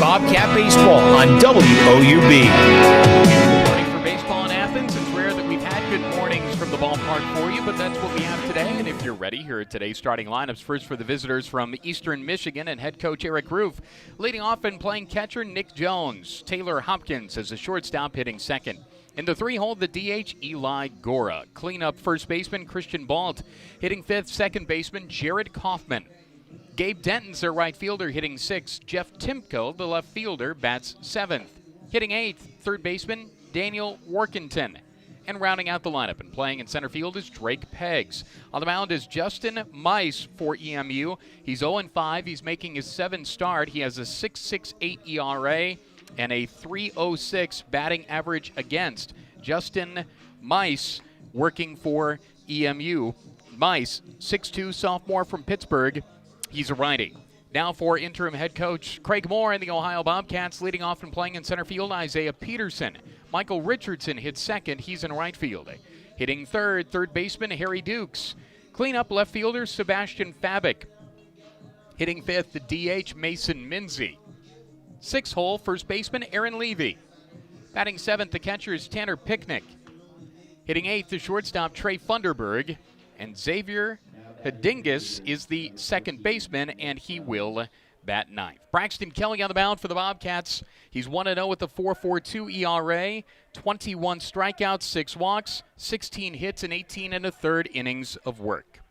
Bobcat Baseball on WOUB. Morning for baseball in Athens. It's rare that we've had good mornings from the ballpark for you, but that's what we have today. And if you're ready, here are today's starting lineups. First for the visitors from Eastern Michigan and head coach Eric Roof. Leading off and playing catcher Nick Jones. Taylor Hopkins as a shortstop hitting second. In the three-hole, the DH, Eli Gora. Cleanup first baseman Christian Balt. Hitting fifth, second baseman Jared Kaufman. Gabe Denton's their right fielder, hitting sixth. Jeff Timko, the left fielder, bats seventh. Hitting eighth, third baseman Daniel Workington. And rounding out the lineup and playing in center field is Drake Peggs. On the mound is Justin Mice for EMU. He's 0-5. He's making his seventh start. He has a 6.68 ERA and a 3.06 batting average against. Justin Mice working for EMU. Mice, 6'2", sophomore from Pittsburgh. He's a righty. Now for interim head coach Craig Moore and the Ohio Bobcats. Leading off and playing in center field, Isaiah Peterson. Michael Richardson hits second. He's in right field. Hitting third, third baseman Harry Dukes. Cleanup left fielder Sebastian Fabic. Hitting fifth, the DH Mason Minzy. Sixth hole, first baseman Aaron Levy. Batting seventh, the catcher is Tanner Picnic. Hitting eighth, the shortstop Trey Funderburg. And Xavier Hedingus is the second baseman, and he will bat ninth. Braxton Kelly on the mound for the Bobcats. He's 1-0 with a 4.42 ERA, 21 strikeouts, 6 walks, 16 hits, and 18 1/3 innings of work.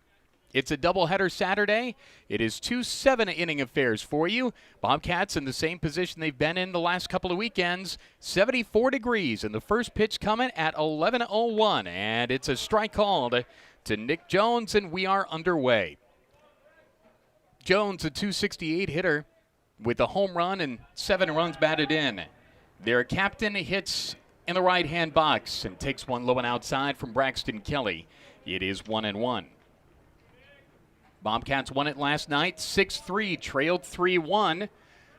It's a doubleheader Saturday. It is 2 7-inning affairs for you. Bobcats in the same position they've been in the last couple of weekends. 74 degrees, and the first pitch coming at 11:01, and it's a strike called to Nick Jones, and we are underway. Jones, a 268 hitter with a home run and 7 runs batted in. Their captain hits in the right-hand box and takes one low and outside from Braxton Kelly. It is 1-1. Bobcats won it last night, 6-3, trailed 3-1.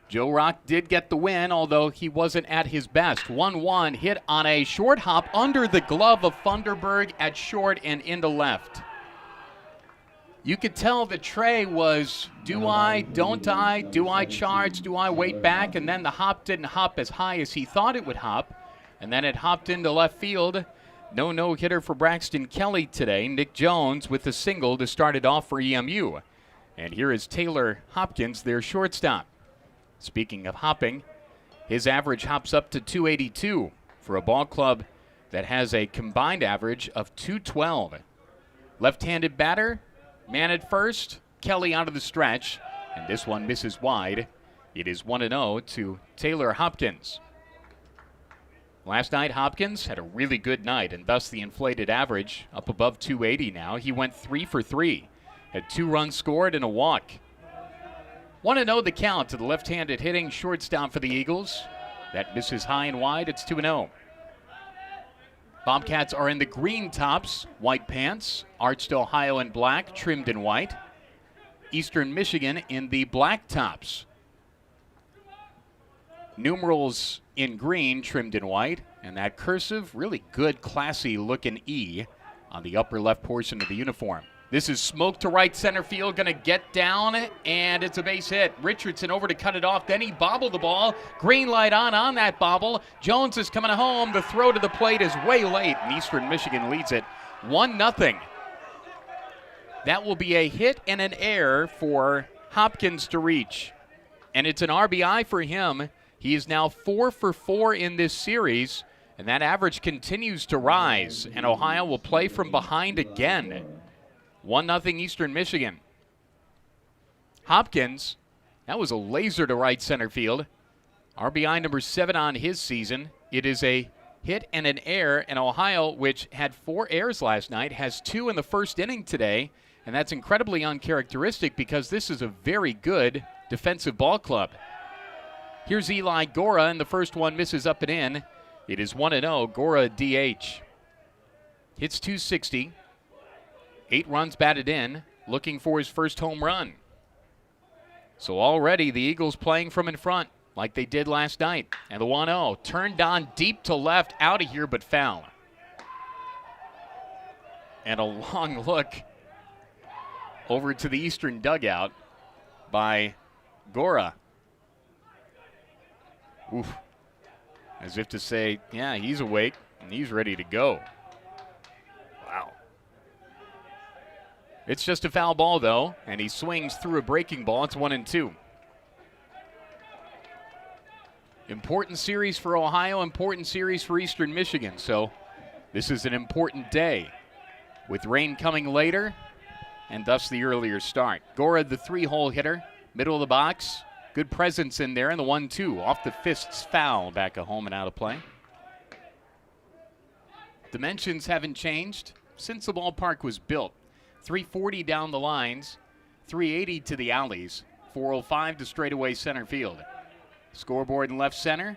Joe Rock did get the win, although he wasn't at his best. 1-1 hit on a short hop under the glove of Funderburg at short and into left. You could tell that Trey was, do I, don't I, do I charge, do I wait back? And then the hop didn't hop as high as he thought it would hop. And then it hopped into left field. No-hitter for Braxton Kelly today. Nick Jones with a single to start it off for EMU. And here is Taylor Hopkins, their shortstop. Speaking of hopping, his average hops up to 282 for a ball club that has a combined average of 212. Left-handed batter, man at first, Kelly out of the stretch, and this one misses wide. It is 1-0 to Taylor Hopkins. Last night, Hopkins had a really good night, and thus the inflated average up above 280 now. He went 3 for 3, had 2 runs scored and a walk. 1-0 the count to the left-handed hitting shortstop for the Eagles. That misses high and wide. It's 2-0. Bobcats are in the green tops, white pants, arched Ohio in black, trimmed in white. Eastern Michigan in the black tops. Numerals in green, trimmed in white, and that cursive, really good, classy-looking E on the upper left portion of the uniform. This is smoke to right center field, going to get down, and it's a base hit. Richardson over to cut it off, then he bobbled the ball. Green light on that bobble. Jones is coming home. The throw to the plate is way late, and Eastern Michigan leads it 1-0. That will be a hit and an error for Hopkins to reach, and it's an RBI for him. He is now 4 for 4 in this series, and that average continues to rise, and Ohio will play from behind again. 1-0 Eastern Michigan. Hopkins, that was a laser to right center field. RBI number 7 on his season. It is a hit and an error, and Ohio, which had 4 errors last night, has 2 in the first inning today, and that's incredibly uncharacteristic because this is a very good defensive ball club. Here's Eli Gora, and the first one misses up and in. It is 1-0, Gora DH. Hits 260. 8 runs batted in, looking for his first home run. So already the Eagles playing from in front like they did last night. And the 1-0 turned on deep to left, out of here, but foul. And a long look over to the Eastern dugout by Gora. Oof. As if to say, yeah, he's awake and he's ready to go. Wow. It's just a foul ball, though, and he swings through a breaking ball. It's 1-2. Important series for Ohio, important series for Eastern Michigan. So this is an important day with rain coming later and thus the earlier start. Gora, the 3-hole hitter, middle of the box. Good presence in there, and the 1-2 off the fists foul, back at home and out of play. Dimensions haven't changed since the ballpark was built. 340 down the lines, 380 to the alleys, 405 to straightaway center field. Scoreboard in left center,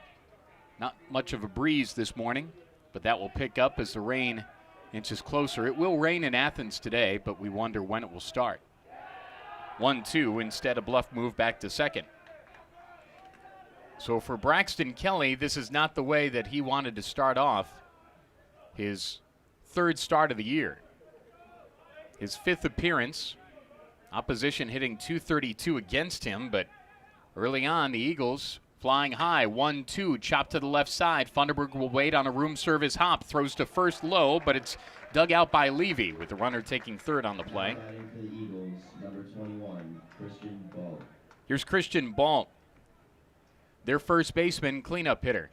not much of a breeze this morning, but that will pick up as the rain inches closer. It will rain in Athens today, but we wonder when it will start. 1-2, instead a bluff move back to second. So for Braxton Kelly, this is not the way that he wanted to start off his third start of the year. His 5th appearance, opposition hitting .232 against him, but early on the Eagles flying high. 1-2, chop to the left side. Funderburg will wait on a room service hop, throws to first low, but it's dug out by Levy with the runner taking third on the play. For the Eagles, number 21, Christian Ball. Here's Christian Ball, their first baseman, cleanup hitter.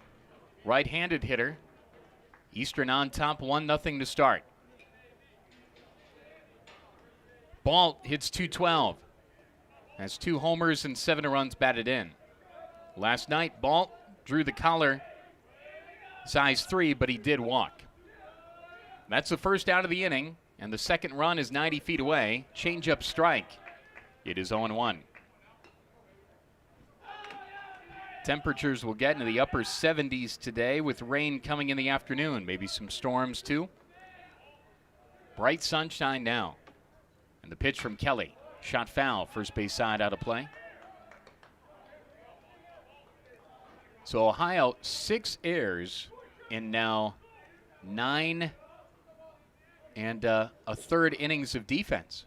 Right-handed hitter. Eastern on top, 1-0 to start. Ball hits .212. Has 2 homers and 7 runs batted in. Last night, Ball drew the collar, size 3, but he did walk. That's the first out of the inning, and the second run is 90 feet away. Change-up strike. It is 0-1. Temperatures will get into the upper 70s today with rain coming in the afternoon. Maybe some storms too. Bright sunshine now. And the pitch from Kelly. Shot foul, first base side out of play. So Ohio, 6 errors in now 9 and a third innings of defense,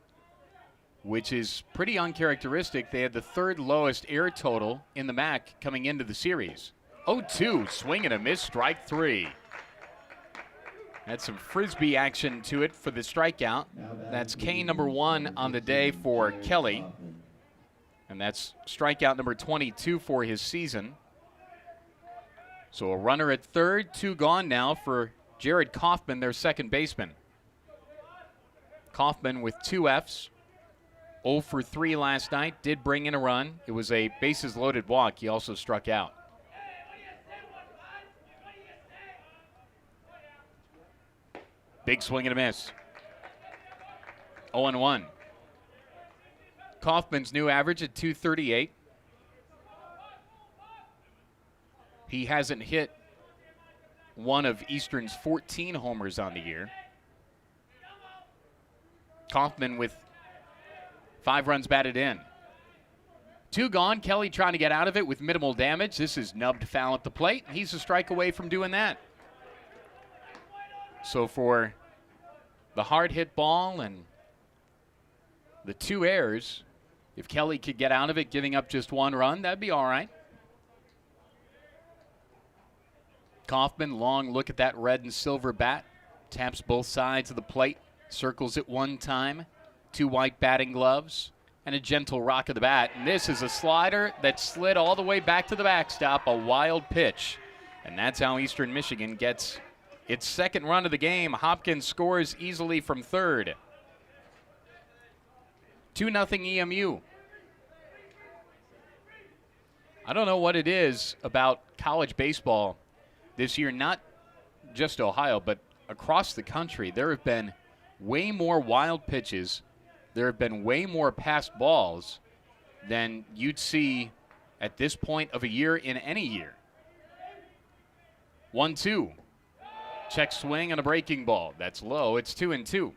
which is pretty uncharacteristic. They had the 3rd lowest error total in the MAC coming into the series. 0-2, swing and a miss, strike 3. Had some Frisbee action to it for the strikeout. That's K number 1 on the day for Kelly. And that's strikeout number 22 for his season. So a runner at third, 2 gone now for Jared Kaufman, their second baseman. Kaufman with 2 Fs. 0 for 3 last night, did bring in a run. It was a bases loaded walk. He also struck out. Big swing and a miss. 0-1. Kaufman's new average at .238. He hasn't hit one of Eastern's 14 homers on the year. Kaufman with 5 runs batted in. 2 gone. Kelly trying to get out of it with minimal damage. This is nubbed foul at the plate. He's a strike away from doing that. So for the hard hit ball and the 2 errors, if Kelly could get out of it giving up just 1 run, that'd be all right. Kaufman, long look at that red and silver bat. Taps both sides of the plate. Circles it 1 time. 2 white batting gloves. And a gentle rock of the bat. And this is a slider that slid all the way back to the backstop. A wild pitch. And that's how Eastern Michigan gets its 2nd run of the game. Hopkins scores easily from third. 2-0 EMU. I don't know what it is about college baseball this year, not just Ohio, but across the country. There have been way more wild pitches. There have been way more passed balls than you'd see at this point of a year in any year. 1-2. Check swing on a breaking ball. That's low. It's 2-2.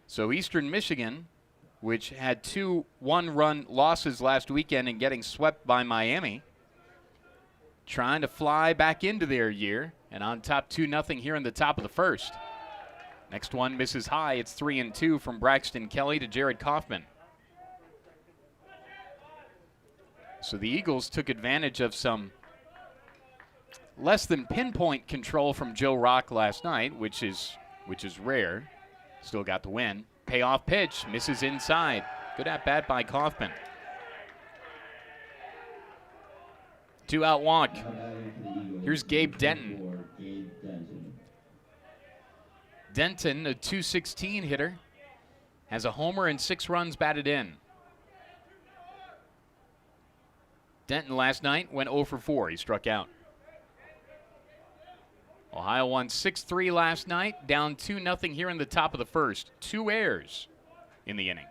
So Eastern Michigan, which had 2 one-run losses last weekend and getting swept by Miami, trying to fly back into their year, and on top 2-0 here in the top of the 1st. Next one misses high. It's 3-2 from Braxton Kelly to Jared Kaufman. So the Eagles took advantage of some less than pinpoint control from Joe Rock last night, which is rare. Still got the win. Payoff pitch, misses inside. Good at bat by Kaufman. 2-out walk. Here's Gabe Denton. Denton, a .216 hitter, has a homer and 6 runs batted in. Denton last night went 0 for 4. He struck out. Ohio won 6-3 last night, down 2-0 here in the top of the first. 2 errors in the inning.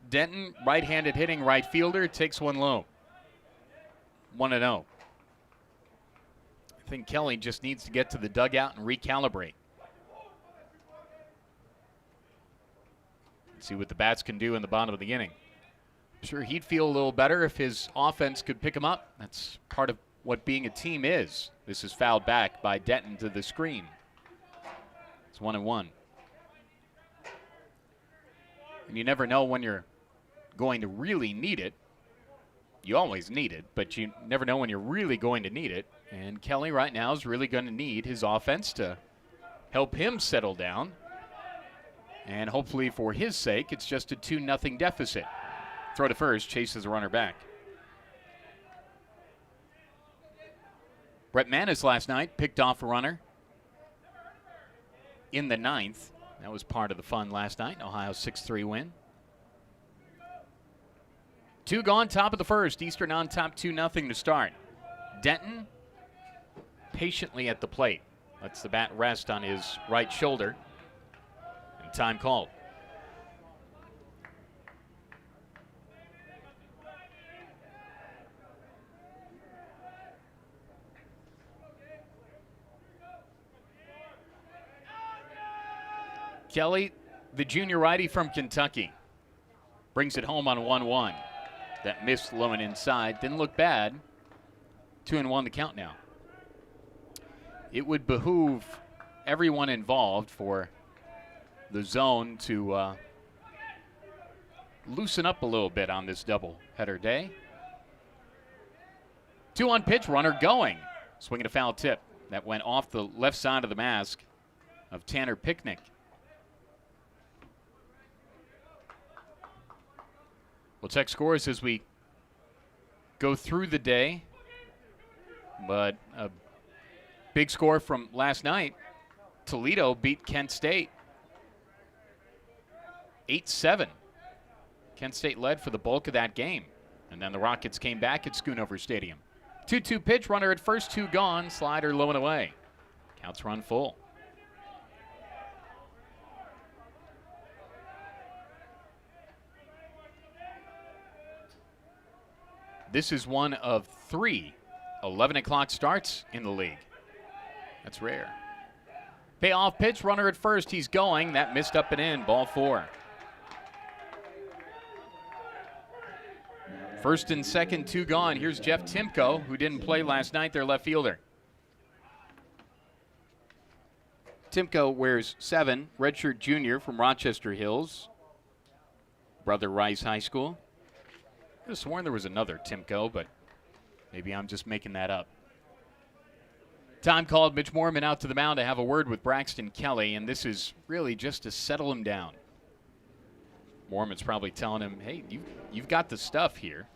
Denton, right-handed hitting right fielder, takes one low. 1-0. I think Kelly just needs to get to the dugout and recalibrate. See what the bats can do in the bottom of the inning. I'm sure he'd feel a little better if his offense could pick him up. That's part of what being a team is. This is fouled back by Denton to the screen. It's 1-1. And you never know when you're going to really need it. You always need it, but you never know when you're really going to need it. And Kelly right now is really going to need his offense to help him settle down. And hopefully for his sake, it's just a 2-0 deficit. Throw to first, chases the runner back. Brett Manis last night picked off a runner in the 9th. That was part of the fun last night. Ohio's 6-3 win. 2 gone, top of the first. Eastern on top, 2-0 to start. Denton patiently at the plate. Lets the bat rest on his right shoulder. And time called. Kelly, the junior righty from Kentucky, brings it home on 1-1. That missed low and inside. Didn't look bad. 2-1 the count now. It would behoove everyone involved for the zone to loosen up a little bit on this double-header day. 2-1 pitch, runner going. Swinging a foul tip. That went off the left side of the mask of Tanner Picknick. We'll check scores as we go through the day. But a big score from last night. Toledo beat Kent State 8-7. Kent State led for the bulk of that game. And then the Rockets came back at Schoonover Stadium. 2-2 pitch, runner at first, 2 gone, slider low and away. Counts run full. This is one of 3 11 o'clock starts in the league. That's rare. Payoff pitch, runner at first. He's going. That missed up and in. Ball 4. First and second, 2 gone. Here's Jeff Timko, who didn't play last night, their left fielder. Timko wears 7, redshirt junior from Rochester Hills, Brother Rice High School. I could have sworn there was another Timko, but maybe I'm just making that up. Time called. Mitch Moorman out to the mound to have a word with Braxton Kelly, and this is really just to settle him down. Moorman's probably telling him, hey, you've got the stuff here.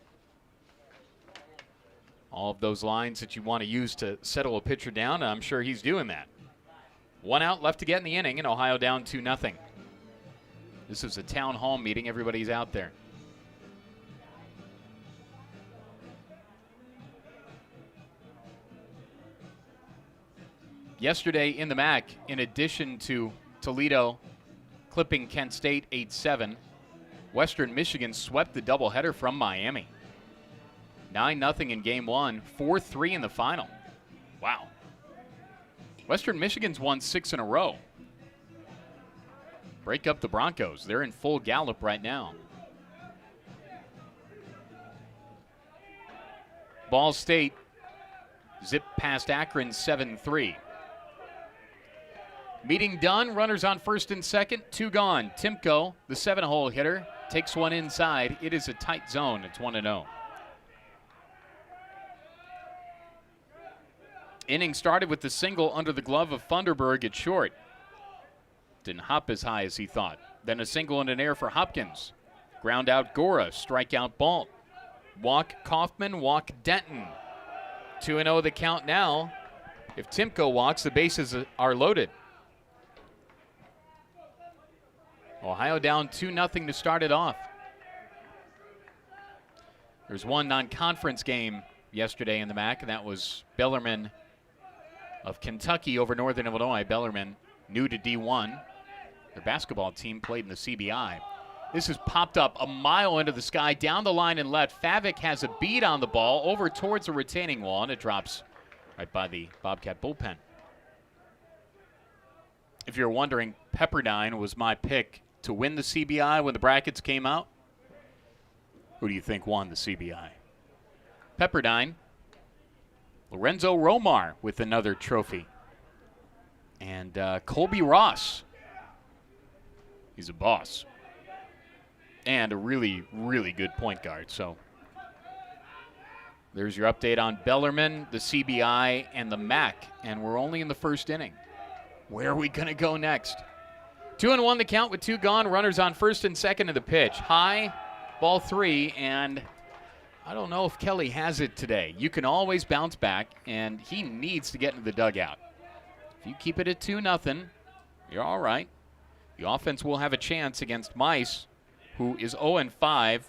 All of those lines that you want to use to settle a pitcher down, I'm sure he's doing that. 1 out left to get in the inning, and Ohio down 2-0. This is a town hall meeting. Everybody's out there. Yesterday in the MAC, in addition to Toledo clipping Kent State 8-7, Western Michigan swept the doubleheader from Miami. 9-0 in game 1, 4-3 in the final. Wow. Western Michigan's won 6 in a row. Break up the Broncos. They're in full gallop right now. Ball State zip past Akron 7-3. Meeting done. Runners on first and second. 2 gone. Timko, the 7-hole hitter, takes one inside. It is a tight zone. It's 1-0. Inning started with the single under the glove of Funderburg at short. Didn't hop as high as he thought. Then a single in an air for Hopkins. Ground out Gora, strikeout Balt. Walk Kaufman, walk Denton. 2-0 the count now. If Timko walks, the bases are loaded. Ohio down 2-0 to start it off. There's one non-conference game yesterday in the MAC, and that was Bellarmine of Kentucky over Northern Illinois. Bellarmine, new to D1. Their basketball team played in the CBI. This has popped up a mile into the sky, down the line and left. Favik has a beat on the ball over towards the retaining wall, and it drops right by the Bobcat bullpen. If you're wondering, Pepperdine was my pick to win the CBI when the brackets came out. Who do you think won the CBI? Pepperdine. Lorenzo Romar with another trophy. And Colby Ross. He's a boss. And a really, really good point guard. So there's your update on Bellarmine, the CBI, and the MAC. And we're only in the first inning. Where are we going to go next? 2-1 the count with 2 gone. Runners on first and second of the pitch. High, ball 3, and I don't know if Kelly has it today. You can always bounce back, and he needs to get into the dugout. If you keep it at 2-0, you're all right. The offense will have a chance against Mice, who is 0-5,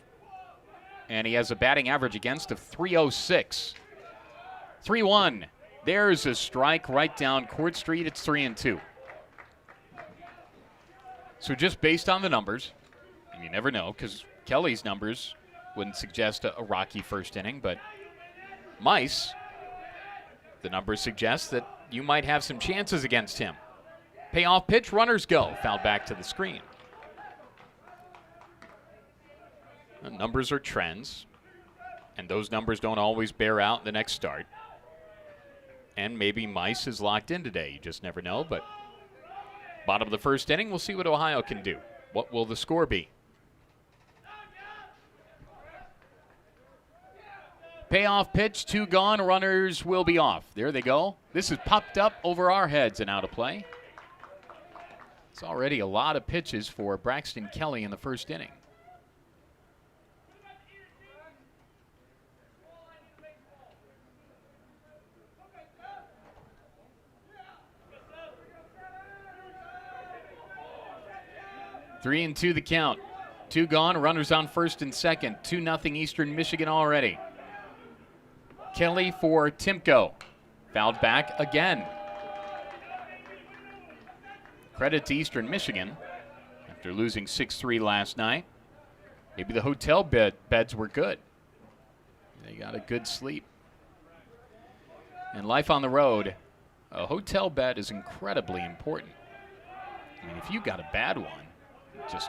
and he has a batting average against of 306. 3-1. There's a strike right down Court Street. It's 3-2. So just based on the numbers, and you never know, because Kelly's numbers wouldn't suggest a rocky first inning, but Mice, the numbers suggest that you might have some chances against him. Payoff pitch, runners go. Foul back to the screen. The numbers are trends, and those numbers don't always bear out in the next start. And maybe Mice is locked in today. You just never know, but bottom of the first inning, we'll see what Ohio can do. What will the score be? Payoff pitch, 2 gone, runners will be off. There they go. This is popped up over our heads and out of play. It's already a lot of pitches for Braxton Kelly in the first inning. Three and 2 the count. 2 gone, runners on first and second. 2-0 Eastern Michigan already. Kelly for Timko. Fouled back again. Credit to Eastern Michigan after losing 6-3 last night. Maybe the hotel beds were good. They got a good sleep. And life on the road, a hotel bed is incredibly important. I mean, if you got a bad one, just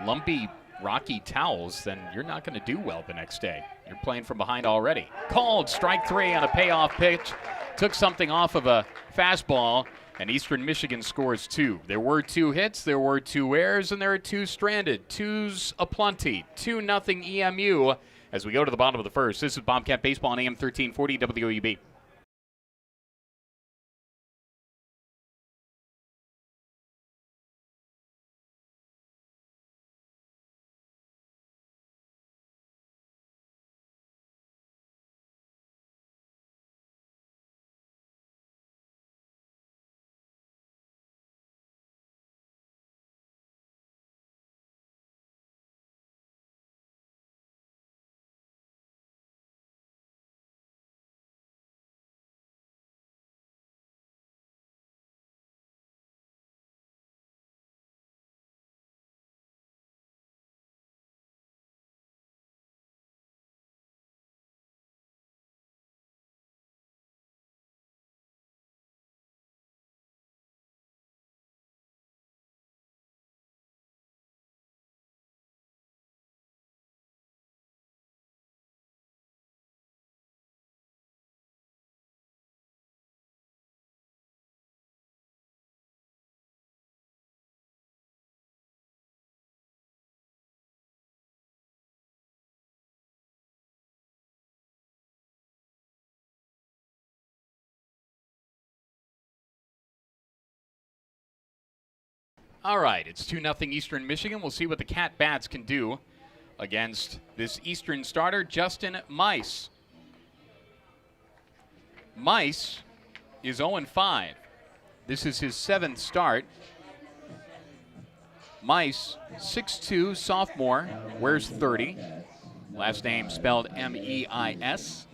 lumpy, rocky towels, then you're not going to do well the next day. You're playing from behind already. Called strike 3 on a payoff pitch. Took something off of a fastball, and Eastern Michigan scores 2. There were 2 hits, there were 2 errors, and there are 2 stranded. 2's aplenty. 2-0 EMU as we go to the bottom of the first. This is Bobcat Baseball on AM 1340 WOUB. All right, it's 2-0 Eastern Michigan. We'll see what the Cat Bats can do against this Eastern starter, Justin Mice. Mice is 0-5. This is his 7th start. Mice, 6'2", sophomore, wears 30. Last name spelled M-E-I-S.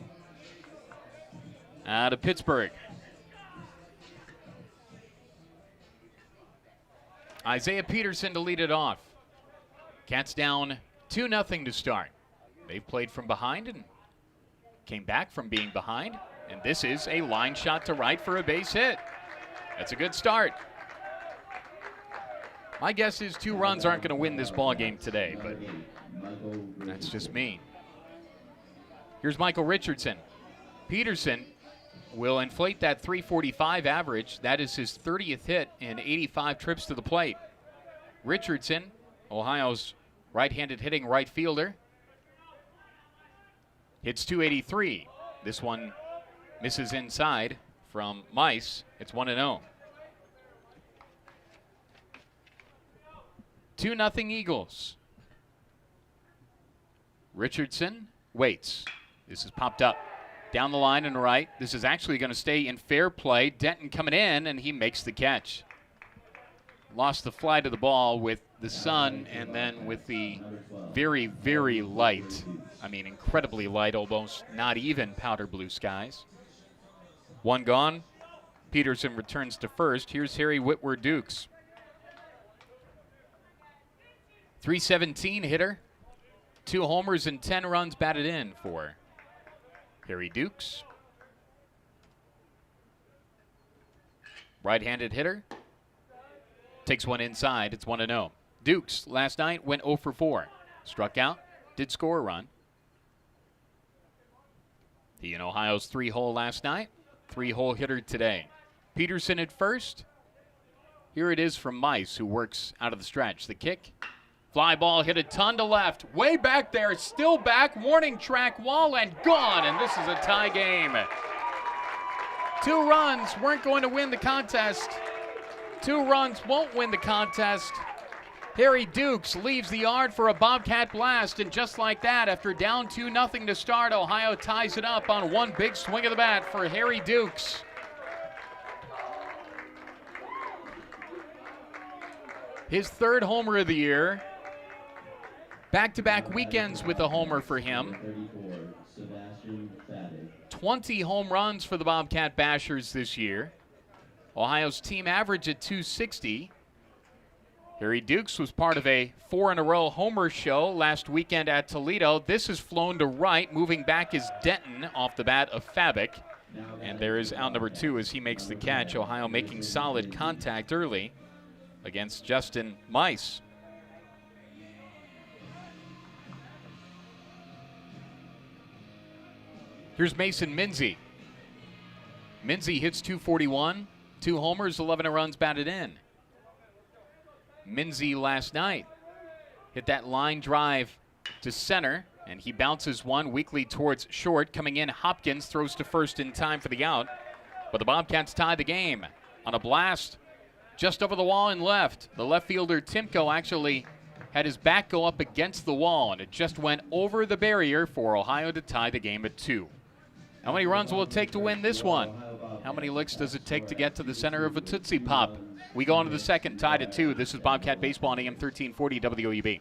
Out of Pittsburgh. Isaiah Peterson to lead it off. Cats down 2-0 to start. They've played from behind and came back from being behind. And this is a line shot to right for a base hit. That's a good start. My guess is 2 runs aren't going to win this ball game today, but that's just me. Here's Michael Richardson. Peterson will inflate that 345 average. That is his 30th hit in 85 trips to the plate. Richardson, Ohio's right-handed hitting right fielder, hits 283. This one misses inside from Mice. It's 1-0. 2-0 Eagles. Richardson waits. This is popped up. Down the line and right. This is actually going to stay in fair play. Denton coming in, and he makes the catch. Lost the fly to the ball with the sun and then with the very, very light, incredibly light, almost not even powder blue skies. 1 gone. Peterson returns to first. Here's Harry Whitworth Dukes. 317 hitter. 2 homers and 10 runs batted in for Harry Dukes. Right-handed hitter. Takes one inside. It's 1-0. Dukes last night went 0 for 4. Struck out. Did score a run. He in Ohio's 3-hole last night. 3-hole hitter today. Peterson at first. Here it is from Mice, who works out of the stretch. The kick. Fly ball hit a ton to left. Way back there. Still back. Warning track wall and gone. And this is a tie game. 2 runs weren't going to win the contest. 2 runs won't win the contest. Harry Dukes leaves the yard for a Bobcat blast, and just like that, after down 2-0 to start, Ohio ties it up on one big swing of the bat for Harry Dukes. His 3rd homer of the year. Back-to-back weekends with a homer for him. 20 home runs for the Bobcat Bashers this year. Ohio's team average at 260. Harry Dukes was part of a 4-in-a-row homer show last weekend at Toledo. This is flown to right. Moving back is Denton off the bat of Fabic. And there is out number 2 as he makes the catch. Ohio making solid contact early against Justin Mice. Here's Mason Minzy. Minzy hits 241. 2 homers, 11 runs batted in. Minzy last night hit that line drive to center, and he bounces one weakly towards short. Coming in, Hopkins throws to first in time for the out. But the Bobcats tie the game on a blast just over the wall and left. The left fielder, Timko, actually had his back go up against the wall, and it just went over the barrier for Ohio to tie the game at 2. How many runs will it take to win this one? How many licks does it take to get to the center of a Tootsie Pop? We go on to the second, tied at 2. This is Bobcat Baseball on AM 1340 WOUB.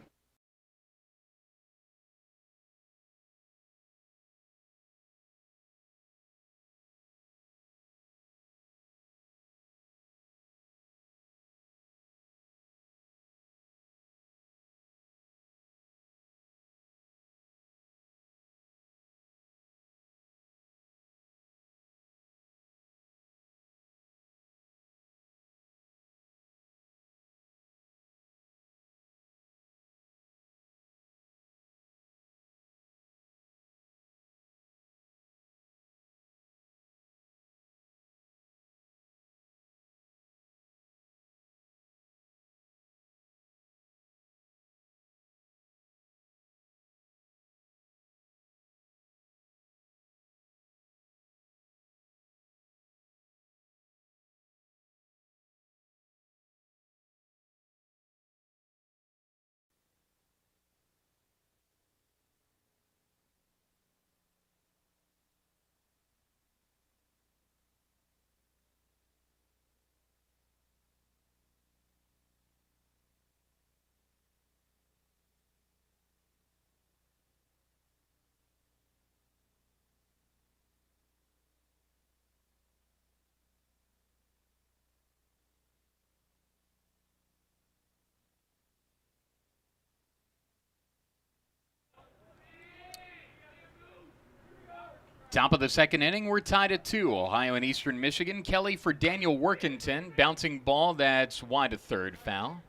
Top of the second inning, we're tied at 2. Ohio and Eastern Michigan. Kelly for Daniel Workington. Bouncing ball that's wide of third, foul.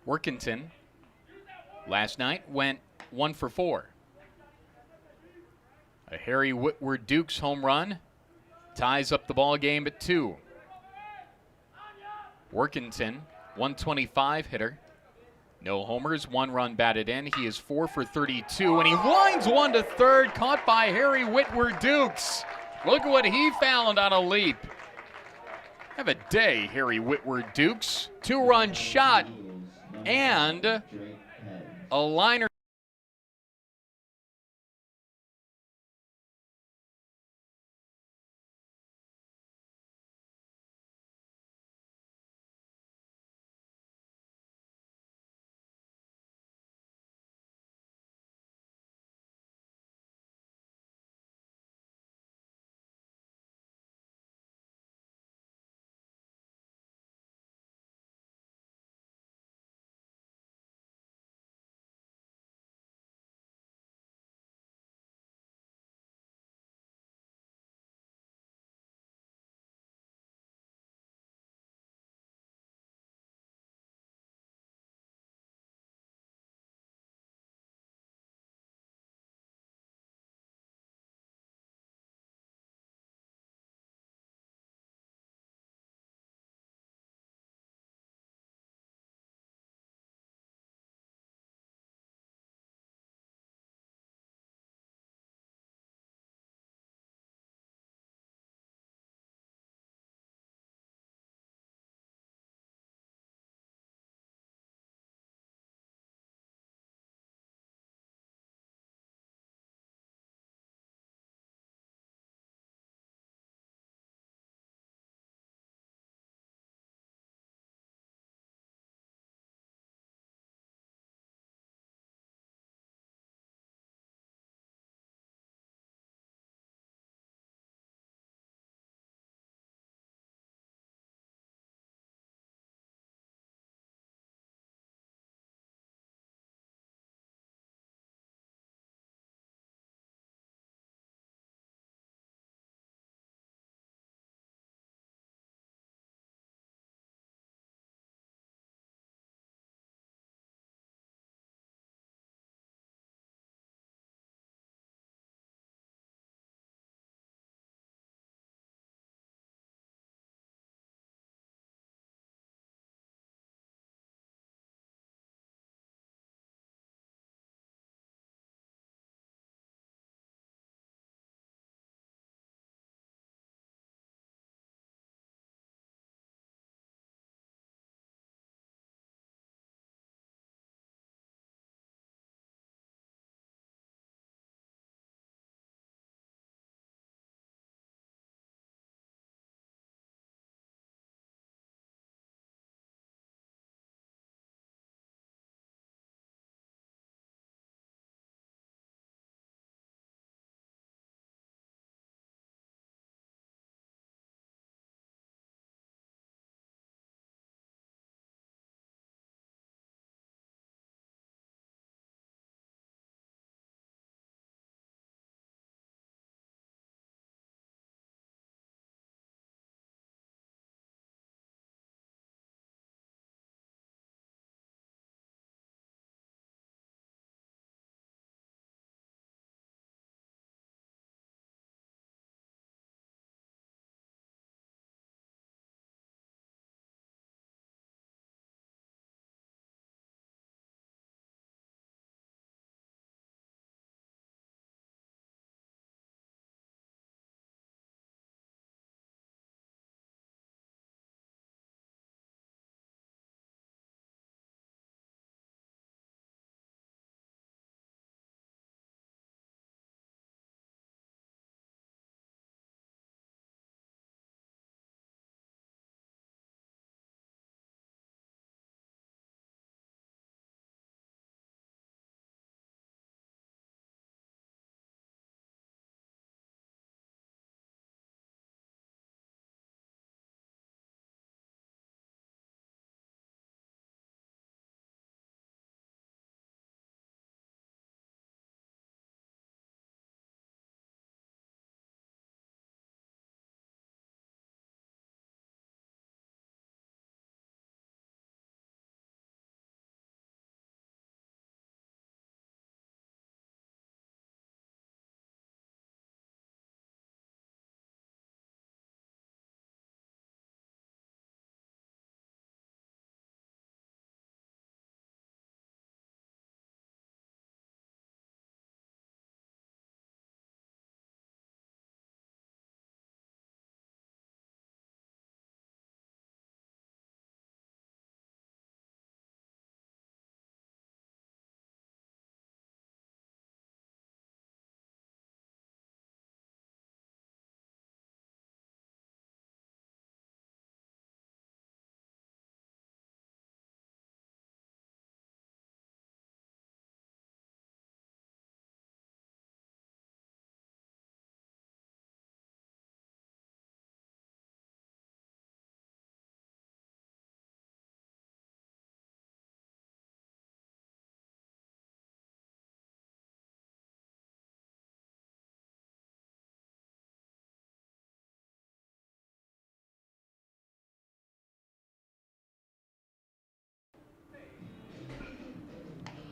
Workington last night went 1 for 4. A Harry Whitworth Dukes home run ties up the ball game at 2. Workington, 125 hitter. No homers, 1 run batted in. He is 4 for 32, and he lines one to third, caught by Harry Whitworth Dukes. Look at what he found on a leap. Have a day, Harry Whitworth Dukes. 2-run shot and a liner.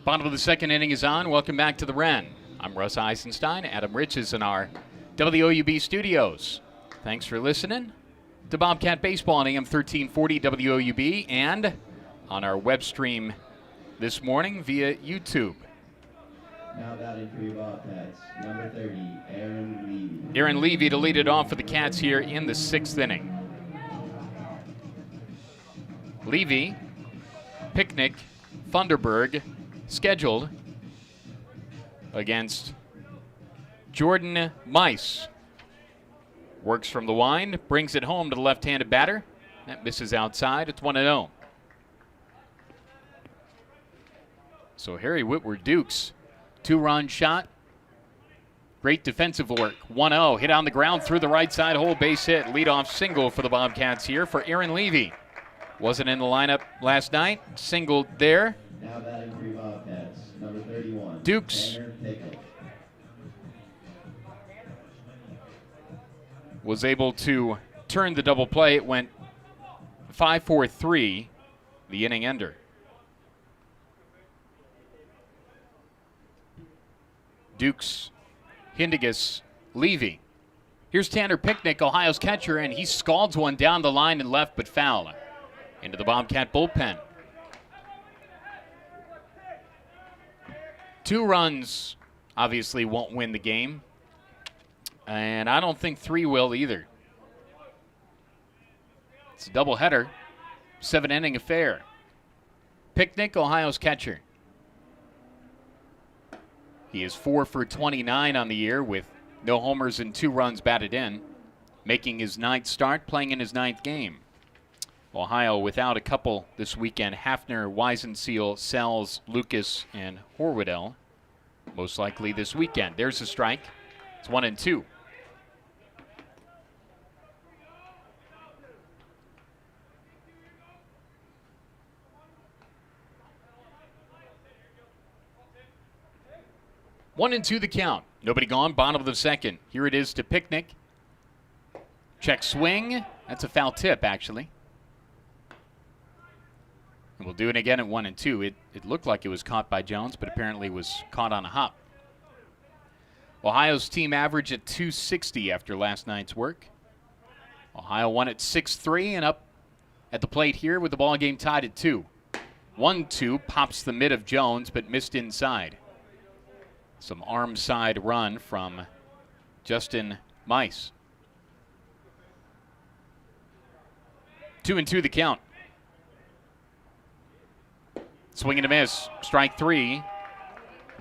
Bottom of the second inning is on. Welcome back to the Wren. I'm Russ Eisenstein. Adam Rich is in our WOUB studios. Thanks for listening to Bobcat Baseball on AM 1340 WOUB and on our web stream this morning via YouTube. Now batting for your Bobcats, number 30, Aaron Levy. Aaron Levy to lead it off for the Cats here in the sixth inning. Levy, Picnic, Funderburg scheduled against Jordan Mice. Works from the wind, brings it home to the left-handed batter. That misses outside. It's 1-0. So Harry Whitworth Dukes, two-run shot. Great defensive work. 1-0. Hit on the ground through the right side hole. Base hit. Leadoff single for the Bobcats here for Aaron Levy. Wasn't in the lineup last night. Singled there. Now batting for your Bobcats, number 31, Dukes Tanner Pickett. was able to turn the double play. It went 5-4-3, the inning ender. Dukes, Hindigas, Levy. Here's Tanner Picnic, Ohio's catcher, and he scalds one down the line and left, but foul. Into the Bobcat bullpen. 2 runs obviously won't win the game. And I don't think 3 will either. It's a doubleheader, 7-inning affair. Picnic, Ohio's catcher. He is 4 for 29 on the year with no homers and 2 runs batted in, making his 9th start, playing in his 9th game. Ohio without a couple this weekend: Hafner, Weisenseal, Sells, Lucas, and Horwedel. Most likely this weekend. There's a strike. It's 1-2. One and two the count. Nobody gone. Bottom of the second. Here it is to Picnic. Check swing. That's a foul tip, actually. And we'll do it again at 1-2. It looked like it was caught by Jones, but apparently was caught on a hop. Ohio's team average at 260 after last night's work. Ohio won at 6-3 and up at the plate here with the ball game tied at 2. 1-2 pops the mid of Jones, but missed inside. Some arm side run from Justin Mice. 2-2 the count. Swing and a miss. Strike 3.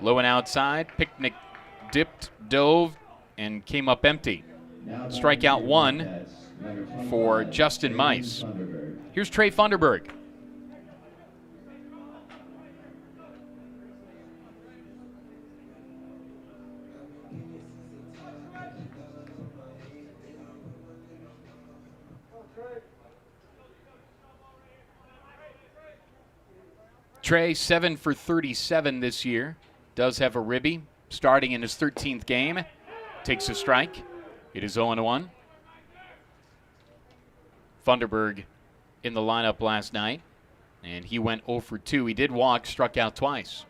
Low and outside. Picnic dipped, dove, and came up empty. Strikeout 1 for Justin Mice. Here's Trey Funderburg. Trey, 7 for 37 this year. Does have a ribby. Starting in his 13th game. Takes a strike. It is 0-1. Funderburg in the lineup last night, and he went 0 for 2. He did walk, struck out twice.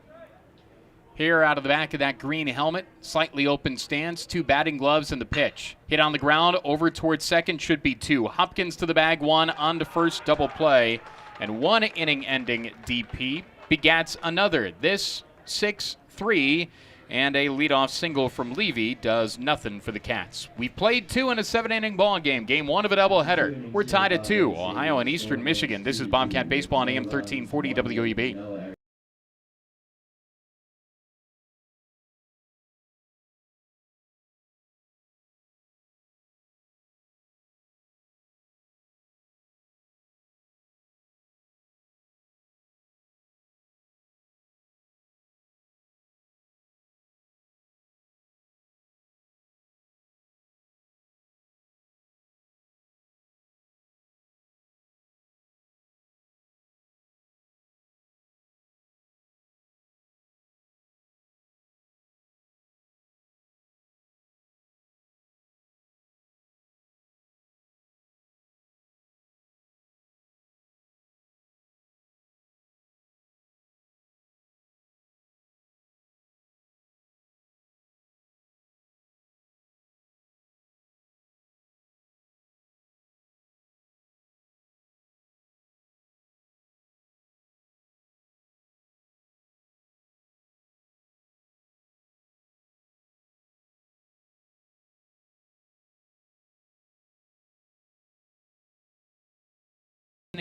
Here out of the back of that green helmet, slightly open stance, 2 batting gloves and the pitch. Hit on the ground, over towards second, should be 2. Hopkins to the bag, 1 on to first, double play. And 1 inning-ending DP begats another. This 6-3, and a leadoff single from Levy does nothing for the Cats. We played 2 in a 7-inning ball game. Game 1 of a doubleheader. We're tied at 2. Ohio and Eastern Michigan. This is Bobcat Baseball on AM 1340 WOUB.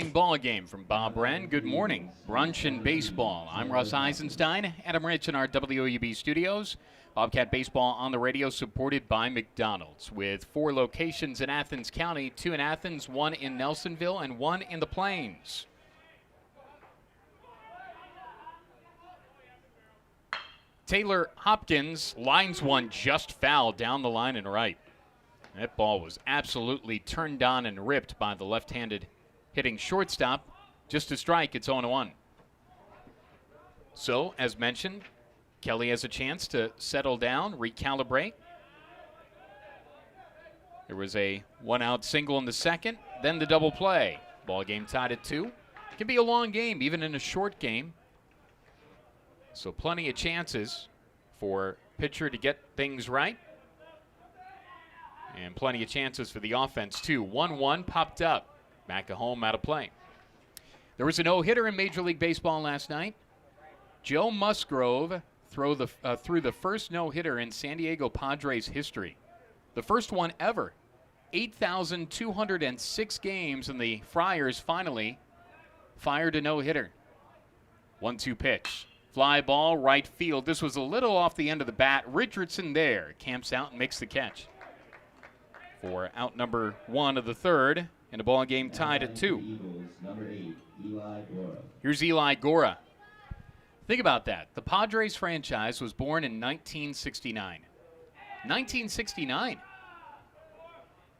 Ball game from Bob Wren. Good morning, Brunch and Baseball. I'm Russ Eisenstein. Adam Rich in our WOUB studios. Bobcat Baseball on the radio, supported by McDonald's, with 4 locations in Athens County, 2 in Athens, 1 in Nelsonville, and 1 in the Plains. Taylor Hopkins lines one just foul down the line and right. That ball was absolutely turned on and ripped by the left-handed hitting shortstop. Just a strike, it's 0-1. So, as mentioned, Kelly has a chance to settle down, recalibrate. There was a 1-out single in the second, then the double play. Ball game tied at 2. It can be a long game, even in a short game. So plenty of chances for pitcher to get things right. And plenty of chances for the offense, too. 1-1 popped up. Back at home, out of play. There was a no-hitter in Major League Baseball last night. Joe Musgrove threw the first no-hitter in San Diego Padres history. The first one ever. 8,206 games, and the Friars finally fired a no-hitter. 1-2 pitch. Fly ball, right field. This was a little off the end of the bat. Richardson there. Camps out and makes the catch. For out number 1 of the third. And a ball game tied at 2. Eagles, number 8, Eli Gora. Here's Eli Gora. Think about that. The Padres franchise was born in 1969. 1969.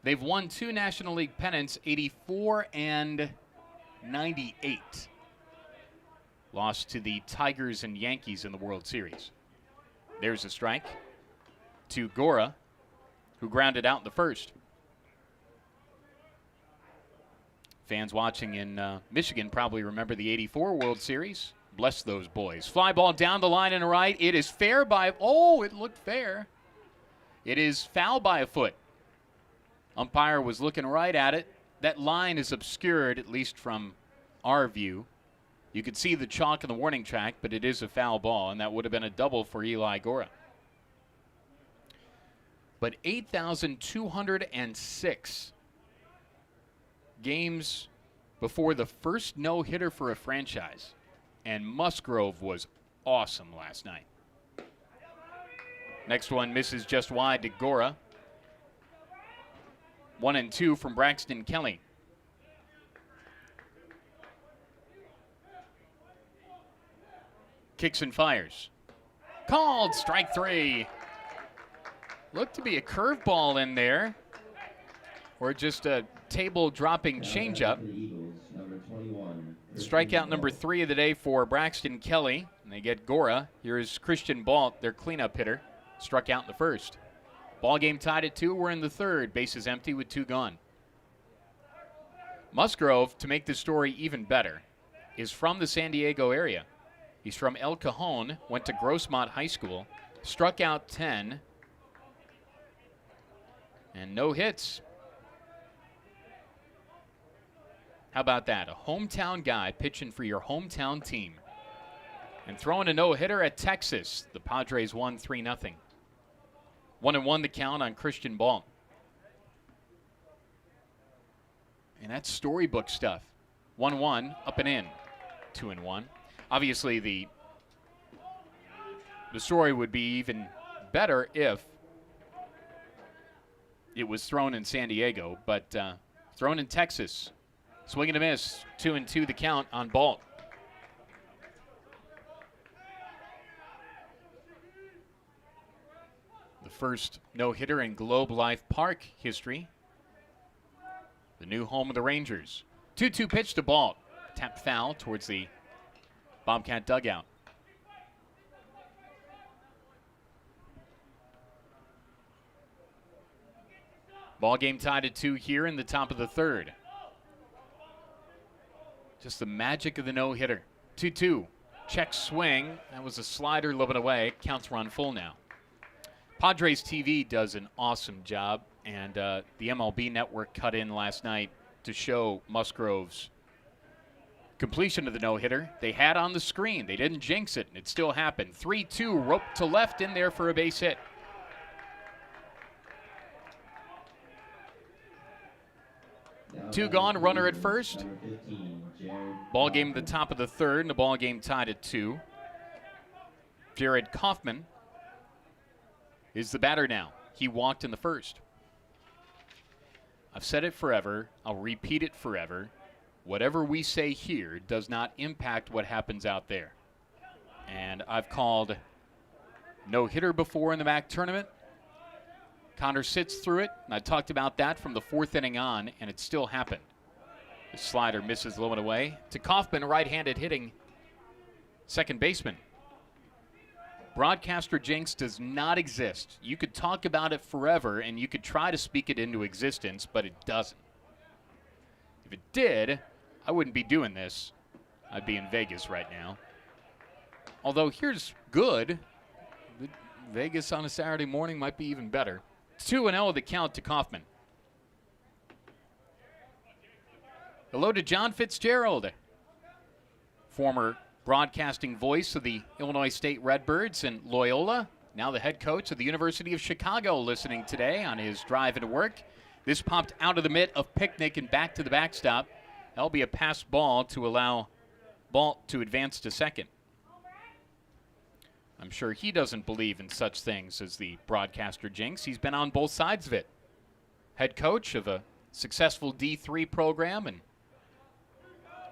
They've won 2 National League pennants, 84 and 98. Lost to the Tigers and Yankees in the World Series. There's a strike to Gora, who grounded out in the first. Fans watching in Michigan probably remember the '84 World Series. Bless those boys. Fly ball down the line and right. It is fair by, it looked fair. It is foul by a foot. Umpire was looking right at it. That line is obscured, at least from our view. You could see the chalk in the warning track, but it is a foul ball, and that would have been a double for Eli Gora. But 8,206 games before the first no-hitter for a franchise. And Musgrove was awesome last night. Next one misses just wide to Gora. 1-2 from Braxton Kelly. Kicks and fires. Called, strike 3. Looked to be a curveball in there. Or just a table-dropping changeup. Strikeout number 3 of the day for Braxton Kelly. And they get Gora. Here's Christian Balt, their cleanup hitter. Struck out in the first. Ball game tied at 2. We're in the third. Bases empty with 2 gone. Musgrove, to make this story even better, is from the San Diego area. He's from El Cajon, went to Grossmont High School, struck out 10, and no hits. How about that? A hometown guy pitching for your hometown team. And throwing a no-hitter at Texas. The Padres won 3-0. 1-1 the count on Christian Ball. And that's storybook stuff. 1-1, up and in. 2-1. Obviously, the story would be even better if it was thrown in San Diego, but thrown in Texas. Swing and a miss. 2-2 the count on Balt. The first no-hitter in Globe Life Park history. The new home of the Rangers. 2-2 pitch to Balt. Tapped foul towards the Bobcat dugout. Ball game tied at 2 here in the top of the third. Just the magic of the no-hitter. 2-2. Check swing. That was a slider lobbing away. Counts run full now. Padres TV does an awesome job, and the MLB Network cut in last night to show Musgrove's completion of the no-hitter. They had on the screen. They didn't jinx it, and it still happened. 3-2, rope to left in there for a base hit. 2 gone, runner at first. Number 15, Jared Ball game at the top of the third, and the ball game tied at 2. Jared Kaufman is the batter now. He walked in the first. I've said it forever. I'll repeat it forever. Whatever we say here does not impact what happens out there. And I've called no-hitter before in the MAC tournament. Connor sits through it, and I talked about that from the 4th inning on, and it still happened. The slider misses low and away. To Kaufman, right-handed hitting second baseman. Broadcaster jinx does not exist. You could talk about it forever, and you could try to speak it into existence, but it doesn't. If it did, I wouldn't be doing this. I'd be in Vegas right now. Although here's good. Vegas on a Saturday morning might be even better. 2-0 the count to Kaufman. Hello to John Fitzgerald, former broadcasting voice of the Illinois State Redbirds and Loyola, now the head coach of the University of Chicago, listening today on his drive into work. This popped out of the mitt of Picnic and back to the backstop. That'll be a pass ball to allow ball to advance to second. I'm sure he doesn't believe in such things as the broadcaster jinx. He's been on both sides of it. Head coach of a successful D3 program, and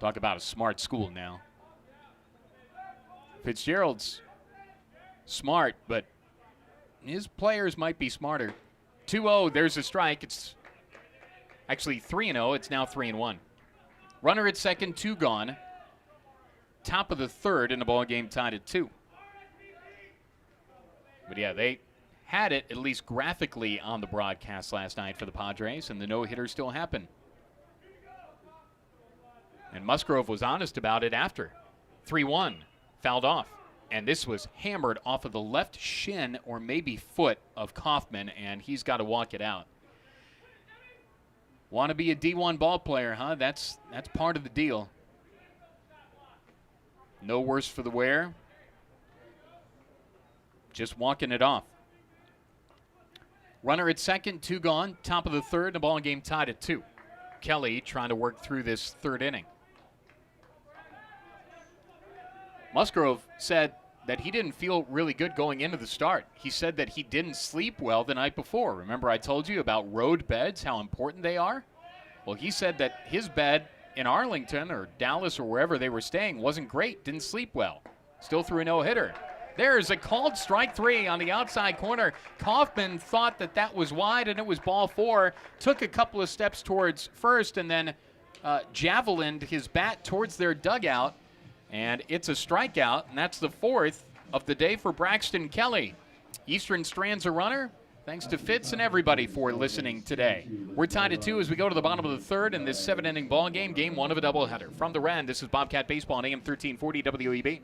talk about a smart school now. Fitzgerald's smart, but his players might be smarter. 2-0, there's a strike. It's actually 3-0. It's now 3-1. Runner at second, 2 gone. Top of the third, and the ball game tied at 2. But yeah, they had it, at least graphically, on the broadcast last night for the Padres, and the no-hitter still happened. And Musgrove was honest about it after. 3-1, fouled off. And this was hammered off of the left shin or maybe foot of Kaufman, and he's got to walk it out. Want to be a D1 ball player, huh? That's part of the deal. No worse for the wear. Just walking it off. Runner at second, 2 gone. Top of the third, the ball game tied at 2. Kelly trying to work through this third inning. Musgrove said that he didn't feel really good going into the start. He said that he didn't sleep well the night before. Remember I told you about road beds, how important they are? Well, he said that his bed in Arlington or Dallas or wherever they were staying wasn't great, didn't sleep well. Still threw a no-hitter. There's a called strike 3 on the outside corner. Kaufman thought that that was wide and it was ball 4. Took a couple of steps towards first and then javelined his bat towards their dugout. And it's a strikeout, and that's the 4th of the day for Braxton Kelly. Eastern strands a runner. Thanks to Fitz and everybody for listening today. We're tied at 2 as we go to the bottom of the third in this 7-inning ball game, game 1 of a doubleheader. From the Ren, this is Bobcat Baseball on AM 1340 WEB.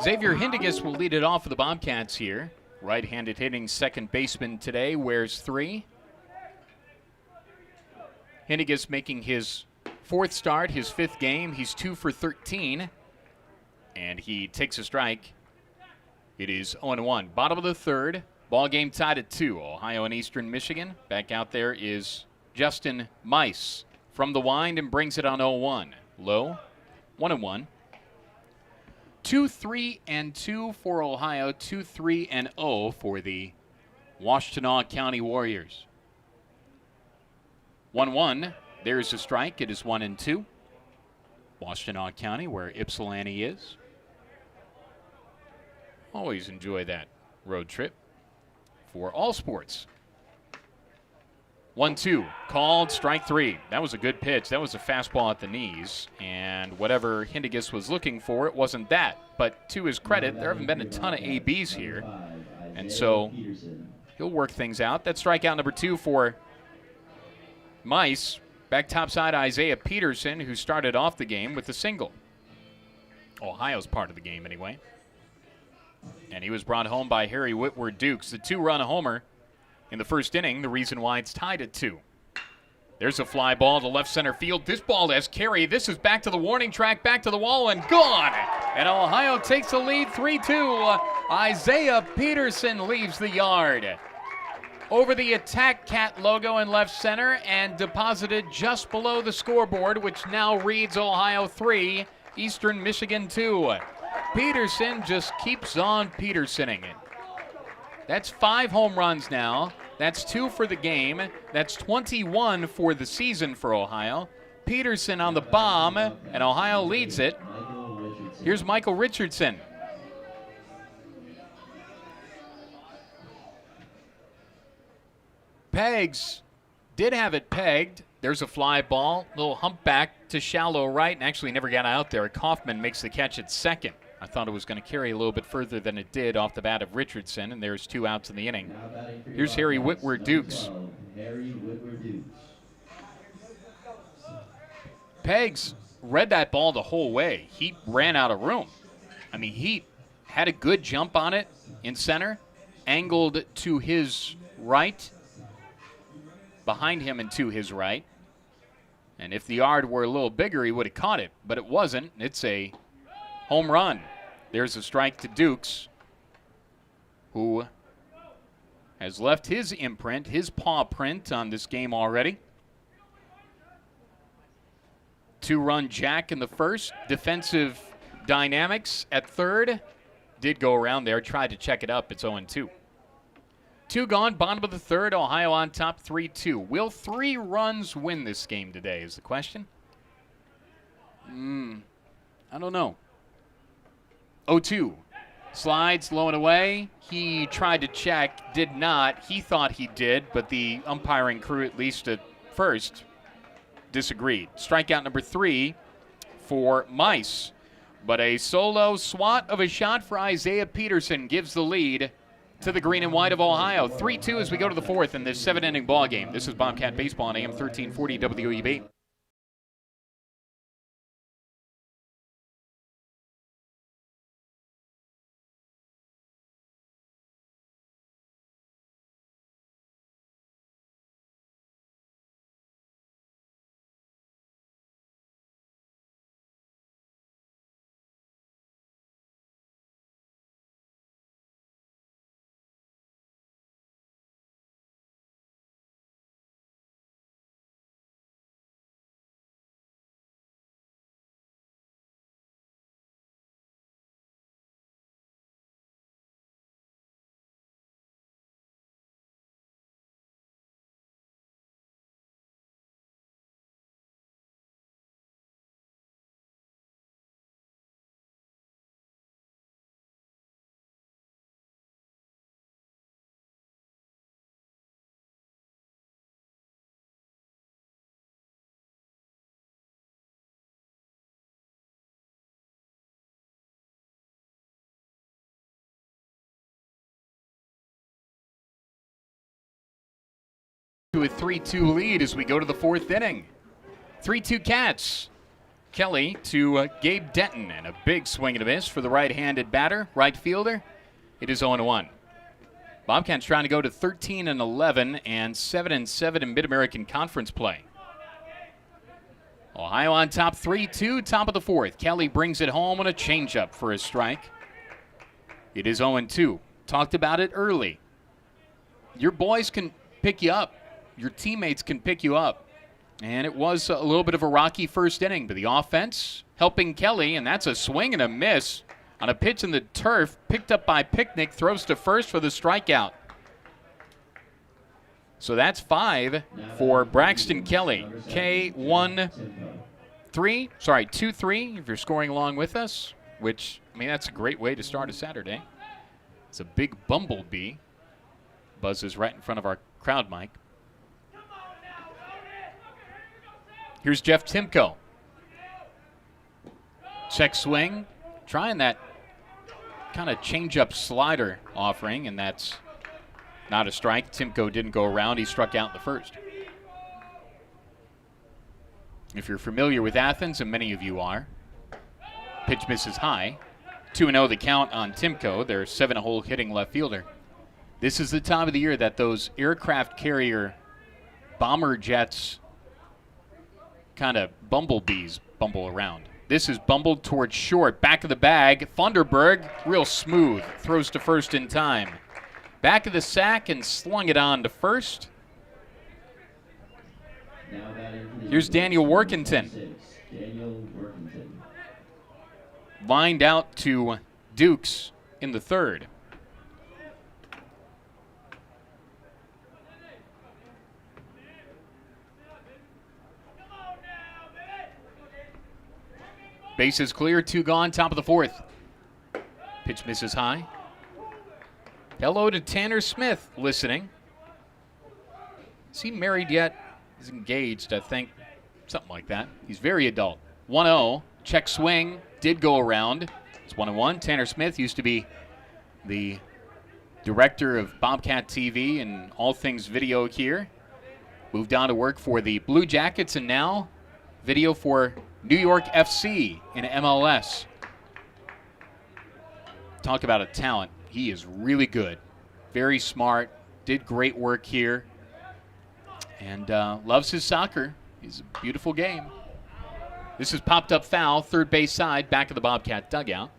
Xavier Hindigas will lead it off for the Bobcats here. Right-handed hitting second baseman today, wears 3. Hindigas making his 4th start, his 5th game. He's 2 for 13, and he takes a strike. It is 0-1. Bottom of the third, ball game tied at 2. Ohio and Eastern Michigan. Back out there is Justin Mice from the wind and brings it on 0-1. Low. 1-1. 2-3-2 for Ohio. 2-3-0 for the Washtenaw County Warriors. 1-1. There's a strike. It is 1-2. Washtenaw County, where Ypsilanti is. Always enjoy that road trip for all sports. 1-2, called strike 3. That was a good pitch. That was a fastball at the knees, and whatever Hindigus was looking for, it wasn't that. But to his credit, there haven't been a ton of ABs here, and so he'll work things out. That's strikeout number 2 for Mice. Back topside, Isaiah Peterson, who started off the game with a single. Ohio's part of the game, anyway. And he was brought home by Harry Whitworth Dukes, the 2-run homer in the first inning, the reason why it's tied at 2. There's a fly ball to left center field. This ball has carry. This is back to the warning track, back to the wall, and gone. And Ohio takes the lead 3-2. Isaiah Peterson leaves the yard over the Attack Cat logo in left center and deposited just below the scoreboard, which now reads Ohio 3, Eastern Michigan 2. Peterson just keeps on Petersoning it. That's 5 home runs now. That's 2 for the game. That's 21 for the season for Ohio. Peterson on the bomb, and Ohio leads it. Here's Michael Richardson. Pegs did have it pegged. There's a fly ball, little humpback to shallow right, and actually never got out there. Kaufman makes the catch at second. I thought it was going to carry a little bit further than it did off the bat of Richardson, and there's 2 outs in the inning. Here's Harry Whitworth Dukes. Pegs read that ball the whole way. He ran out of room. I mean, he had a good jump on it in center, angled to his right, behind him and to his right. And if the yard were a little bigger, he would have caught it, but it wasn't. It's a home run. There's a strike to Dukes, who has left his imprint, his paw print on this game already. 2-run jack in the first. Defensive dynamics at third. Did go around there, tried to check it up. It's 0-2. 2 gone, bottom of the third. Ohio on top, 3-2. Will 3 runs win this game today is the question. I don't know. 0-2. Slides low and away. He tried to check, did not. He thought he did, but the umpiring crew, at least at first, disagreed. Strikeout number 3 for Mice. But a solo swat of a shot for Isaiah Peterson gives the lead to the green and white of Ohio. 3-2 as we go to the 4th in this 7-inning ball game. This is Bobcat Baseball on AM 1340 WEB. To a 3-2 lead as we go to the 4th inning. 3-2 Cats. Kelly to Gabe Denton, and a big swing and a miss for the right-handed batter, right fielder. It is 0-1. Bobcats trying to go to 13-11 and 7-7 in Mid-American Conference play. Ohio on top 3-2, top of the 4th. Kelly brings it home on a changeup for a strike. It is 0-2. Talked about it early. Your boys can pick you up. Your teammates can pick you up. And it was a little bit of a rocky first inning, but the offense helping Kelly, and that's a swing and a miss on a pitch in the turf, picked up by Picnic, throws to first for the strikeout. So that's 5 for Braxton Kelly. K2-3 if you're scoring along with us, which, I mean, that's a great way to start a Saturday. It's a big bumblebee. Buzzes right in front of our crowd mic. Here's Jeff Timko. Check swing, trying that kind of change-up slider offering, and that's not a strike. Timko didn't go around. He struck out in the first. If you're familiar with Athens, and many of you are, pitch misses high. 2-0 the count on Timko, their 7-hole hitting left fielder. This is the time of the year that those aircraft carrier bomber jets kind of bumblebees bumble around. This is bumbled towards short. Back of the bag. Funderburg, real smooth. Throws to first in time. Back of the sack and slung it on to first. Here's Daniel Workington. Lined out to Dukes in the third. Bases clear, 2 gone, top of the fourth. Pitch misses high. Hello to Tanner Smith listening. Is he married yet? He's engaged, I think. Something like that. He's very adult. 1-0. Check swing. Did go around. It's 1-1. Tanner Smith used to be the director of Bobcat TV and all things video here. Moved on to work for the Blue Jackets and now video for New York FC in MLS. Talk about a talent. He is really good. Very smart. Did great work here. And loves his soccer. It's a beautiful game. This is popped up foul, third base side, back of the Bobcat dugout.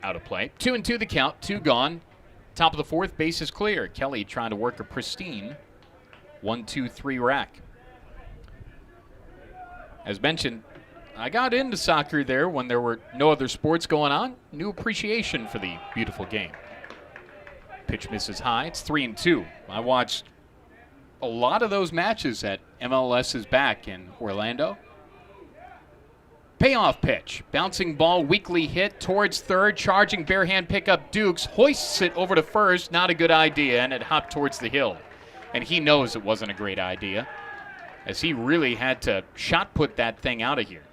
Out of play. 2-2 the count, 2 gone. Top of the fourth, base is clear. Kelly trying to work a pristine 1-2-3 rack. As mentioned, I got into soccer there when there were no other sports going on. New appreciation for the beautiful game. Pitch misses high. It's 3-2. I watched a lot of those matches at MLS's back in Orlando. Payoff pitch. Bouncing ball, weakly hit towards third. Charging barehand pickup. Dukes hoists it over to first. Not a good idea, and it hopped towards the hill. And he knows it wasn't a great idea, as he really had to shot put that thing out of here.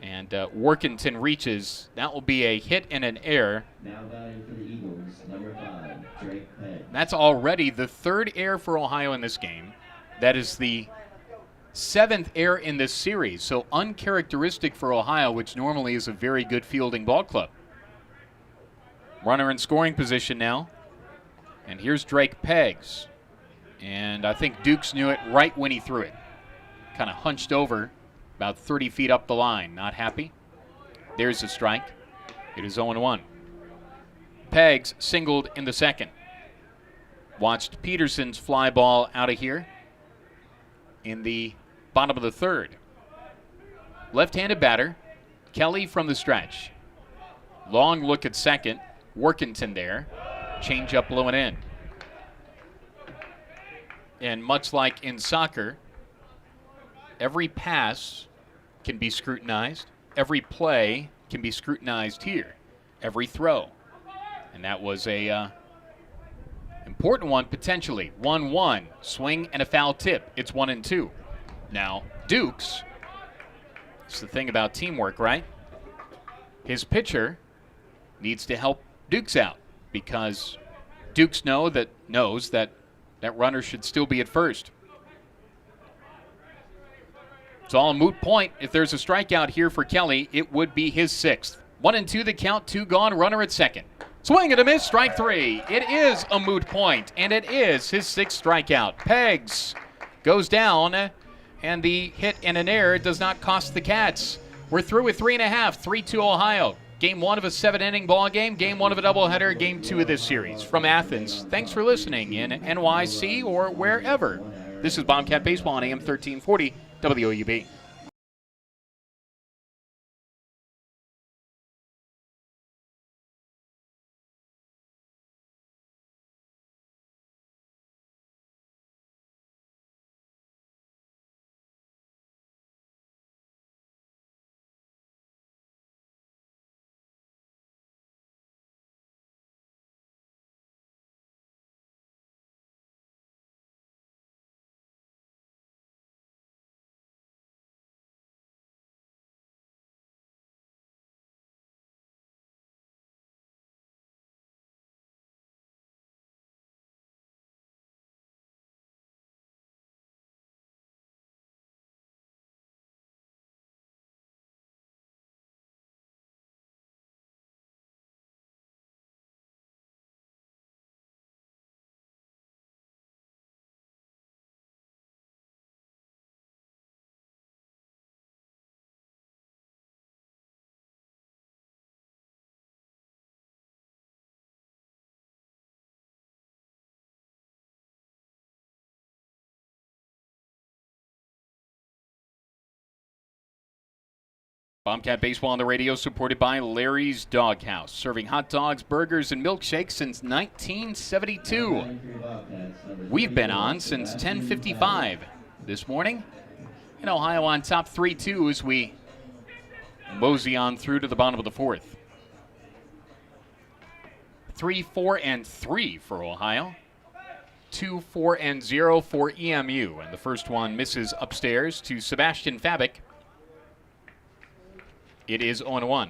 And Workington reaches. That will be a hit and an error. Now batting for the Eagles, number 5, Drake Pegg. That's already the third error for Ohio in this game. That is the 7th error in this series, so uncharacteristic for Ohio, which normally is a very good fielding ball club. Runner in scoring position now. And here's Drake Peggs. And I think Dukes knew it right when he threw it. Kind of hunched over about 30 feet up the line. Not happy. There's a strike. It is 0-1. Peggs singled in the second. Watched Peterson's fly ball out of here in the bottom of the third. Left-handed batter. Kelly from the stretch. Long look at second. Workington there. Change up low and in. And much like in soccer, every pass can be scrutinized. Every play can be scrutinized here. Every throw. And that was a important one potentially. 1-1. Swing and a foul tip. It's 1-2. Now, Dukes. It's the thing about teamwork, right? His pitcher needs to help Dukes out because Dukes knows that runner should still be at first. It's all a moot point. If there's a strikeout here for Kelly, it would be his 6th. 1-2 the count, 2 gone, runner at second. Swing and a miss, strike 3. It is a moot point, and it is his 6th strikeout. Peggs goes down, and the hit and an error does not cost the Cats. We're through with 3.5, 3-2 Ohio. Game 1 of a 7-inning ball game, game 1 of a doubleheader, game 2 of this series. From Athens, thanks for listening in NYC or wherever This is Bobcat Baseball on AM 1340 WOUB. Bobcat Baseball on the radio, supported by Larry's Doghouse, serving hot dogs, burgers, and milkshakes since 1972. We've been on since 10:55 this morning. In Ohio on top 3-2 as we mosey on through to the bottom of the fourth. 3-4-3 for Ohio. 2-4-0 for EMU. And the first one misses upstairs to Sebastian Fabic. It is 0-1.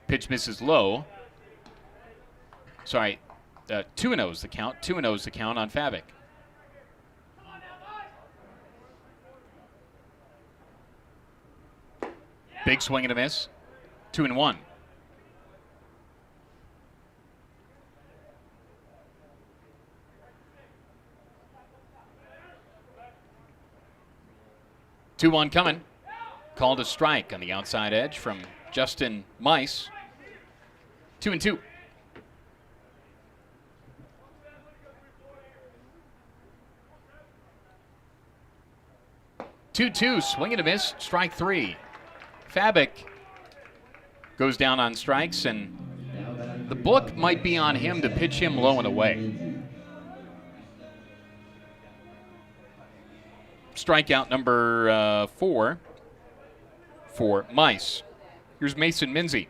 Pitch misses low. Sorry, 2-0 is the count. 2-0 is the count on Fabic. Big swing and a miss. 2-1. Two one coming. Called a strike on the outside edge from Justin Mice. 2-2. 2-2, swing and a miss, strike three. Fabic goes down on strikes, and the book might be on him to pitch him low and away. Strikeout number 4 for Mice. Here's Mason Minzy.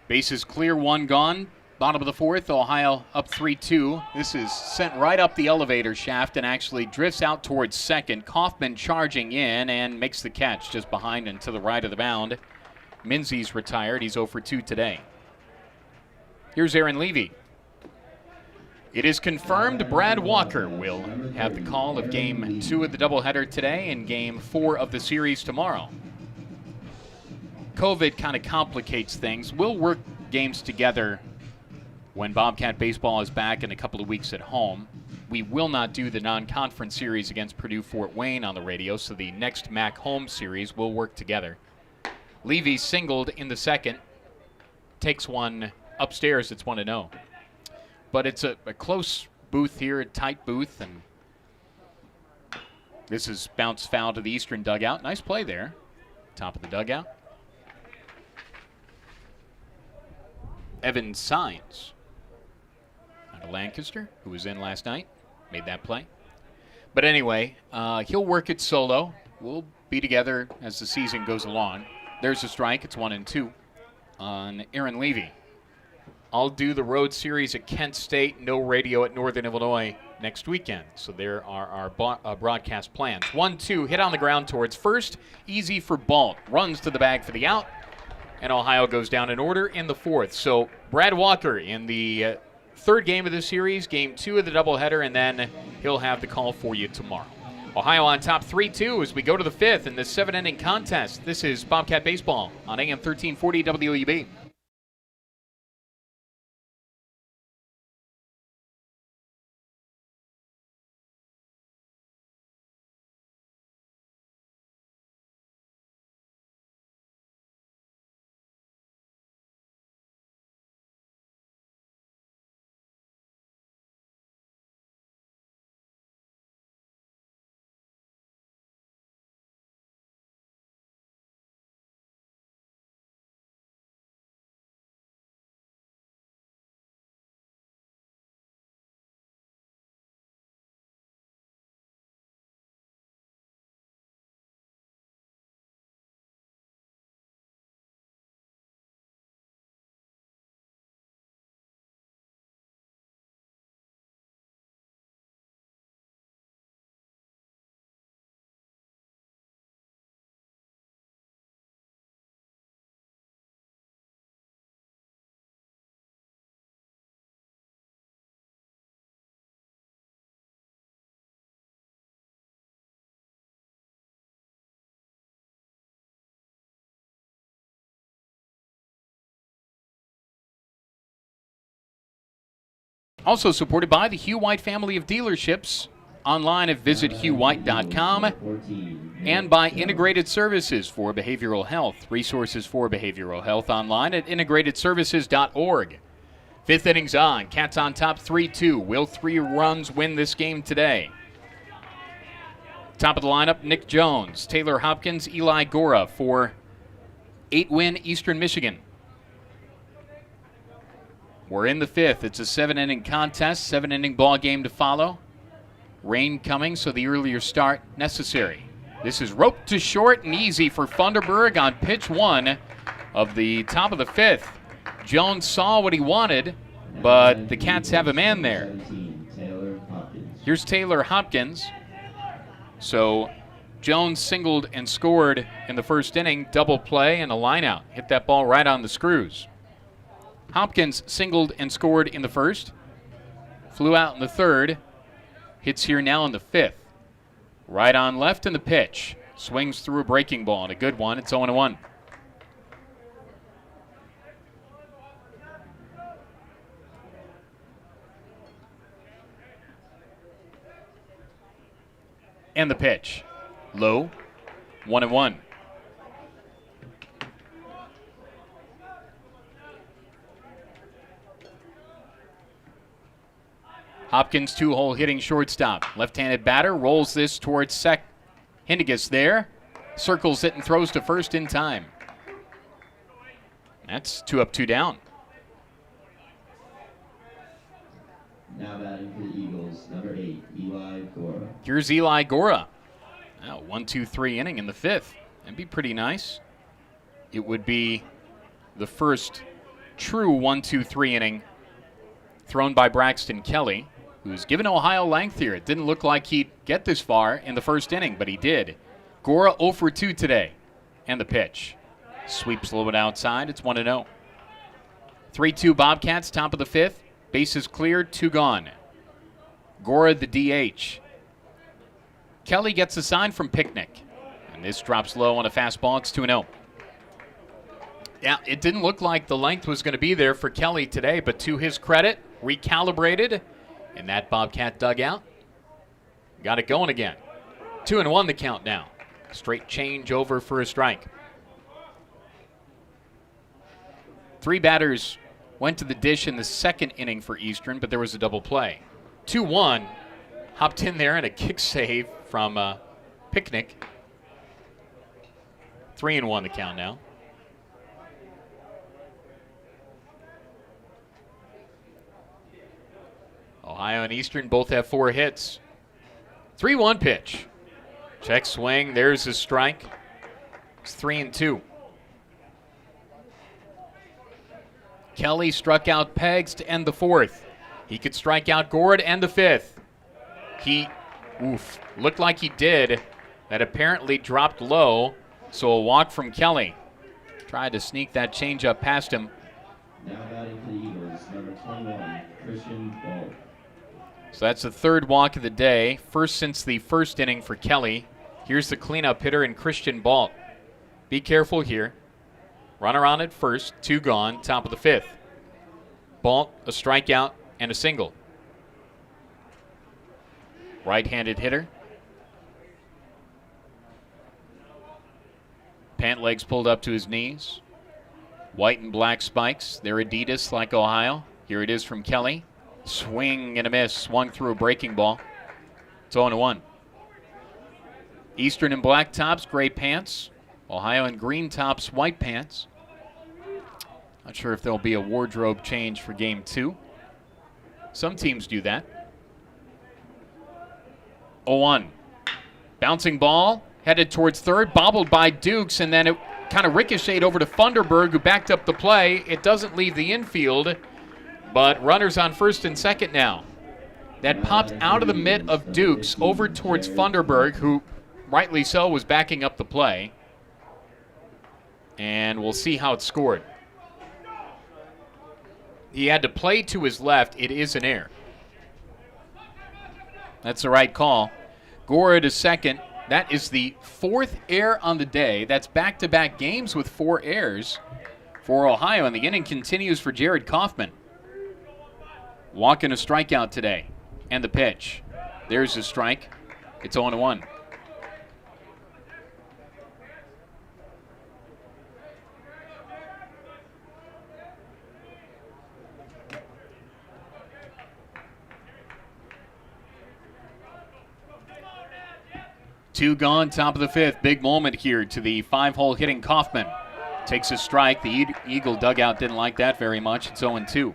Bases clear, one gone. Bottom of the fourth, Ohio up 3-2. This is sent right up the elevator shaft and actually drifts out towards second. Kaufman charging in and makes the catch just behind and to the right of the mound. Minzy's retired. He's 0 for 2 today. Here's Aaron Levy. It is confirmed Brad Walker will have the call of Game 2 of the doubleheader today and Game 4 of the series tomorrow. COVID kind of complicates things. We'll work games together when Bobcat Baseball is back in a couple of weeks at home. We will not do the non-conference series against Purdue-Fort Wayne on the radio, so the next MAC home series will work together. Levy singled in the second. Takes one upstairs. It's 1-0. But it's a close booth here, a tight booth, and this is bounce foul to the eastern dugout. Nice play there. Top of the dugout. Evan Sines out of Lancaster, who was in last night, made that play. But anyway, he'll work it solo. We'll be together as the season goes along. There's a strike. It's 1-2 on Aaron Levy. I'll do the road series at Kent State, no radio at Northern Illinois next weekend. So there are our broadcast plans. 1-2, hit on the ground towards first. Easy for Balt. Runs to the bag for the out. And Ohio goes down in order in the fourth. So Brad Walker in the third game of the series, Game 2 of the doubleheader, and then he'll have the call for you tomorrow. Ohio on top 3-2 as we go to the fifth in this 7-inning contest. This is Bobcat Baseball on AM 1340 WOUB. Also supported by the Hugh White family of dealerships. Online at visithughwhite.com. 14, And by Integrated Services for Behavioral Health. Resources for behavioral health online at integratedservices.org. Fifth inning's on. Cats on top 3-2. Will 3 runs win this game today? Top of the lineup, Nick Jones, Taylor Hopkins, Eli Gora for 8-win Eastern Michigan. We're in the fifth. It's a 7-inning contest, 7-inning ball game to follow. Rain coming, so the earlier start necessary. This is roped to short and easy for Funderburg on pitch 1 of the top of the fifth. Jones saw what he wanted, but the Cats have a man there. 17, Taylor Hopkins. Here's Taylor Hopkins. So Jones singled and scored in the first inning, double play and a line out. Hit that ball right on the screws. Hopkins singled and scored in the first, flew out in the third, hits here now in the fifth. Right on left in the pitch. Swings through a breaking ball and a good one. It's 0-1. And the pitch. Low. 1-1. Hopkins, 2-hole hitting shortstop. Left-handed batter rolls this towards Hindigus there. Circles it and throws to first in time. That's 2 up, 2 down. Now batting for the Eagles, number 8, Eli Gora. Here's Eli Gora. Now 1-2-3 inning in the fifth. That'd be pretty nice. It would be the first true 1-2-3 inning thrown by Braxton Kelly, who's given Ohio length here. It didn't look like he'd get this far in the first inning, but he did. Gora 0 for 2 today. And the pitch. Sweeps a little bit outside. It's 1-0. 3-2 Bobcats, top of the fifth. Bases cleared, 2 gone. Gora the DH. Kelly gets a sign from Picnic. And this drops low on a fastball. It's 2-0. Yeah, it didn't look like the length was going to be there for Kelly today, but to his credit, recalibrated in that Bobcat dugout. Got it going again. 2-1 the count now. Straight change over for a strike. 3 batters went to the dish in the second inning for Eastern, but there was a double play. 2-1, hopped in there and a kick save from Picnic. 3-1 the count now. Ohio and Eastern both have 4 hits. 3-1 pitch. Check swing. There's a strike. It's 3-2. Kelly struck out Pegs to end the fourth. He could strike out Gord and the fifth. He, looked like he did. That apparently dropped low, so a walk from Kelly. Tried to sneak that changeup past him. Now batting for the Eagles, number 21, Christian Ball. So that's the 3rd walk of the day, first since the first inning for Kelly. Here's the cleanup hitter in Christian Balt. Be careful here. Runner on at first, 2 gone, top of the 5th. Balt, a strikeout, and a single. Right-handed hitter. Pant legs pulled up to his knees. White and black spikes. They're Adidas like Ohio. Here it is from Kelly. Swing and a miss. Swung through a breaking ball. It's 0-1. Eastern in black tops, gray pants. Ohio in green tops, white pants. Not sure if there'll be a wardrobe change for game 2. Some teams do that. 0-1. Bouncing ball, headed towards third, bobbled by Dukes, and then it kind of ricocheted over to Funderburg, who backed up the play. It doesn't leave the infield, but runners on first and second now. That popped out of the mitt of Dukes over towards Funderburg, who rightly so was backing up the play. And we'll see how it's scored. He had to play to his left. It is an error. That's the right call. Gora to second. That is the 4th error on the day. That's back-to-back games with 4 errors for Ohio. And the inning continues for Jared Kaufman. walking a strikeout today. And the pitch. There's a strike. It's 0-1. Two gone, top of the fifth. Big moment here to the 5-hole hitting Kaufman. Takes a strike. The Eagle dugout didn't like that very much. It's 0-2.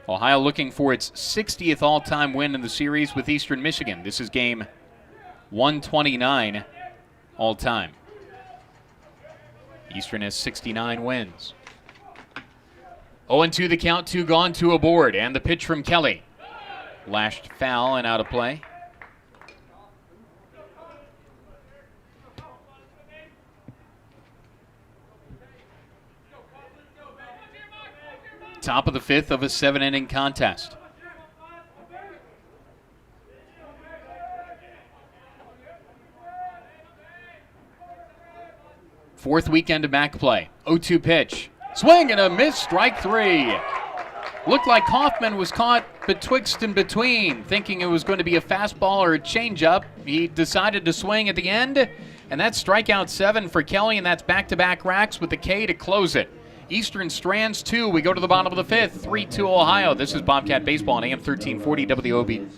Ohio looking for its 60th all-time win in the series with Eastern Michigan. This is game 129 all-time. Eastern has 69 wins. 0-2 the count, 2 gone, 2 aboard. And the pitch from Kelly. Lashed foul and out of play. Top of the fifth of a 7-inning contest. Fourth weekend of MAC play. 0-2 pitch. Swing and a miss, strike 3. Looked like Kaufman was caught betwixt and between, thinking it was going to be a fastball or a changeup. He decided to swing at the end, and that's strikeout 7 for Kelly, and that's back-to-back racks with the K to close it. Eastern strands 2. We go to the bottom of the fifth. 3-2 Ohio. This is Bobcat Baseball on AM 1340 WOB.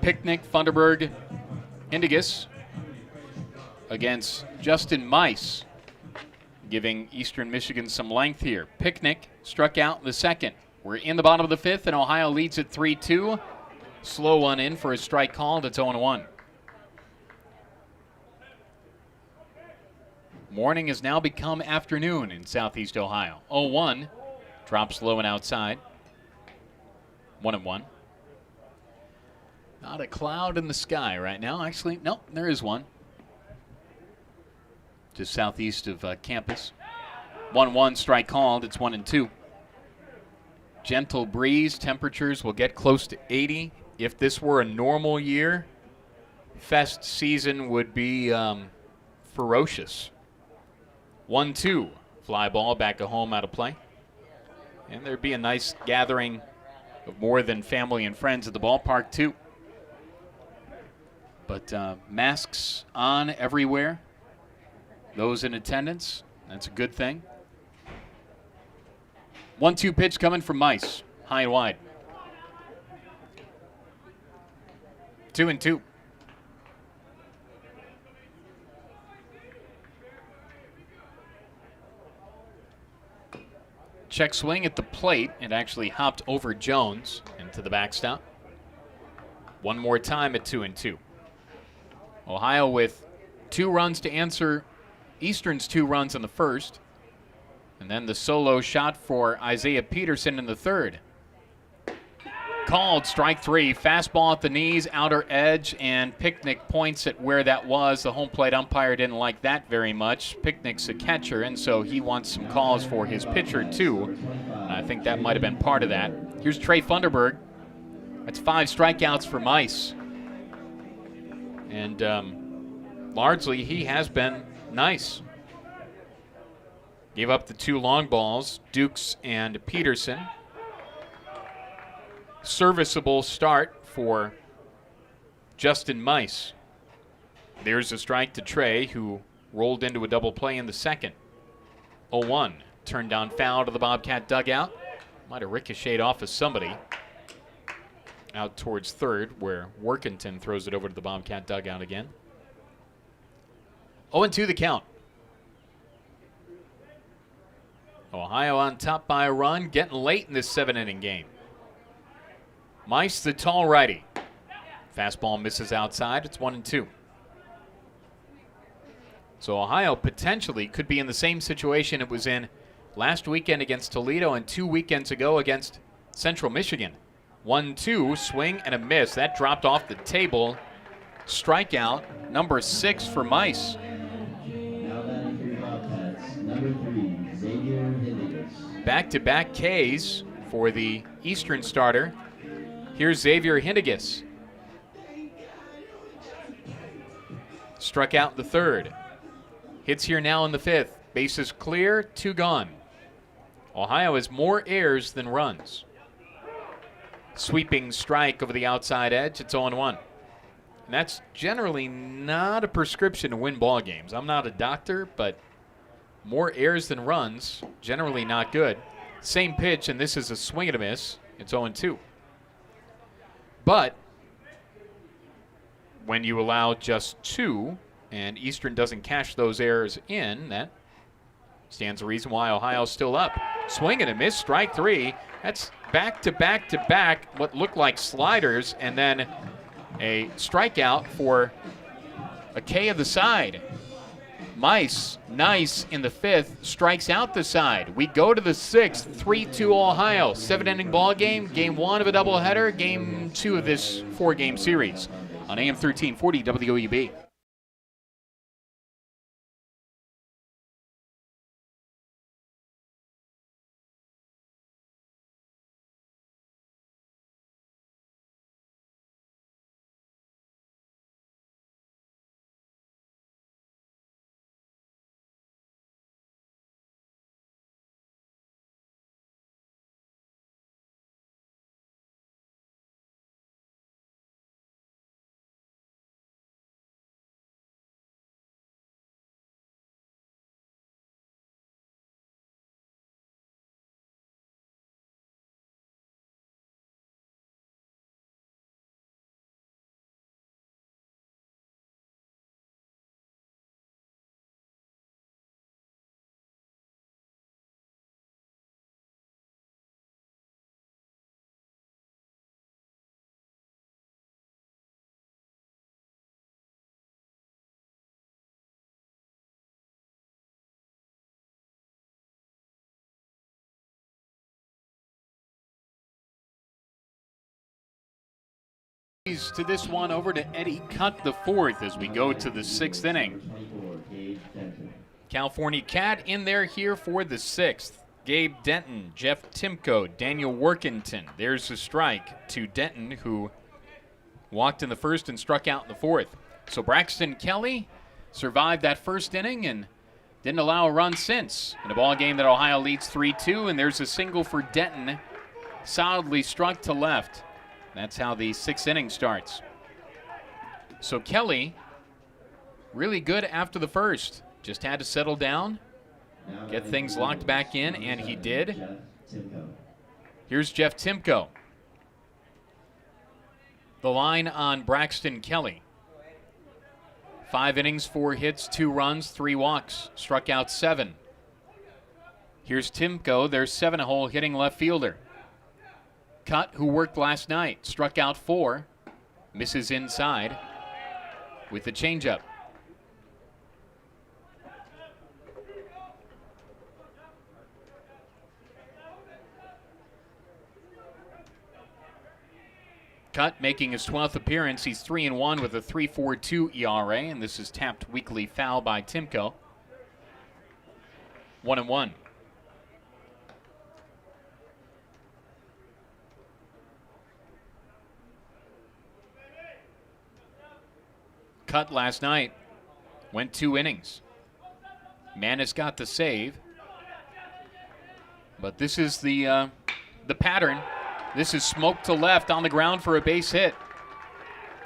Picnic, Funderburg, Indigus against Justin Mice, giving Eastern Michigan some length here. Picnic struck out in the second. We're in the bottom of the fifth, and Ohio leads at 3-2. Slow one in for a strike called. It's 0-1. Morning has now become afternoon in Southeast Ohio. 0-1. Drops low and outside. 1-1. Not a cloud in the sky right now. Actually, no, there is one. Just southeast of campus. 1-1, strike called. It's 1-2. Gentle breeze. Temperatures will get close to 80. If this were a normal year, fest season would be ferocious. 1-2. Fly ball back to home, out of play. And there'd be a nice gathering of more than family and friends at the ballpark, too. But masks on everywhere. Those in attendance, that's a good thing. 1-2 pitch coming from Mice. High and wide. 2-2. Check swing at the plate. It actually hopped over Jones into the backstop. One more time at 2-2. Ohio with 2 runs to answer Eastern's 2 runs in the first. And then the solo shot for Isaiah Peterson in the third. Called, strike 3. Fastball at the knees, outer edge, and Picnic points at where that was. The home plate umpire didn't like that very much. Picnic's a catcher, and so he wants some calls for his pitcher, too. I think that might have been part of that. Here's Trey Funderburg. That's 5 strikeouts for Mice. And largely, he has been nice. Gave up the 2 long balls, Dukes and Peterson. Serviceable start for Justin Mice. There's a strike to Trey, who rolled into a double play in the second. 0-1. Turned down foul to the Bobcat dugout. Might have ricocheted off of somebody. Out towards third, where Workington throws it over to the Bobcat dugout again. 0-2 the count. Ohio on top by a run, getting late in this 7-inning game. Mice, the tall righty. Fastball misses outside. It's 1-2. So Ohio potentially could be in the same situation it was in last weekend against Toledo and 2 weekends ago against Central Michigan. 1-2, swing and a miss. That dropped off the table. Strikeout number 6 for Mice. Now batting for your Bobcats, number 3, Xavier Hindigas. Back-to-back Ks for the Eastern starter. Here's Xavier Hindigas. Struck out in the third. Hits here now in the fifth. Bases clear, 2 gone. Ohio has more errors than runs. Sweeping strike over the outside edge. It's 0-1. And that's generally not a prescription to win ball games. I'm not a doctor, but more errors than runs, generally not good. Same pitch, and this is a swing and a miss. It's 0-2. But when you allow just 2, and Eastern doesn't cash those errors in, that stands a reason why Ohio's still up. Swing and a miss, strike 3. That's back-to-back-to-back, what looked like sliders, and then a strikeout for a K of the side. Mice, nice in the 5th, strikes out the side. We go to the 6th, 3-2 Ohio. 7-inning ball game, game 1 of a doubleheader, game 2 of this 4-game series on AM 1340 WOUB. To this one over to Eddie Cutt the 4th as we go to the 6th inning. California Cat in there here for the 6th. Gabe Denton, Jeff Timko, Daniel Workington. There's a strike to Denton, who walked in the 1st and struck out in the 4th. So Braxton Kelly survived that 1st inning and didn't allow a run since. In a ball game that Ohio leads 3-2, and there's a single for Denton, solidly struck to left. That's how the 6th inning starts. So Kelly, really good after the 1st. Just had to settle down, get things locked back in, and he did. Here's Jeff Timko. The line on Braxton Kelly. 5 innings, 4 hits, 2 runs, 3 walks. Struck out 7. Here's Timko, their 7-hole hitting left fielder. Cutt, who worked last night, struck out 4, misses inside with the changeup. Cutt making his 12th appearance. He's 3-1 with a 3.42 ERA, and this is tapped weekly foul by Timko. 1-1. Cutt last night went 2 innings. Manis got the save. But this is the pattern. This is smoke to left on the ground for a base hit.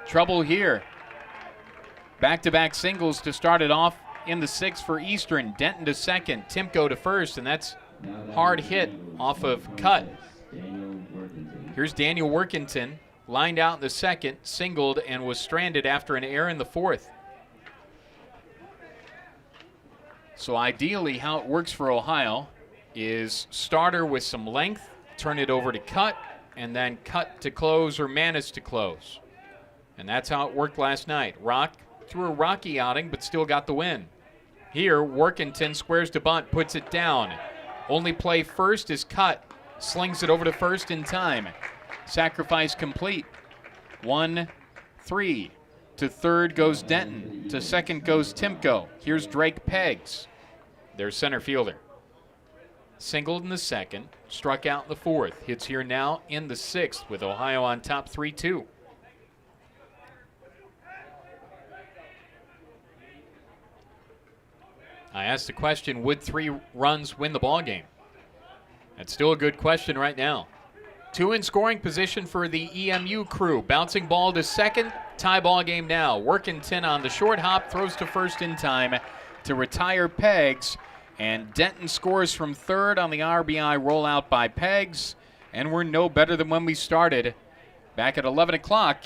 Trouble here. Back-to-back singles to start it off in the sixth for Eastern. Denton to second, Timko to first, and that's hard hit off of cut. Here's Daniel Workington, lined out in the second, singled, and was stranded after an error in the fourth. So ideally how it works for Ohio is starter with some length, turn it over to cut, and then cut to close or Manis to close. And that's how it worked last night. Rock threw a rocky outing, but still got the win. Here, Workington squares to bunt, puts it down. Only play first is cut. Slings it over to first in time. Sacrifice complete. 1-3. To third goes Denton. To second goes Timko. Here's Drake Peggs, their center fielder. Singled in the second, struck out in the fourth. Hits here now in the sixth with Ohio on top 3-2. I asked the question, would 3 runs win the ball game? That's still a good question right now. 2 in scoring position for the EMU crew. Bouncing ball to second, tie ball game now. Workington on the short hop, throws to first in time to retire Peggs. And Denton scores from third on the RBI rollout by Peggs. And we're no better than when we started. Back at 11 o'clock,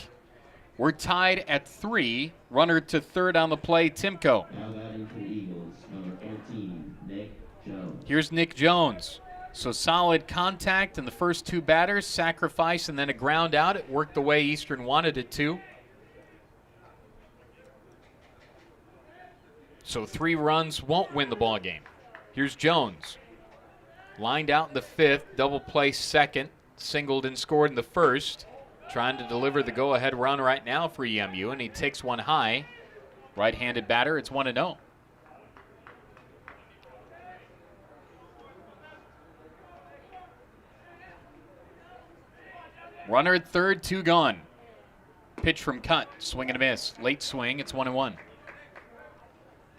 we're tied at 3. Runner to third on the play, Timko. Now batting for the Eagles, number 14, Nick Jones. Here's Nick Jones. So solid contact in the first 2 batters, sacrifice, and then a ground out. It worked the way Eastern wanted it to. So 3 runs won't win the ball game. Here's Jones. Lined out in the fifth, double play second, singled and scored in the first. Trying to deliver the go-ahead run right now for EMU, and he takes one high. Right-handed batter, it's 1-0. Runner at third, 2 gone. Pitch from cut, swing and a miss. Late swing, it's 1-1.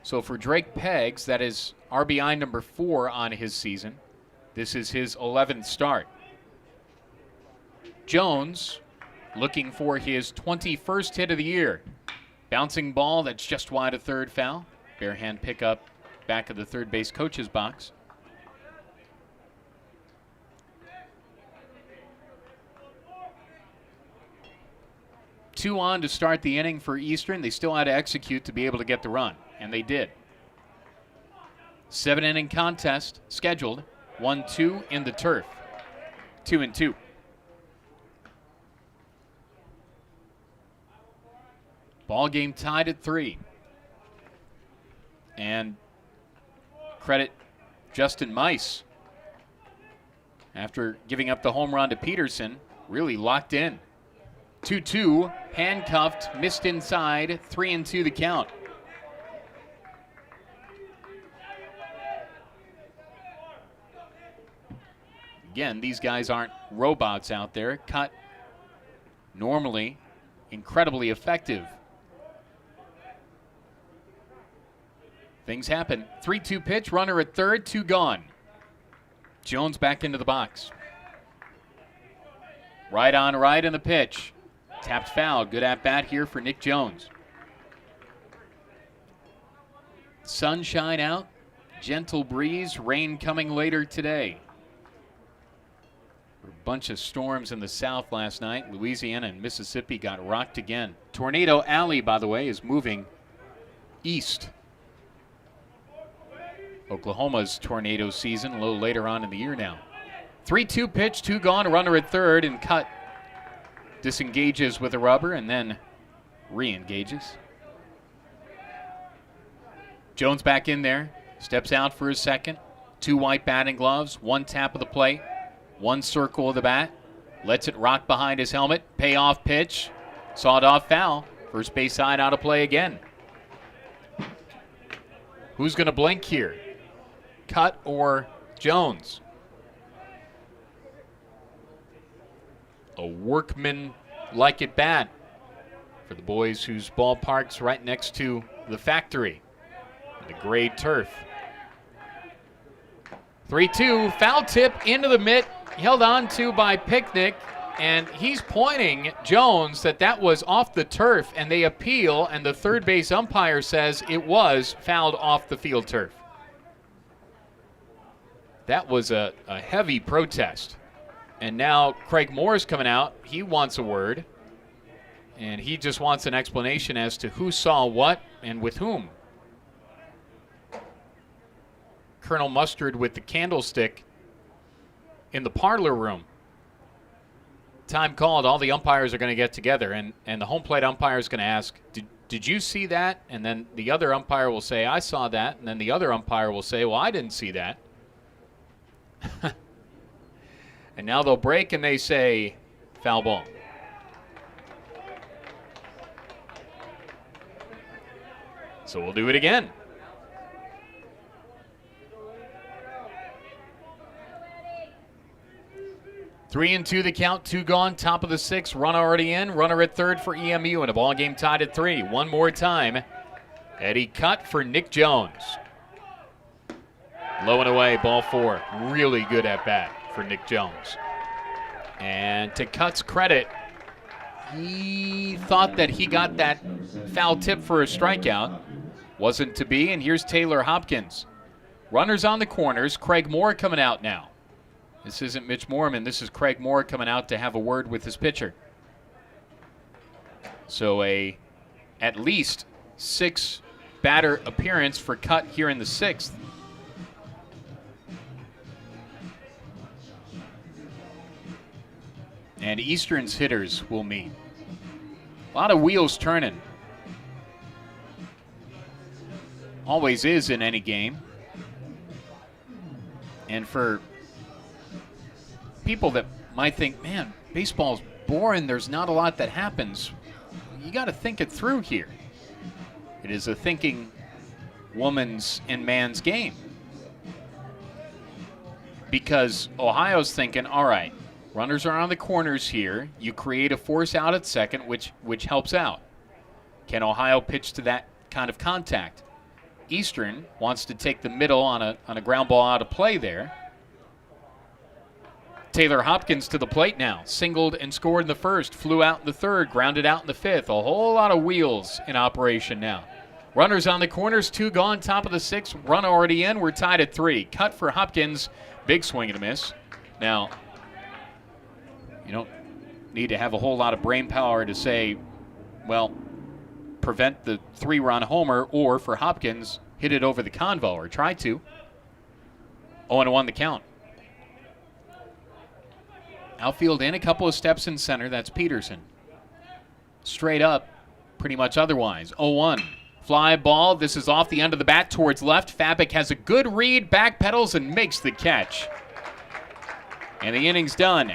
So for Drake Peggs, that is RBI number 4 on his season. This is his 11th start. Jones looking for his 21st hit of the year. Bouncing ball that's just wide of third, foul. Bare hand pickup back of the third base coach's box. Two on to start the inning for Eastern. They still had to execute to be able to get the run, and they did. 7-inning contest scheduled. 1-2 in the turf. 2-2. Ball game tied at 3. And credit Justin Mice. After giving up the home run to Peterson, really locked in. 2-2, handcuffed, missed inside, 3-2 the count. Again, these guys aren't robots out there. Cut normally incredibly effective. Things happen. 3-2 pitch, runner at third, 2 gone. Jones back into the box. Right on right in the pitch. Tapped foul. Good at bat here for Nick Jones. Sunshine out. Gentle breeze. Rain coming later today. A bunch of storms in the south last night. Louisiana and Mississippi got rocked again. Tornado Alley, by the way, is moving east. Oklahoma's tornado season a little later on in the year now. 3-2 pitch, 2 gone, runner at third, and cut. Disengages with a rubber and then re-engages. Jones back in there, steps out for his second. 2 white batting gloves, 1 tap of the plate, 1 circle of the bat. Lets it rock behind his helmet. Payoff pitch, sawed off foul. First base side out of play again. Who's going to blink here? Cut or Jones? A workman-like at bat for the boys whose ballpark's right next to the factory, the gray turf. 3-2, foul tip into the mitt, held on to by Picnic, and he's pointing Jones that was off the turf, and they appeal, and the third base umpire says it was fouled off the field turf. That was a heavy protest. And now Craig Moore's coming out. He wants a word. And he just wants an explanation as to who saw what and with whom. Colonel Mustard with the candlestick in the parlor room. Time called. All the umpires are going to get together. And the home plate umpire is going to ask, did you see that? And then the other umpire will say, I saw that. And then the other umpire will say, well, I didn't see that. And now they'll break and they say, foul ball. So we'll do it again. 3-2 the count, 2 gone, top of the 6th, run already in, runner at third for EMU, and a ball game tied at 3. One more time. Eddie cut for Nick Jones. Low and away, ball 4. Really good at bat for Nick Jones. And to Cut's credit, he thought that he got that foul tip for a strikeout. Wasn't to be, and here's Taylor Hopkins. Runners on the corners, Craig Moore coming out now. This isn't Mitch Moorman, this is Craig Moore coming out to have a word with his pitcher. So at least 6 batter appearance for Cut here in the 6th. And Eastern's hitters will meet. A lot of wheels turning. Always is in any game. And for people that might think, man, baseball's boring, there's not a lot that happens, you got to think it through here. It is a thinking woman's and man's game. Because Ohio's thinking, all right, runners are on the corners here. You create a force out at second, which helps out. Can Ohio pitch to that kind of contact? Eastern wants to take the middle on a ground ball out of play there. Taylor Hopkins to the plate now. Singled and scored in the 1st. Flew out in the 3rd. Grounded out in the 5th. A whole lot of wheels in operation now. Runners on the corners. 2 gone. Top of the 6th. Run already in. We're tied at 3. Cut for Hopkins. Big swing and a miss. Now, you don't need to have a whole lot of brain power to say, well, prevent the 3-run homer, or for Hopkins, hit it over the convo, or try to. 0-1 the count. Outfield in, a couple of steps in center. That's Peterson. Straight up, pretty much otherwise. 0-1. Fly ball. This is off the end of the bat towards left. Fabic has a good read, backpedals, and makes the catch. And the inning's done.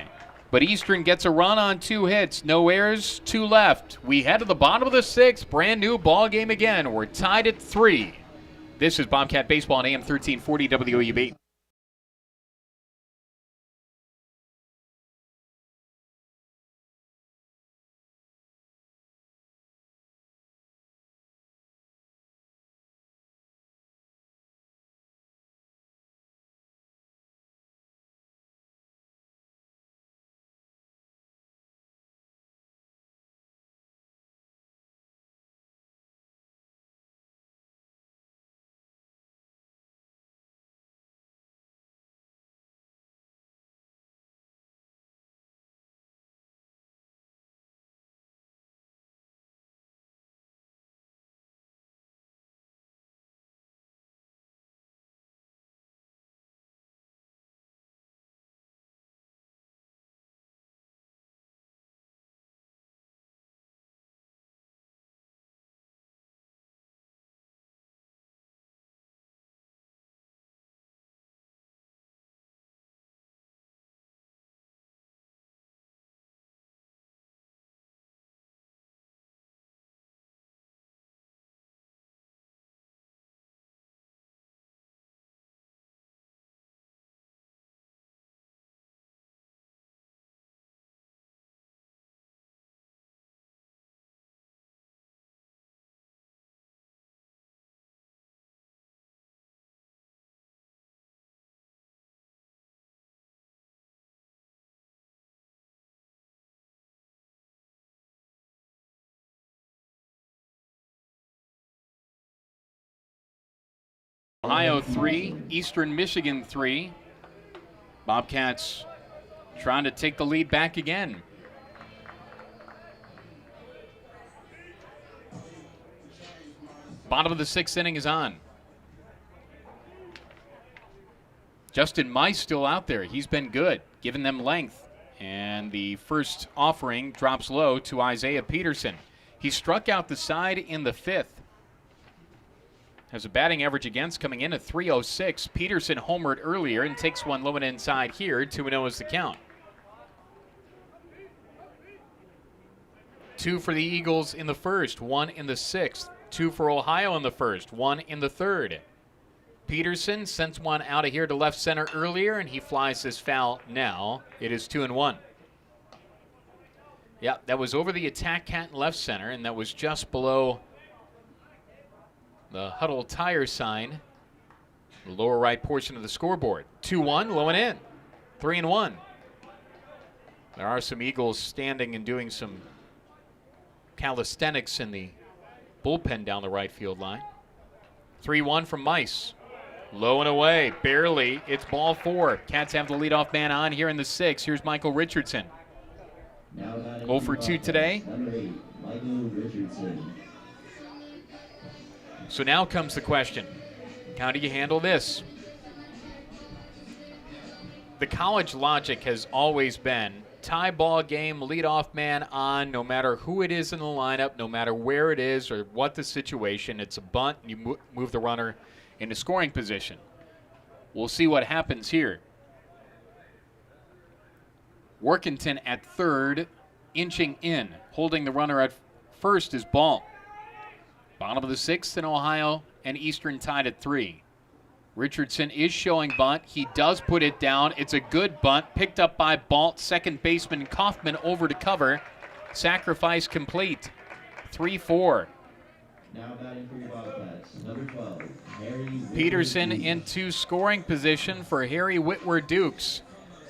But Eastern gets a run on 2 hits. No errors, 2 left. We head to the bottom of the 6th. Brand new ball game again. We're tied at 3. This is Bobcat Baseball on AM 1340 WOUB. Ohio 3, Eastern Michigan 3. Bobcats trying to take the lead back again. Bottom of the 6th inning is on. Justin Mice still out there. He's been good, giving them length. And the first offering drops low to Isaiah Peterson. He struck out the side in the 5th. Has a batting average against coming in at .306. Peterson homered earlier and takes one low and inside here. 2-0 is the count. 2 for the Eagles in the 1st, 1 in the 6th. 2 for Ohio in the 1st, 1 in the 3rd. Peterson sends one out of here to left center earlier, and he flies this foul now. It is 2-1. Yeah, that was over the attack cat in left center, and that was just below the Huddle Tire sign, the lower right portion of the scoreboard. 2-1, low and in. 3-1. There are some Eagles standing and doing some calisthenics in the bullpen down the right field line. 3-1 from Mice. Low and away, barely. It's ball 4. Cats have the leadoff man on here in the 6th. Here's Michael Richardson. 0 for 2 today. Number 8, Michael Richardson. So now comes the question, how do you handle this? The college logic has always been tie ball game, leadoff man on, no matter who it is in the lineup, no matter where it is or what the situation. It's a bunt, and you move the runner into scoring position. We'll see what happens here. Workington at 3rd, inching in. Holding the runner at 1st is ball. Bottom of the 6th in Ohio and Eastern tied at 3. Richardson is showing bunt. He does put it down. It's a good bunt. Picked up by Balt. Second baseman Kaufman over to cover. Sacrifice complete. 3-4. Now batting for your Bobcats, number 12, Harry Peterson Whitworth into scoring position for Harry Whitworth Dukes.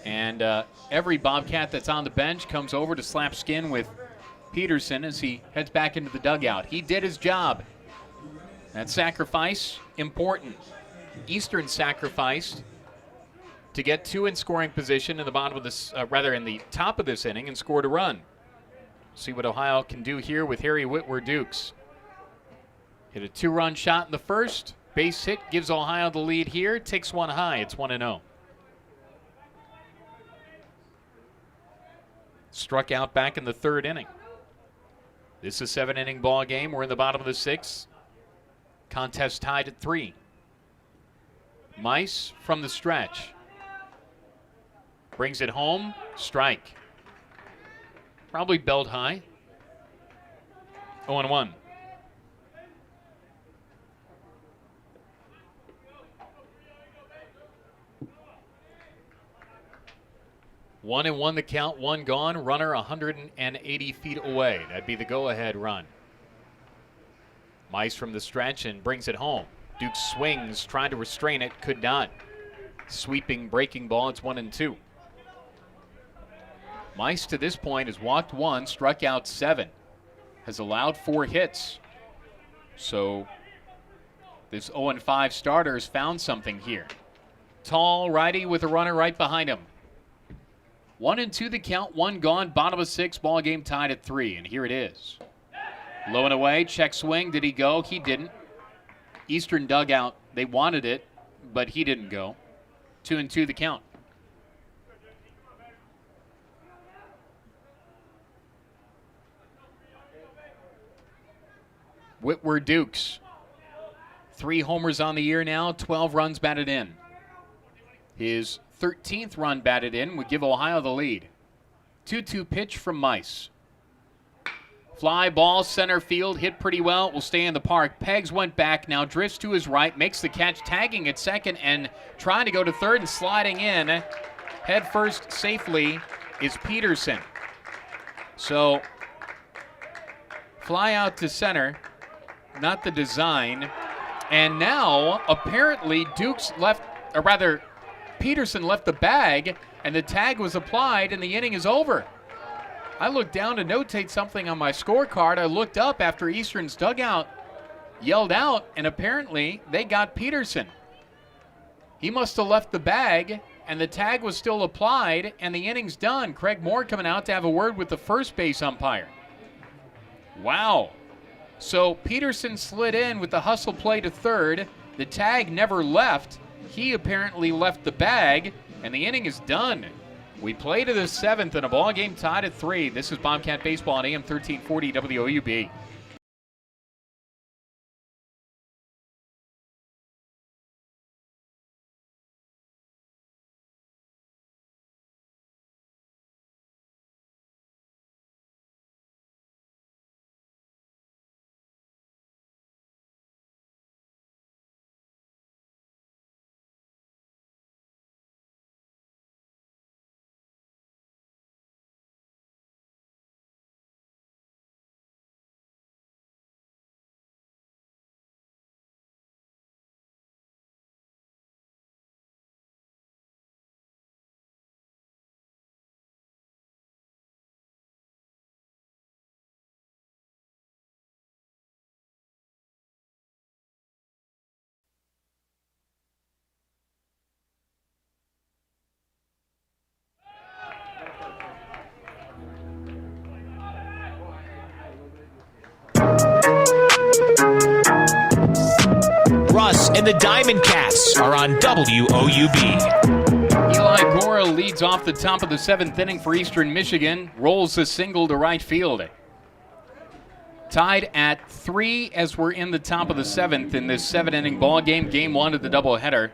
And every Bobcat that's on the bench comes over to slap skin with Peterson as he heads back into the dugout. He did his job. That sacrifice, important. Eastern sacrificed to get 2 in scoring position in the bottom of this, in the top of this inning and scored a run. See what Ohio can do here with Harry Whitworth Dukes. Hit a 2-run shot in the 1st. Base hit gives Ohio the lead here. Takes one high. It's 1-0. Struck out back in the 3rd inning. This is a 7-inning ball game. We're in the bottom of the 6th. Contest tied at 3. Mice from the stretch. Brings it home. Strike. Probably belt high. 0-1. 1-1 the count, 1 gone. Runner 180 feet away. That'd be the go-ahead run. Mice from the stretch and brings it home. Duke swings, trying to restrain it, could not. Sweeping, breaking ball, it's 1-2. Mice to this point has walked 1, struck out 7. Has allowed 4 hits. So this 0-5 starter has found something here. Tall righty with a runner right behind him. 1-2 the count, 1 gone, bottom of 6, ball game tied at 3, and here it is. Low and away, check swing, did he go? He didn't. Eastern dugout, they wanted it, but he didn't go. 2-2 the count. Whitworth Dukes, 3 homers on the year now, 12 runs batted in. His 13th run batted in would give Ohio the lead. 2-2 pitch from Mice. Fly ball, center field, hit pretty well. It will stay in the park. Pegs went back, now drifts to his right, makes the catch, tagging at second and trying to go to third and sliding in. Head first safely is Peterson. So, fly out to center, not the design. And now, apparently, Peterson left the bag, and the tag was applied, and the inning is over. I looked down to notate something on my scorecard. I looked up after Eastern's dugout yelled out, and apparently they got Peterson. He must have left the bag, and the tag was still applied, and the inning's done. Craig Moore coming out to have a word with the first base umpire. Wow. So Peterson slid in with the hustle play to third. The tag never left. He apparently left the bag, and the inning is done. We play to the seventh in a ball game tied at 3. This is Bobcat Baseball on AM 1340 WOUB. Russ and the Diamond Cats are on WOUB. Eli Gora leads off the top of the 7th inning for Eastern Michigan, rolls a single to right field. Tied at 3 as we're in the top of the 7th in this 7-inning ball game, game 1 of the doubleheader.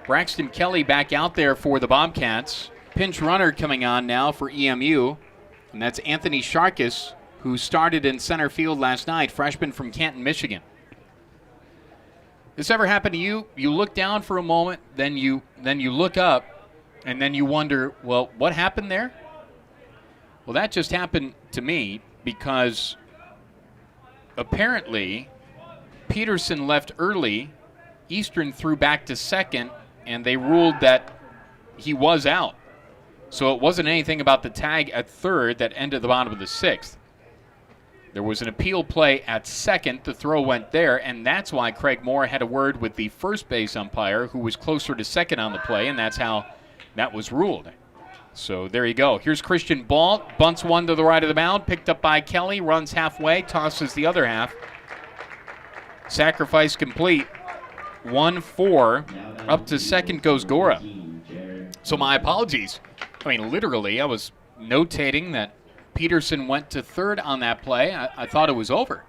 Braxton Kelly back out there for the Bobcats. Pinch runner coming on now for EMU, and that's Anthony Sharkis, who started in center field last night, freshman from Canton, Michigan. This ever happened to you? You look down for a moment, then you look up, and then you wonder, well, what happened there? Well, that just happened to me because apparently Peterson left early, Eastern threw back to second, and they ruled that he was out. So it wasn't anything about the tag at third that ended the bottom of the 6th. There was an appeal play at second. The throw went there, and that's why Craig Moore had a word with the first base umpire, who was closer to second on the play, and that's how that was ruled. So there you go. Here's Christian Balt. Bunts one to the right of the mound, picked up by Kelly, runs halfway, tosses the other half. Sacrifice complete. 1-4. Up to second goes Gora. So my apologies. I mean, literally, I was notating that Peterson went to third on that play. I thought it was over.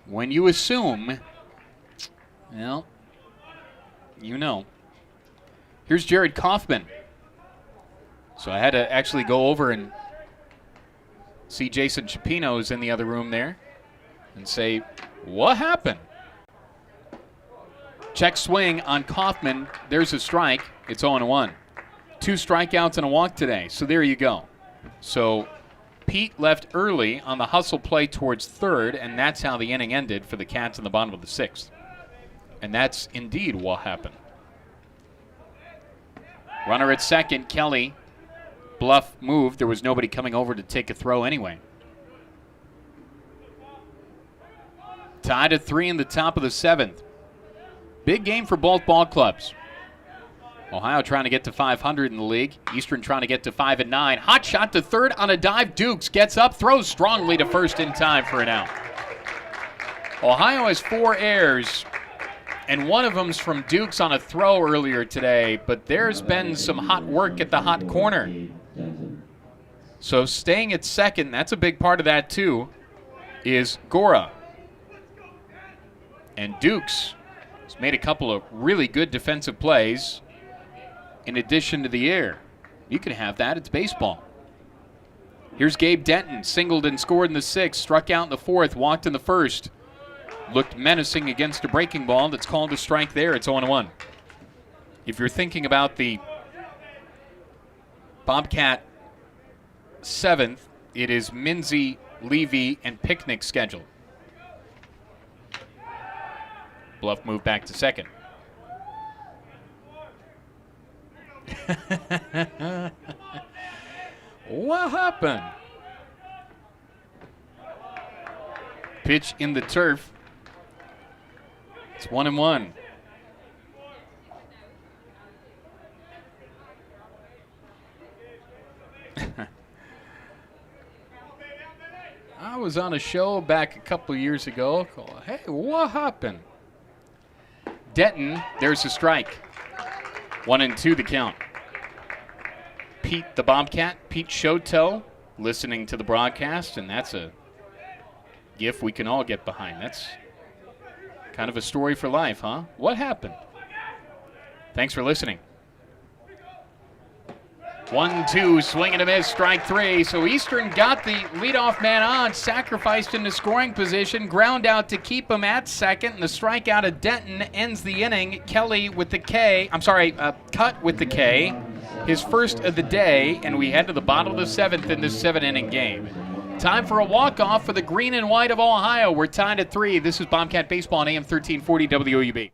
When you assume, well, you know. Here's Jared Kaufman. So I had to actually go over and see Jason Chapino's in the other room there and say, what happened? Check swing on Kaufman. There's a strike. It's 0-1. 2 strikeouts and a walk today. So there you go. So Pete left early on the hustle play towards third, and that's how the inning ended for the Cats in the bottom of the 6th. And that's indeed what happened. Runner at second, Kelly. Bluff move. There was nobody coming over to take a throw anyway. Tied at 3 in the top of the 7th. Big game for both ball clubs. Ohio trying to get to 500 in the league. Eastern trying to get to 5-9. Hot shot to third on a dive. Dukes gets up, throws strongly to first in time for an out. Ohio has 4 errors, and one of them's from Dukes on a throw earlier today, but there's been some hot work at the hot corner. So staying at second, that's a big part of that too, is Gora. And Dukes has made a couple of really good defensive plays in addition to the air. You can have that. It's baseball. Here's Gabe Denton. Singled and scored in the 6th. Struck out in the 4th. Walked in the 1st. Looked menacing against a breaking ball. That's called a strike there. It's 0-1. If you're thinking about the Bobcat 7th, it is Minzy, Levy, and Picnic scheduled. Bluff move back to second. What happened? Pitch in the turf. It's 1-1. I was on a show back a couple years ago called, Hey, What Happened? Denton, there's a strike. 1-2 the count. Pete the Bobcat, Pete Shoto, listening to the broadcast, and that's a gif we can all get behind. That's kind of a story for life, huh? What happened? Thanks for listening. 1-2, swing and a miss, strike 3. So Eastern got the leadoff man on, sacrificed into scoring position, ground out to keep him at second, and the strikeout of Denton ends the inning. Kelly with the K, Cut with the K, his first of the day, and we head to the bottom of the 7th in this 7-inning game. Time for a walk-off for the green and white of Ohio. We're tied at 3. This is Bobcat Baseball on AM 1340 WOUB.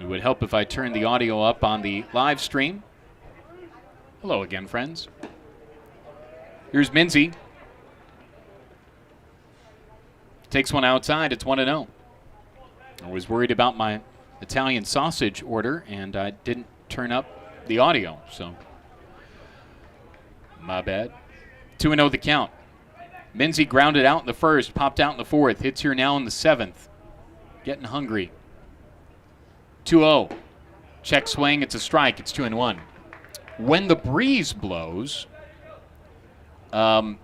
It would help if I turned the audio up on the live stream. Hello again, friends. Here's Minzy. Takes one outside. It's 1-0. I was worried about my Italian sausage order, and I didn't turn up the audio, so my bad. 2-0 the count. Minzy grounded out in the first, popped out in the fourth. Hits here now in the 7th. Getting hungry. 2-0. Check swing. It's a strike. It's 2-1. When the breeze blows, the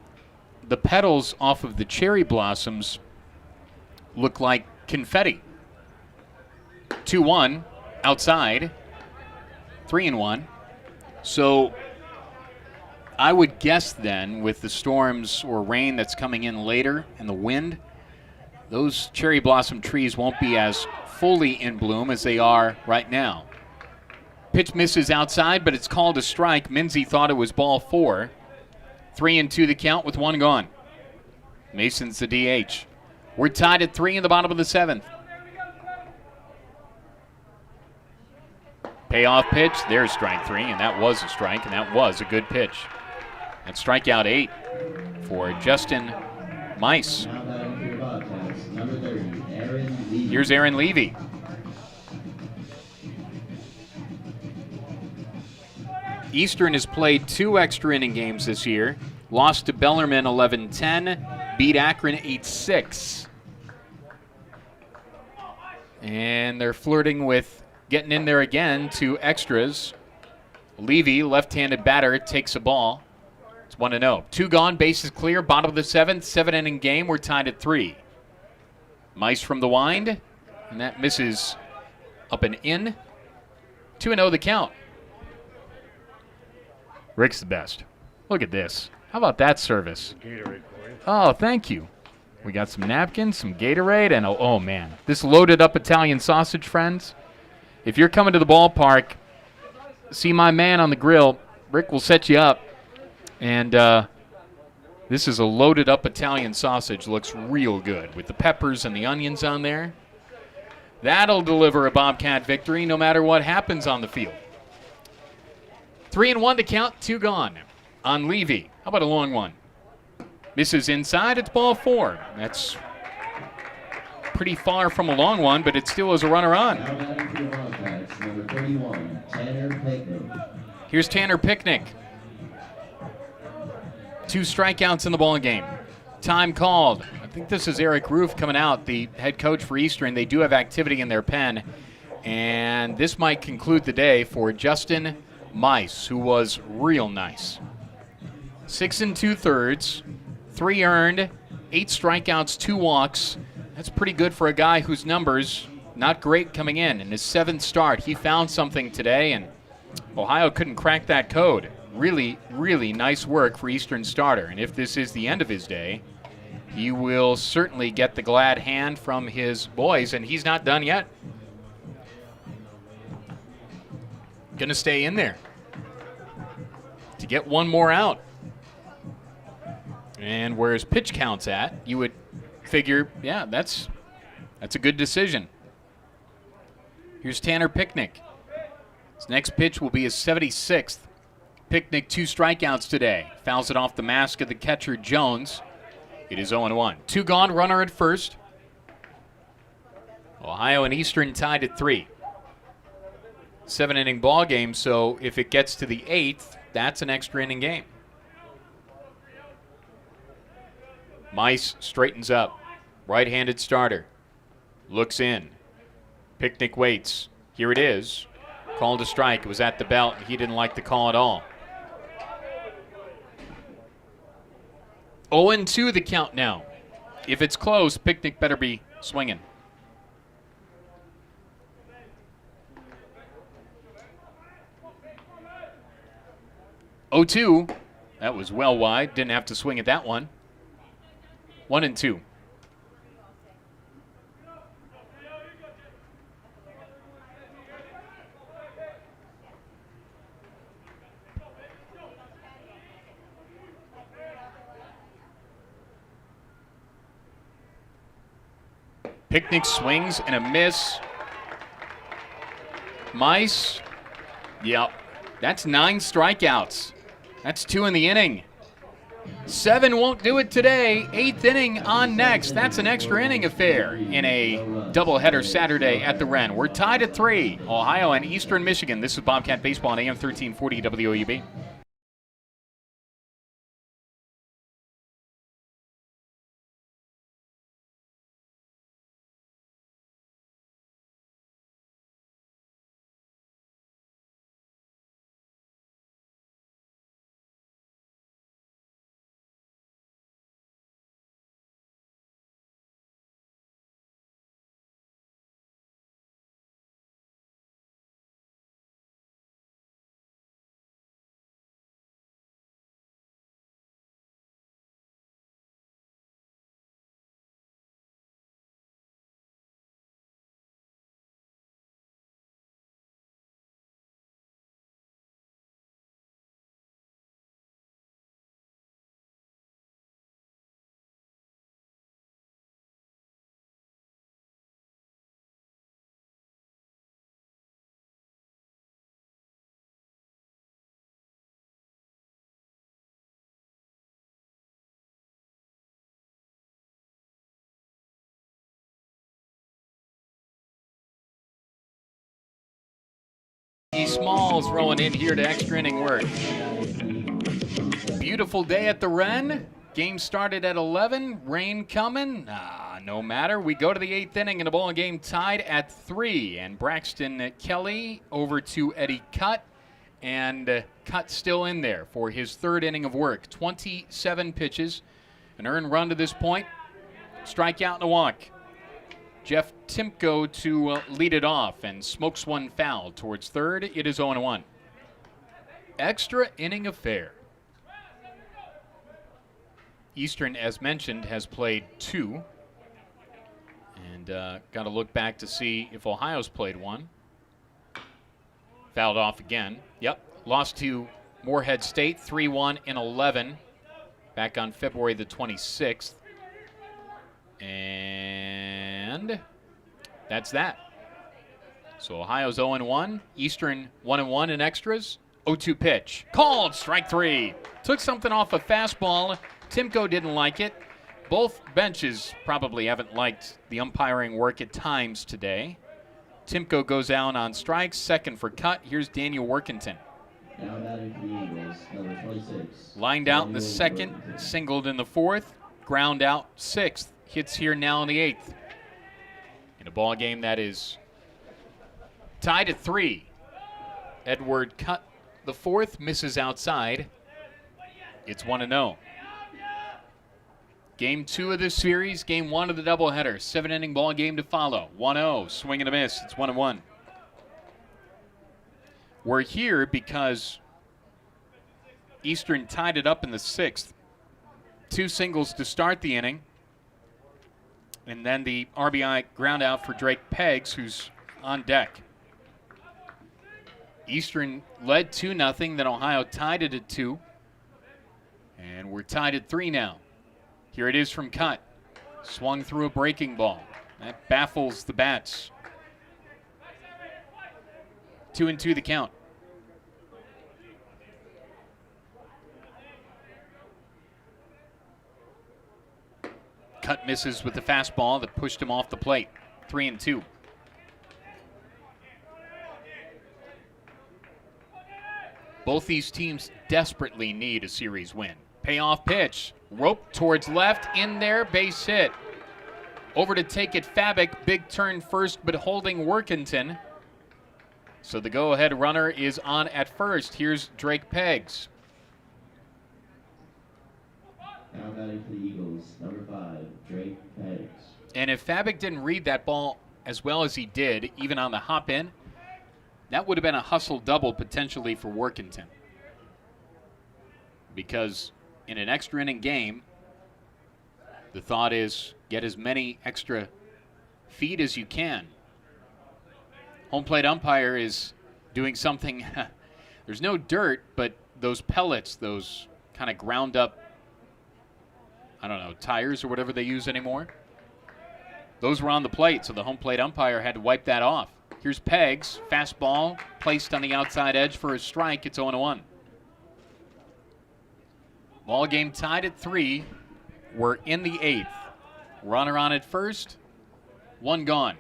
petals off of the cherry blossoms look like confetti. 2-1 outside. 3-1. So I would guess then, with the storms or rain that's coming in later and the wind, those cherry blossom trees won't be as fully in bloom as they are right now. Pitch misses outside, but it's called a strike. Minzy thought it was ball 4. 3-2 the count with 1 gone. Mason's the DH. We're tied at 3 in the bottom of the 7th. Payoff pitch. There's strike 3, and that was a strike, and that was a good pitch. And strikeout 8 for Justin Mice. Here's Aaron Levy. Eastern has played 2 extra inning games this year. Lost to Bellarmine 11-10. Beat Akron 8-6. And they're flirting with getting in there again to extras. Levy, left-handed batter, takes a ball. It's 1-0. 2 gone, bases clear, bottom of the 7th, 7-inning game. We're tied at 3. Mice from the wind, and that misses up and in. 2-0 the count. Rick's the best. Look at this. How about that service? Gatorade for you. Oh, thank you. We got some napkins, some Gatorade, and oh man, this loaded up Italian sausage, friends. If you're coming to the ballpark, see my man on the grill. Rick will set you up. And this is a loaded up Italian sausage. Looks real good with the peppers and the onions on there. That'll deliver a Bobcat victory no matter what happens on the field. 3-1 to count, 2 gone on Levy. How about a long one? Misses inside, it's ball 4. That's pretty far from a long one, but it still is a runner on. Now batting for the Bobcats, number 31, Tanner Picnic. Here's Tanner Picnic. 2 strikeouts in the ball game. Time called. I think this is Eric Roof coming out, the head coach for Eastern. They do have activity in their pen, and this might conclude the day for Justin Mice, who was real nice. 6 2/3, 3 earned, 8 strikeouts, 2 walks. That's pretty good for a guy whose numbers not great coming in. In his 7th start, he found something today, and Ohio couldn't crack that code. Really, really nice work for Eastern starter. And if this is the end of his day, he will certainly get the glad hand from his boys, and he's not done yet. Gonna stay in there to get one more out. And where his pitch count's at, you would figure, yeah, that's a good decision. Here's Tanner Picnic. His next pitch will be his 76th. Picnic 2 strikeouts today. Fouls it off the mask of the catcher, Jones. It is 0-1. 2 gone, runner at first. Ohio and Eastern tied at 3. 7-inning ball game, so if it gets to the 8th, that's an extra inning game. Mice straightens up. Right-handed starter. Looks in. Picnic waits. Here it is. Called a strike. It was at the belt, and he didn't like the call at all. 0-2 the count now. If it's close, Picnic better be swinging. Oh, 2. That was well wide. Didn't have to swing at that one. 1-2. Picnic swings and a miss. Mice. Yep. That's 9 strikeouts. That's 2 in the inning. 7 won't do it today. 8th inning on next. That's an extra inning affair in a doubleheader Saturday at the Wren. We're tied at 3. Ohio and Eastern Michigan. This is Bobcat Baseball on AM 1340 WOUB. Smalls rolling in here to extra inning work. Beautiful day at the Wren. Game started at 11. Rain coming. No matter. We go to the 8th inning in a ball game tied at 3. And Braxton Kelly over to Eddie Cutt. And Cutt still in there for his third inning of work. 27 pitches, an earned run to this point, strikeout and a walk. Jeff Timko to lead it off and smokes one foul towards third. It is 0-1. Extra inning affair. Eastern, as mentioned, has played 2. And got to look back to see if Ohio's played 1. Fouled off again. Yep. Lost to Morehead State 3-1 in 11 back on February the 26th. And that's that. So Ohio's 0-1. Eastern 1-1 in extras. 0-2 pitch. Called. Strike 3. Took something off a fastball. Timko didn't like it. Both benches probably haven't liked the umpiring work at times today. Timko goes down on strikes. Second for Cutt. Here's Daniel Workington. Now batting for the Eagles, number 26. Lined out in the second, singled in the fourth, ground out sixth. Hits here now in the eighth. In a ball game that is tied at 3. Edward Cutt the fourth, misses outside. It's 1-0. Game 2 of this series, game 1 of the doubleheader. 7-inning ball game to follow. 1-0, swing and a miss. It's 1-1. We're here because Eastern tied it up in the 6th. 2 singles to start the inning. And then the RBI ground out for Drake Peggs, who's on deck. Eastern led 2-0, then Ohio tied it at 2. And we're tied at 3 now. Here it is from Cutt. Swung through a breaking ball. That baffles the bats. 2-2 the count. Cutt misses with the fastball that pushed him off the plate. 3-2. Both these teams desperately need a series win. Payoff pitch. Rope towards left. In there. Base hit. Over to take it, Fabic. Big turn first, but holding Workington. So the go-ahead runner is on at first. Here's Drake Peggs. Now batting for the Eagles, number 5, Drake Peggs. And if Fabic didn't read that ball as well as he did, even on the hop in, that would have been a hustle double potentially for Workington. Because in an extra inning game, the thought is get as many extra feet as you can. Home plate umpire is doing something. There's no dirt, but those pellets, those kind of ground up, I don't know, tires or whatever they use anymore, those were on the plate, so the home plate umpire had to wipe that off. Here's Peggs, fastball placed on the outside edge for a strike. It's 0-1. Ball game tied at 3. We're in the 8th. Runner on at first. 1 gone.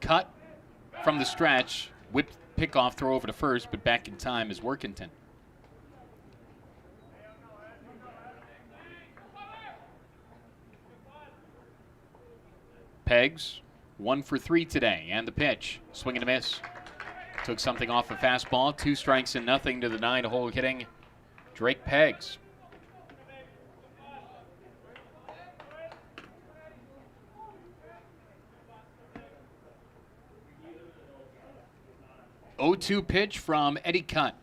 Cutt from the stretch. Whipped pickoff throw over to first, but back in time is Workington. Peggs, 1 for 3 today, and the pitch. Swing and a miss. Took something off a fastball. 2 strikes and nothing to the 9-hole hitting Drake Peggs. O2 pitch from Eddie Cutt.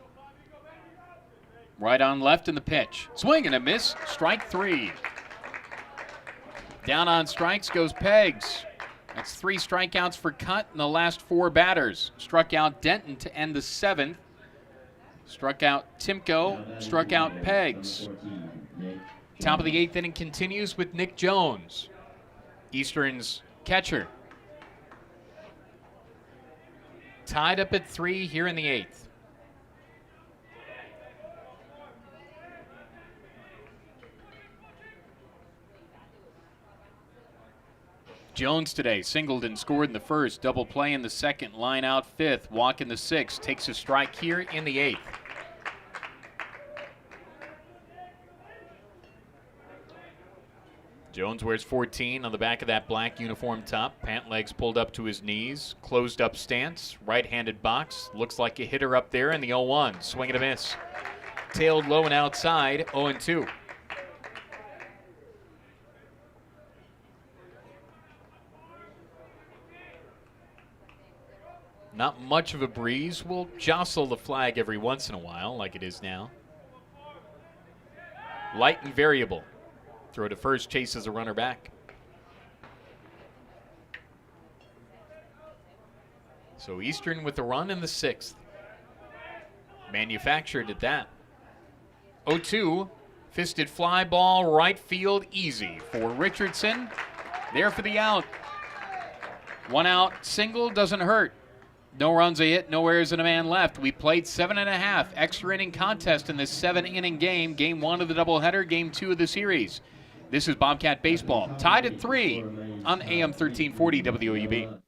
Right on left in the pitch. Swing and a miss. Strike 3. Down on strikes goes Peggs. That's 3 strikeouts for Cutt in the last 4 batters. Struck out Denton to end the 7th. Struck out Timko, struck out Peggs. Top of the 8th inning continues with Nick Jones, Eastern's catcher. Tied up at 3 here in the 8th. Jones today singled and scored in the first, double play in the second, line out 5th, walk in the 6th, takes a strike here in the 8th. Jones wears 14 on the back of that black uniform top. Pant legs pulled up to his knees. Closed up stance. Right-handed box. Looks like a hitter up there in the 0-1. Swing and a miss. Tailed low and outside. 0-2. Not much of a breeze. Will jostle the flag every once in a while, like it is now. Light and variable. Throw to first, chases a runner back. So Eastern with the run in the 6th. Manufactured at that. 0-2. Fisted fly ball, right field, easy for Richardson. There for the out. 1 out, single, doesn't hurt. No runs a hit, no errors, and a man left. We played 7.5 extra inning contest in this 7-inning game. Game 1 of the doubleheader, game 2 of the series. This is Bobcat Baseball, tied at 3 on AM 1340 WOUB.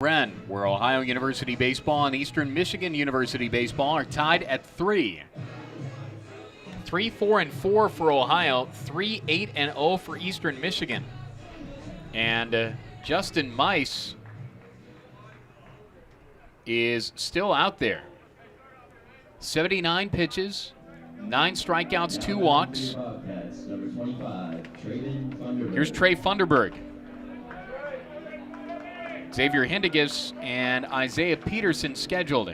Where Ohio University Baseball and Eastern Michigan University Baseball are tied at 3. 3-4-4 for Ohio, 3-8-0 for Eastern Michigan. And Justin Mice is still out there. 79 pitches, 9 strikeouts, 2 walks. Here's Trey Funderburg. Xavier Hindigas and Isaiah Peterson scheduled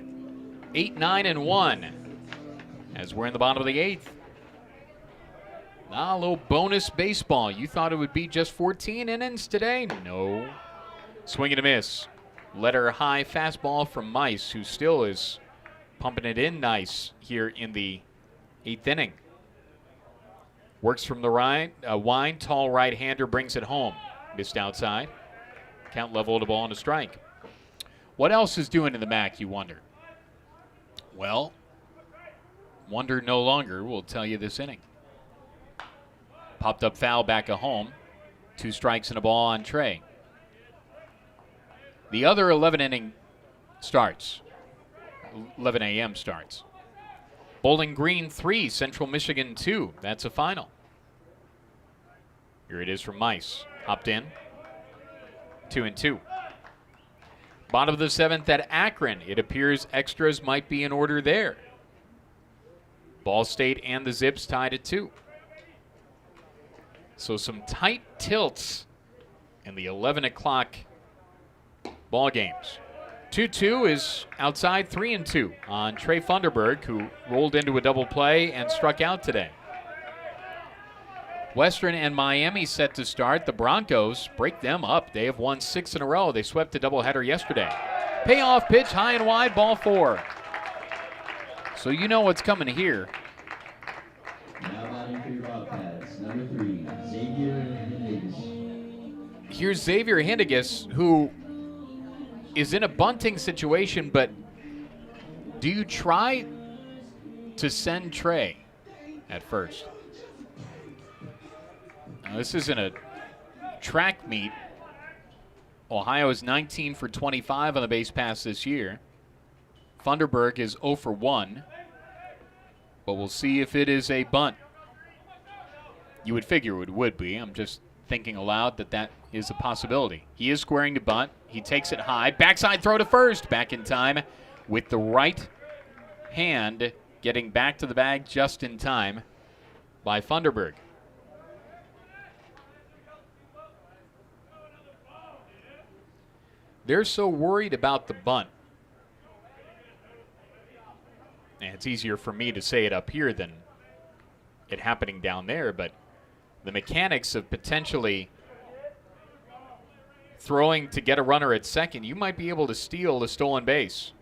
8-9-1 as we're in the bottom of the 8th. A little bonus baseball. You thought it would be just 14 innings today? No. Swing and a miss. Letter high fastball from Mice, who still is pumping it in nice here in the 8th inning. Works from the right. Wine, tall right-hander, brings it home. Missed outside. Count level to ball and a strike. What else is doing in the MAC, you wonder? Well, wonder no longer. We'll tell you this inning. Popped up foul back at home. 2 strikes and a ball on Trey. The other 11 inning starts. 11 a.m. starts. Bowling Green 3, Central Michigan 2. That's a final. Here it is from Mice. Hopped in. 2-2. Bottom of the 7th at Akron. It appears extras might be in order there. Ball State and the Zips tied at 2. So some tight tilts in the 11 o'clock ball games. 2-2 is outside 3-2 on Trey Funderburg, who rolled into a double play and struck out today. Western and Miami set to start. The Broncos break them up. They have won 6 in a row. They swept a doubleheader yesterday. Payoff pitch, high and wide, ball 4. So you know what's coming here. Now batting for your Bobcats, number 3, Xavier Hindigas. Here's Xavier Hindigas, who is in a bunting situation, but do you try to send Trey at first? Now, this isn't a track meet. Ohio is 19 for 25 on the base pass this year. Funderburg is 0 for 1. But we'll see if it is a bunt. You would figure it would be. I'm just thinking aloud that is a possibility. He is squaring to bunt. He takes it high. Backside throw to first. Back in time with the right hand, getting back to the bag just in time by Funderburg. They're so worried about the bunt. And it's easier for me to say it up here than it happening down there, but the mechanics of potentially throwing to get a runner at second, you might be able to steal the stolen base.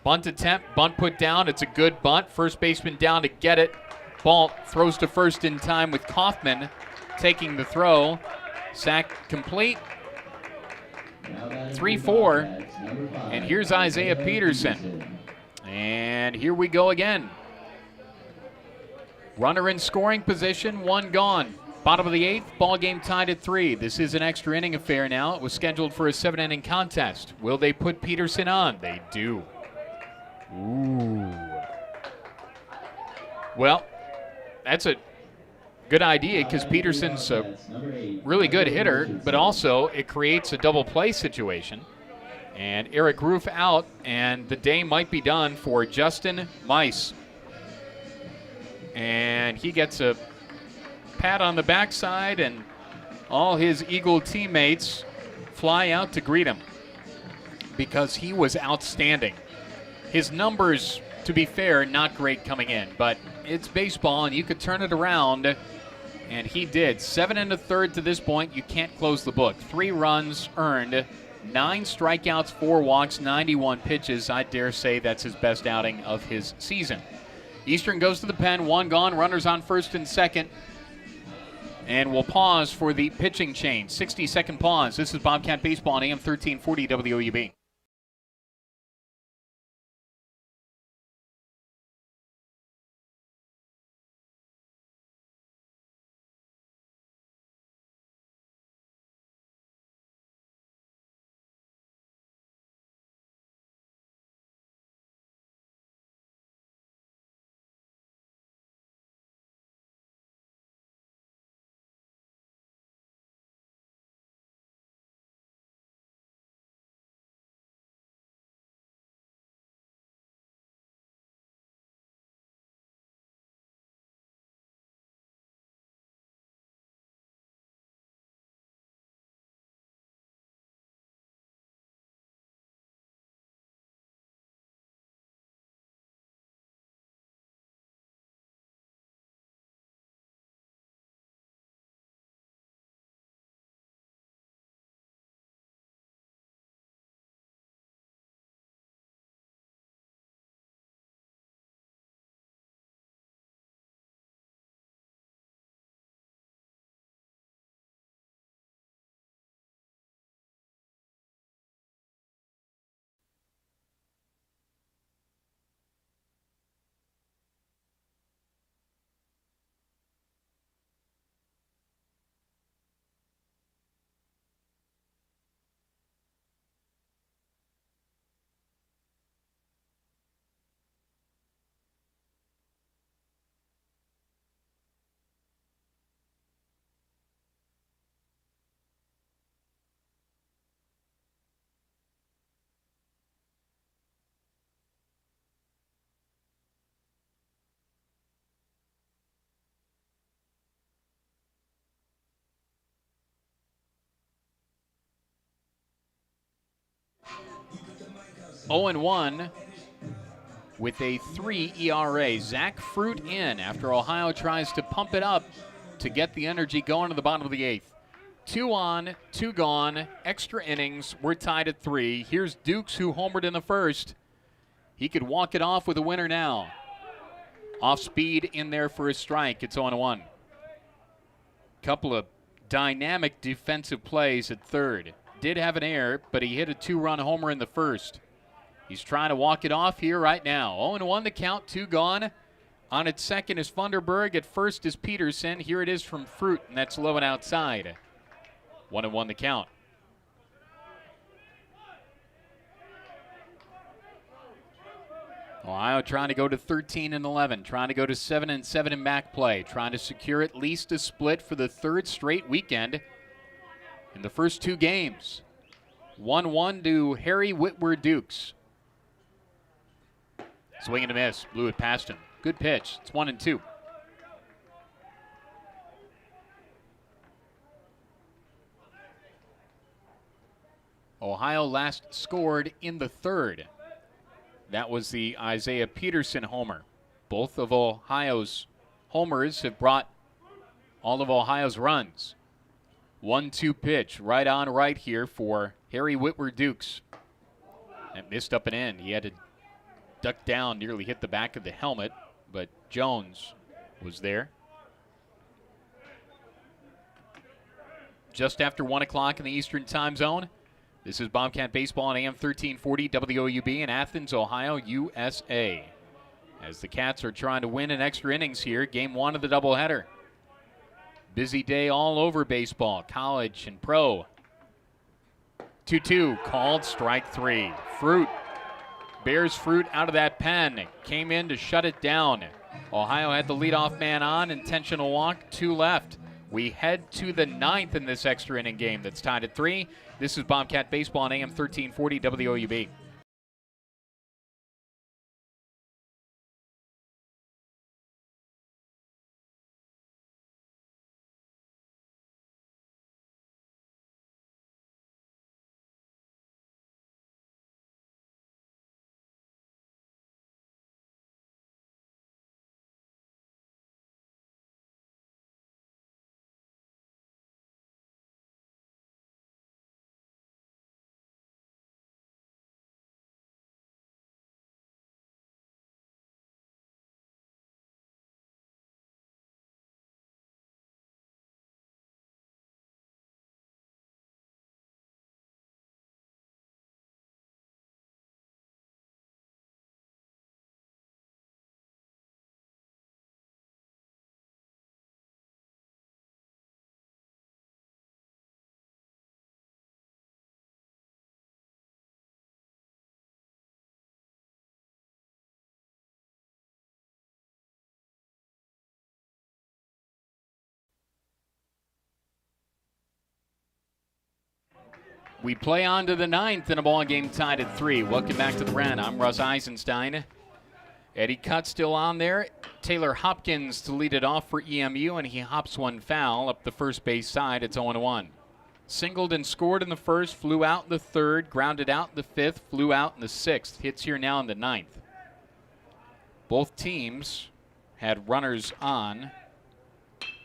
Bunt attempt, bunt put down. It's a good bunt. First baseman down to get it. Ball throws to first in time with Kaufman taking the throw. Sack complete. 3-4. And here's Isaiah Peterson. And here we go again. Runner in scoring position, one gone. Bottom of the eighth, ball game tied at 3. This is an extra inning affair now. It was scheduled for a 7-inning contest. Will they put Peterson on? They do. Ooh. Well, that's a good idea because Peterson's a really good hitter, but also it creates a double play situation. And Eric Roof out, and the day might be done for Justin Mice. And he gets a pat on the backside, and all his Eagle teammates fly out to greet him because he was outstanding. His numbers, to be fair, not great coming in, but it's baseball, and you could turn it around, and he did. 7 1/3 to this point. You can't close the book. 3 runs earned, 9 strikeouts, 4 walks, 91 pitches. I dare say that's his best outing of his season. Eastern goes to the pen, 1 gone, runners on first and second. And we'll pause for the pitching change. 60-second pause. This is Bobcat Baseball on AM 1340 WOUB. Oh and 1 with a 3 ERA. Zach Fruit in after Ohio tries to pump it up to get the energy going to the bottom of the 8th. 2 on, 2 gone, extra innings. We're tied at 3. Here's Dukes, who homered in the first. He could walk it off with a winner now. Off speed in there for a strike. It's 0-1. Couple of dynamic defensive plays at third. Did have an error, but he hit a 2-run homer in the first. He's trying to walk it off here right now. 0-1 the count, 2 gone. On its second is Funderburg. At first is Peterson. Here it is from Fruit, and that's low and outside. 1-1 the count. Ohio trying to go to 13-11, trying to go to 7-7 in MAC play, trying to secure at least a split for the third straight weekend in the first two games. 1-1 to Harry Whitwer Dukes. Swing and a miss, blew it past him. Good pitch, it's 1-2. Ohio last scored in the third. That was the Isaiah Peterson homer. Both of Ohio's homers have brought all of Ohio's runs. 1-2 pitch, right on right here for Harry Whitwer Dukes. That missed up and in. He had to duck down, nearly hit the back of the helmet, but Jones was there. Just after 1 o'clock in the Eastern Time Zone. This is Bobcat Baseball on AM 1340 WOUB in Athens, Ohio, USA. As the Cats are trying to win in extra innings here, game one of the doubleheader. Busy day all over baseball, college and pro. 2-2, called strike three. Fruit, bears Fruit out of that pen. Came in to shut it down. Ohio had the leadoff man on, intentional walk, 2 left. We head to the 9th in this extra inning game that's tied at 3. This is Bobcat Baseball on AM 1340 WOUB. We play on to the 9th in a ball game tied at 3. Welcome back to the Ren. I'm Russ Eisenstein. Eddie Cutt still on there. Taylor Hopkins to lead it off for EMU, and he hops one foul up the first base side. It's 0-1. Singled and scored in the first, flew out in the third, grounded out in the fifth, flew out in the sixth. Hits here now in the 9th. Both teams had runners on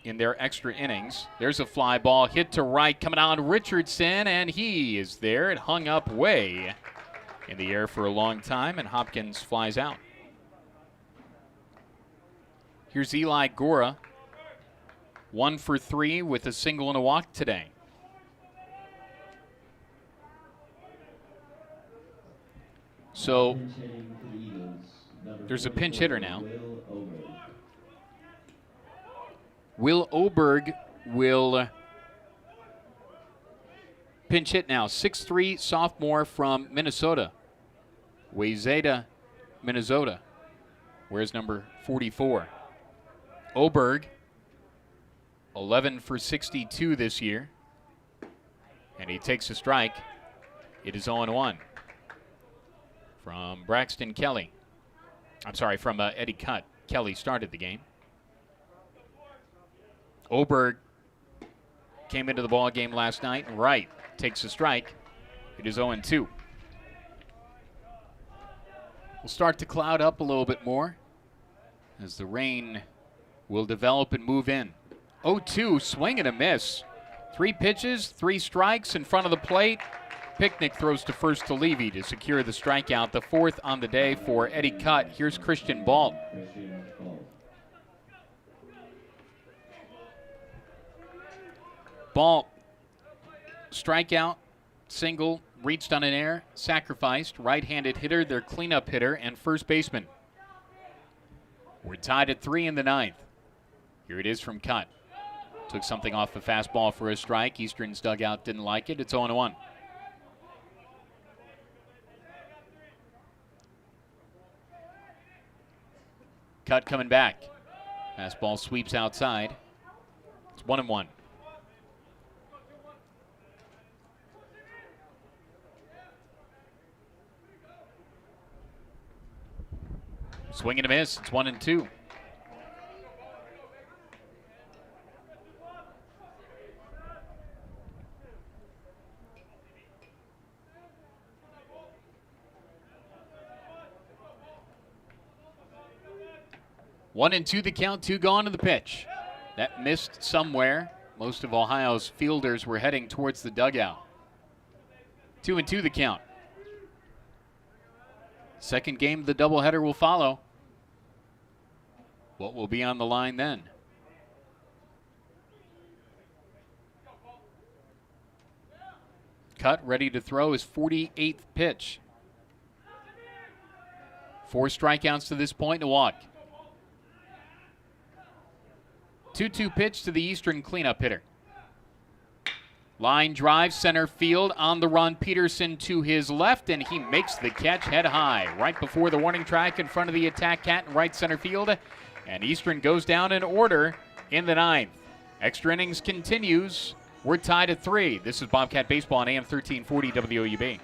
in their extra innings. There's a fly ball hit to right, coming on Richardson, and he is there. It hung up way in the air for a long time, and Hopkins flies out. Here's Eli Gora, 1 for 3 with a single and a walk today. So there's a pinch hitter now. Will Oberg will pinch hit now. 6'3", sophomore from Minnesota. Wayzata, Minnesota. Where's number 44? Oberg, 11 for 62 this year. And he takes a strike. It is 0-1 from Braxton Kelly. I'm sorry, from Eddie Cutt. Kelly started the game. Oberg came into the ball game last night, and Wright takes a strike. It is 0-2. We'll start to cloud up a little bit more as the rain will develop and move in. 0-2, swing and a miss. 3 pitches, 3 strikes in front of the plate. Picnic throws to first to Levy to secure the strikeout, the 4th on the day for Eddie Cutt. Here's Christian Balt. Ball, strikeout, single, reached on an air, sacrificed, right-handed hitter, their cleanup hitter, and first baseman. We're tied at 3 in the 9th. Here it is from Cutt. Took something off the fastball for a strike. Eastern's dugout didn't like it. It's 0-1. Cut coming back. Fastball sweeps outside. It's 1-1. Swing and a miss. It's 1-2. One and two the count, 2 gone to the pitch. That missed somewhere. Most of Ohio's fielders were heading towards the dugout. 2-2 the count. Second game of the doubleheader will follow. What will be on the line then? Cut, ready to throw his 48th pitch. 4 strikeouts to this point, and a walk. 2-2 pitch to the Eastern cleanup hitter. Line drive, center field, on the run, Peterson to his left, and he makes the catch head high, right before the warning track in front of the attack cat in right center field. And Eastern goes down in order in the 9th. Extra innings continues. We're tied at 3. This is Bobcat Baseball on AM 1340 WOUB.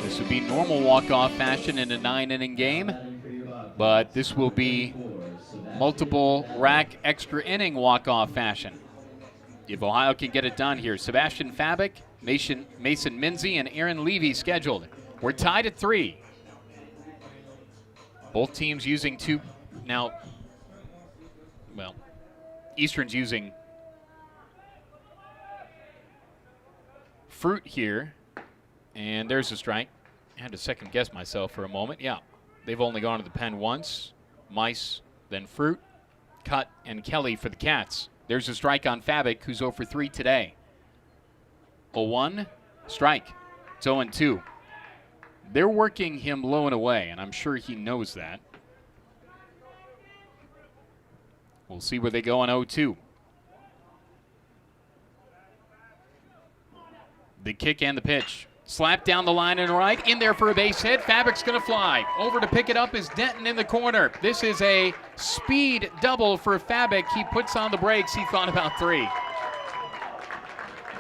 This would be normal walk-off fashion in a 9-inning game, but this will be multiple rack extra inning walk-off fashion. If Ohio can get it done here, Sebastian Fabic, Mason Minzy, and Aaron Levy scheduled. We're tied at 3. Both teams using 2 now. Well, Eastern's using Fruit here, and there's a strike. I had to second guess myself for a moment. Yeah, they've only gone to the pen once. Mice, then Fruit, Cut, and Kelly for the Cats. There's a strike on Fabic, who's 0 for 3 today. 0-1, strike. It's 0-2. They're working him low and away, and I'm sure he knows that. We'll see where they go on 0-2. The kick and the pitch. Slap down the line and right, in there for a base hit. Fabic's going to fly. Over to pick it up is Denton in the corner. This is a speed double for Fabic. He puts on the brakes. He thought about 3.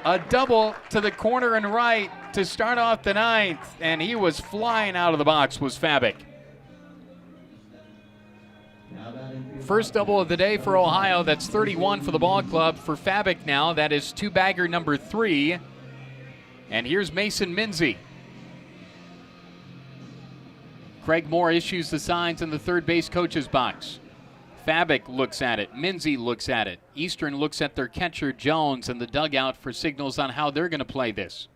A double to the corner and right to start off the 9th, and he was flying out of the box, was Fabic. First double of the day for Ohio. That's 31 for the ball club. For Fabic now, that is 2-bagger number 3. And here's Mason Minzy. Craig Moore issues the signs in the third base coach's box. Fabic looks at it. Minzy looks at it. Eastern looks at their catcher, Jones, in the dugout for signals on how they're going to play this.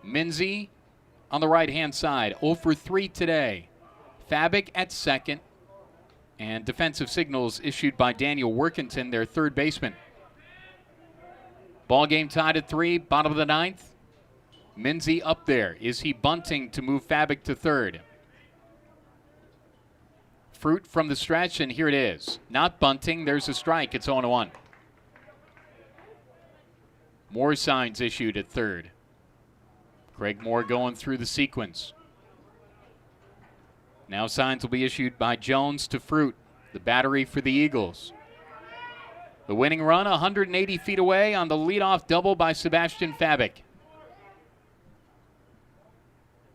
Minzy on the right-hand side, 0 for 3 today. Fabic at second. And defensive signals issued by Daniel Workington, their third baseman. Ball game tied at 3, bottom of the 9th. Minzy up there. Is he bunting to move Fabic to third? Fruit from the stretch, and here it is. Not bunting. There's a strike. It's 0-1. More signs issued at third. Craig Moore going through the sequence. Now signs will be issued by Jones to Fruit, the battery for the Eagles. The winning run 180 feet away on the leadoff double by Sebastian Fabik.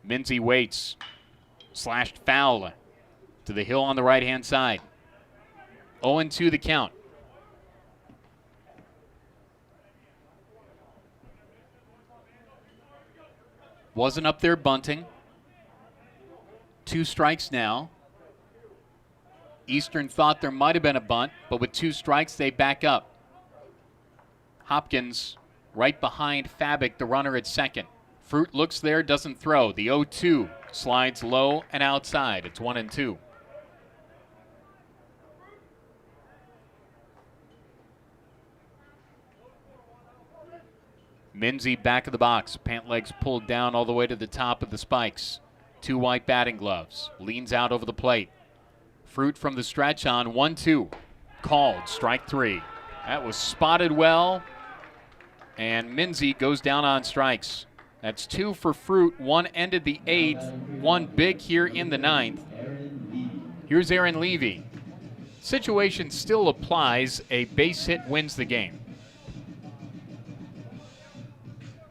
Minzy waits. Slashed foul to the hill on the right-hand side. 0-2 the count. Wasn't up there bunting. 2 strikes now. Eastern thought there might have been a bunt, but with 2 strikes, they back up. Hopkins right behind Fabik, the runner at second. Fruit looks there, doesn't throw. The 0-2 slides low and outside. It's 1-2. Minzy back of the box. Pant legs pulled down all the way to the top of the spikes. 2 white batting gloves. Leans out over the plate. Fruit from the stretch on 1-2. Called, strike 3. That was spotted well. And Minzy goes down on strikes. That's 2 for Fruit. 1 ended the 8th. 1 big here in the 9th. Here's Aaron Levy. Situation still applies. A base hit wins the game.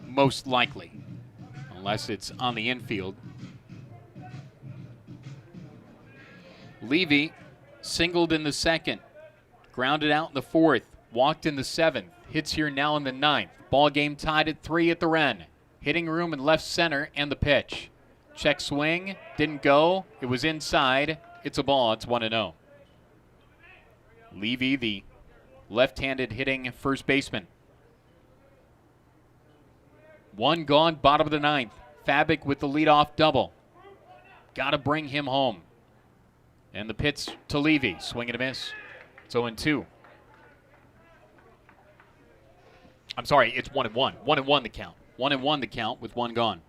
Most likely. Unless it's on the infield. Levy singled in the 2nd. Grounded out in the 4th. Walked in the 7th. Hits here now in the 9th. Ball game tied at 3 at the Wren. Hitting room in left center and the pitch. Check swing. Didn't go. It was inside. It's a ball. It's 1-0. Levy, the left-handed hitting first baseman. 1 gone, bottom of the 9th. Fabik with the leadoff double. Got to bring him home. And the pitch to Levy. Swing and a miss. It's 0-2. I'm sorry, it's 1-1. 1-1 the count. 1-1 the count with 1 gone.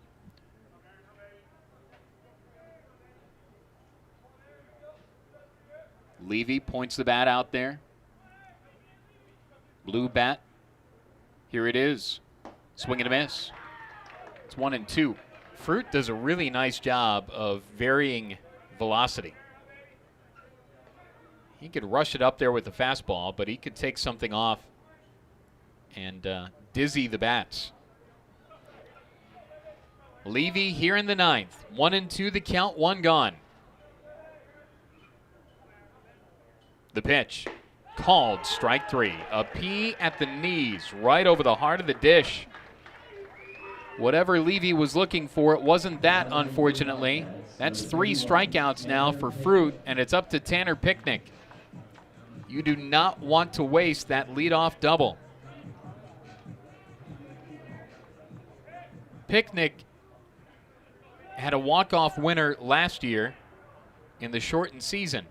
Levy points the bat out there. Blue bat. Here it is. Swing and a miss. It's 1-2. Fruit does a really nice job of varying velocity. He could rush it up there with the fastball, but he could take something off and dizzy the bats. Levy here in the 9th. 1-2 the count, 1 gone. The pitch. Called, strike 3. A P at the knees, right over the heart of the dish. Whatever Levy was looking for, it wasn't that, unfortunately. That's 3 strikeouts now for Fruit, and it's up to Tanner Picnic. You do not want to waste that leadoff double. Picnic had a walk-off winner last year in the shortened season.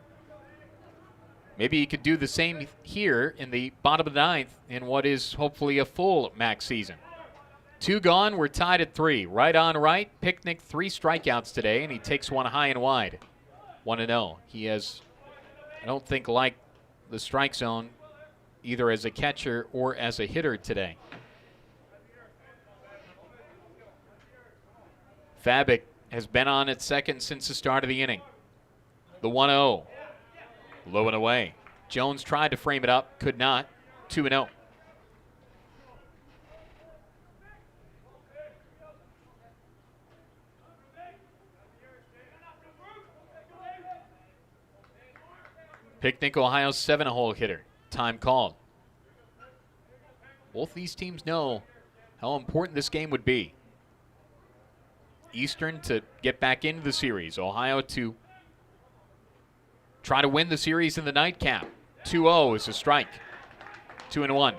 Maybe he could do the same here in the bottom of the 9th in what is hopefully a full max season. 2 gone, we're tied at 3. Right on right, Picnic 3 strikeouts today, and he takes 1 high and wide. 1-0. He has, I don't think, liked the strike zone either as a catcher or as a hitter today. Fabik has been on at second since the start of the inning. The 1-0. Low and away. Jones tried to frame it up, could not. 2-0. Picnic, Ohio's 7-hole hitter. Time called. Both these teams know how important this game would be. Eastern to get back into the series. Ohio to try to win the series in the nightcap. 2-0 is a strike. 2-1.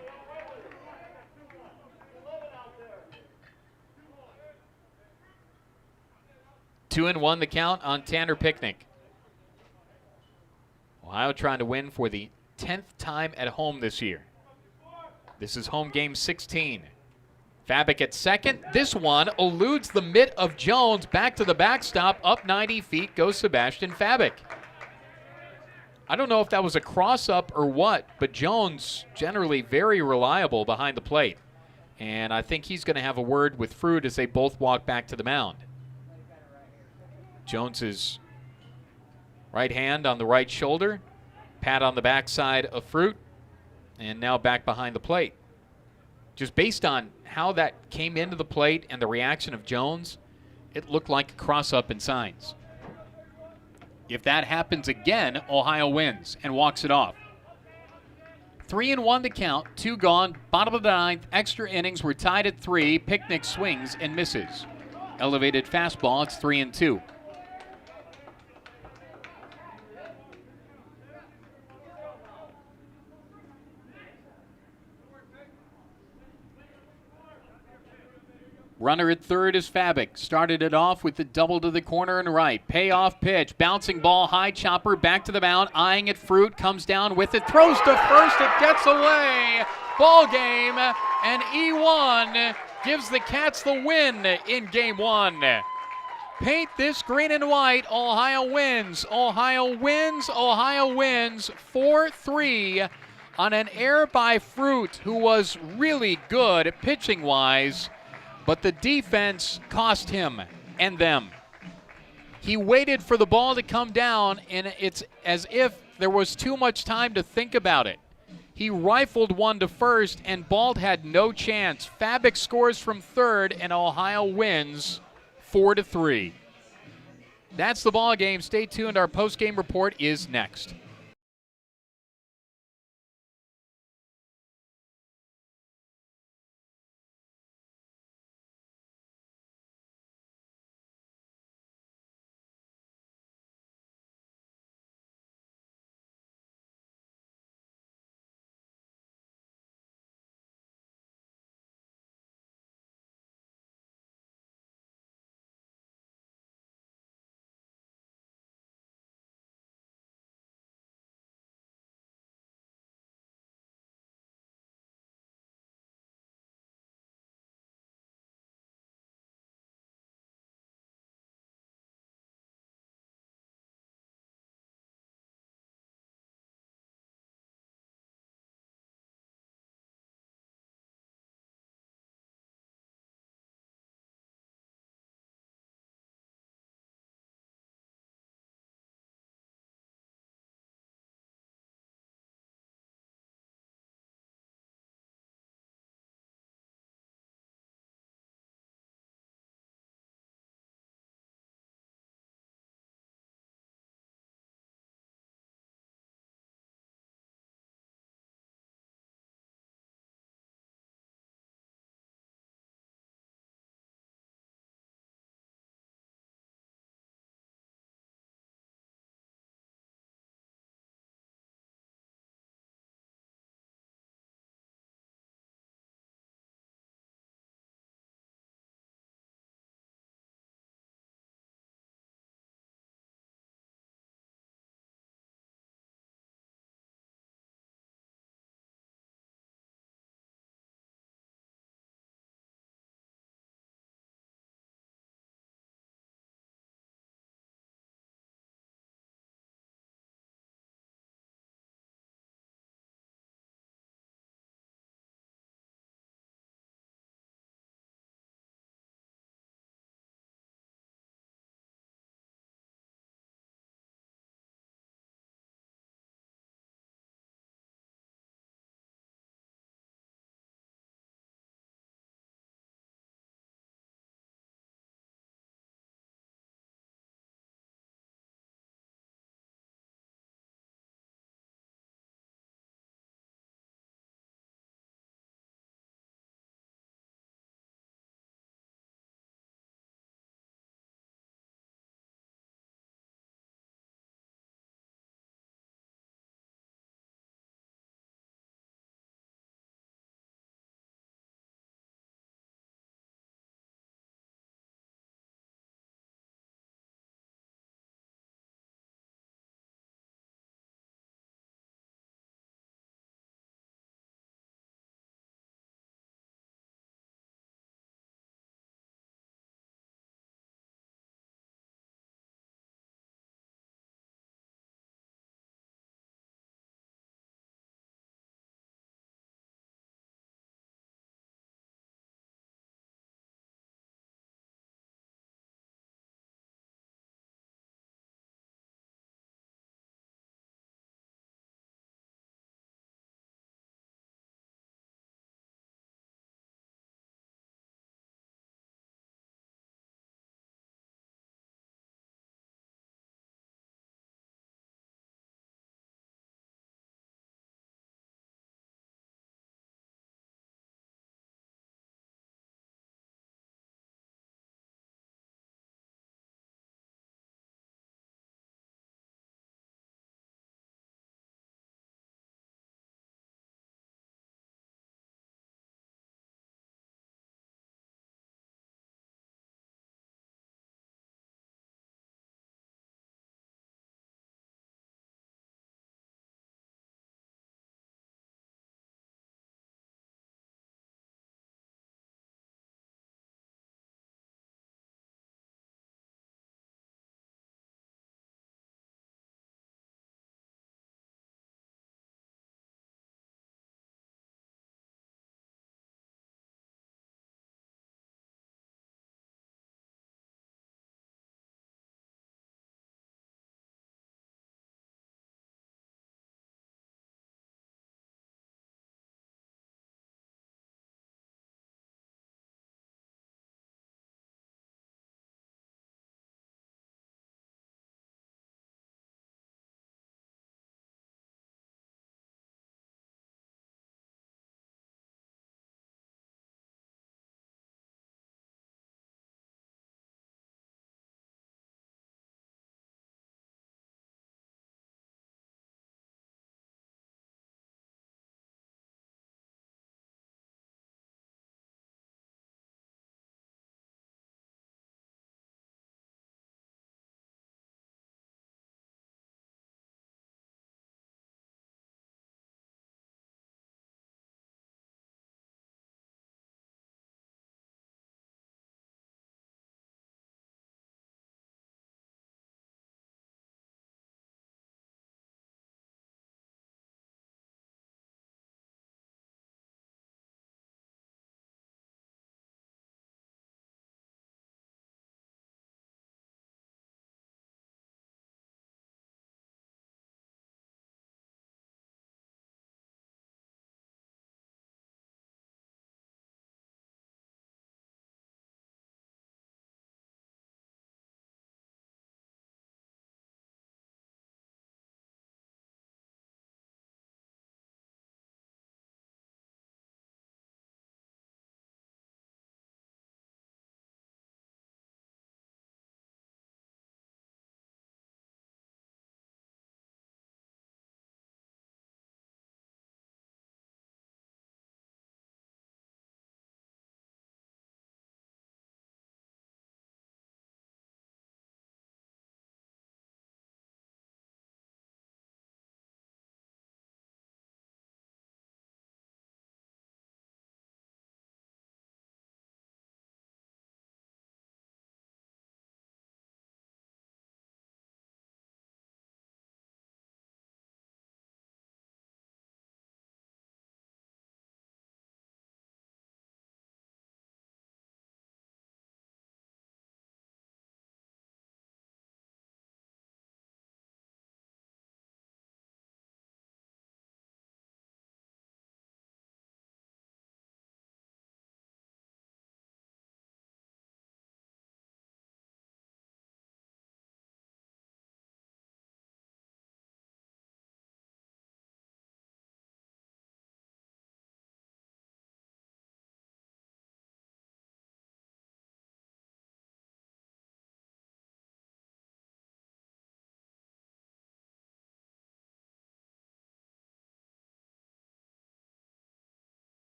Two and one the count on Tanner Picnic. Ohio trying to win for the 10th time at home this year. This is home game 16. Fabik at second. This one eludes the mitt of Jones. Back to the backstop. Up 90 feet goes Sebastian Fabik. I don't know if that was a cross-up or what, but Jones generally very reliable behind the plate. And I think he's going to have a word with Fruit as they both walk back to the mound. Jones's right hand on the right shoulder. Pat on the backside of Fruit. And now back behind the plate. Just based on how that came into the plate and the reaction of Jones, it looked like a cross-up in signs. If that happens again, Ohio wins and walks it off. 3-1 the count, 2 gone, bottom of the ninth, extra innings. We're tied at 3. Picnic swings and misses. Elevated fastball, it's 3-2. Runner at third is Fabic. Started it off with the double to the corner and right. Payoff pitch. Bouncing ball, high chopper, back to the mound. Eyeing it, Fruit comes down with it. Throws to first. It gets away. Ball game. And E1 gives the Cats the win in game 1. Paint this green and white. Ohio wins. Ohio wins. Ohio wins 4-3 on an error by Fruit, who was really good pitching-wise. But the defense cost him and them. He waited for the ball to come down, and it's as if there was too much time to think about it. He rifled one to first, and Bald had no chance. Fabic scores from third, and Ohio wins 4-3. That's the ball game. Stay tuned. Our post-game report is next.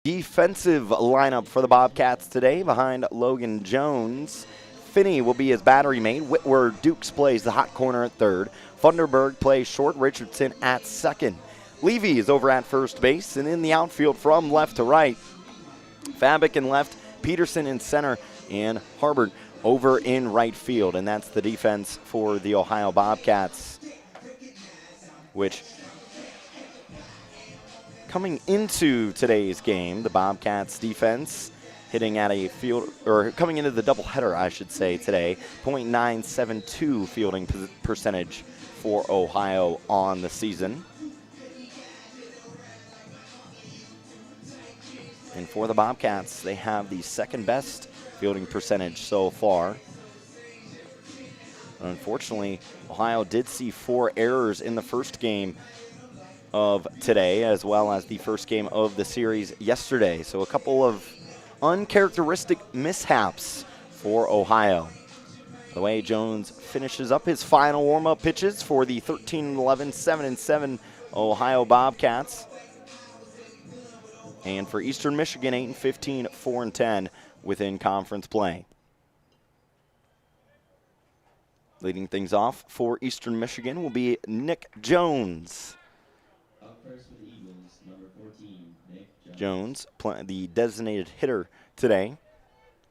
Defensive lineup for the Bobcats today behind Logan Jones. Finney will be his battery mate. Whitworth Dukes plays the hot corner at third. Funderburg plays short. Richardson at second. Levy is over at first base. And in the outfield from left to right, Fabic in left, Peterson in center, and Harbert over in right field. And that's the defense for the Ohio Bobcats, which coming into today's game, the Bobcats defense hitting at a field, or coming into the doubleheader, I should say, today, .972 fielding percentage for Ohio on the season. And for the Bobcats, they have the second best fielding percentage so far. Unfortunately, Ohio did see 4 errors in the first game of today, as well as the first game of the series yesterday. So a couple of uncharacteristic mishaps for Ohio. The way Jones finishes up his final warm-up pitches for the 13-11, 7-7 Ohio Bobcats. And for Eastern Michigan, 8-15, 4-10 within conference play. Leading things off for Eastern Michigan will be Nick Jones. Up first for the Eagles, number 14, Nick Jones, the designated hitter today,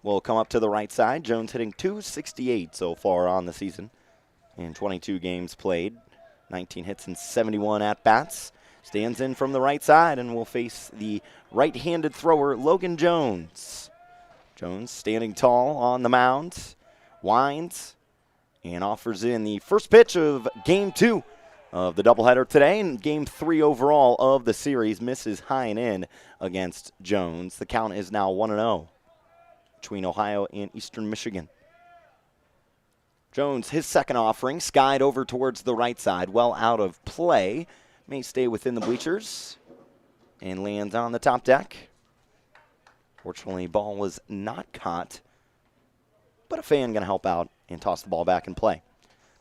will come up to the right side. Jones hitting .268 so far on the season in 22 games played, 19 hits and 71 at-bats. Stands in from the right side and will face the right-handed thrower, Logan Jones. Jones standing tall on the mound, winds, and offers in the first pitch of Game 2 of the doubleheader today, and Game 3 overall of the series. Misses high and in against Jones. The count is now 1-0 between Ohio and Eastern Michigan. Jones, his second offering, skied over towards the right side, well out of play. May stay within the bleachers and lands on the top deck. Fortunately, ball was not caught, but a fan going to help out and toss the ball back in play.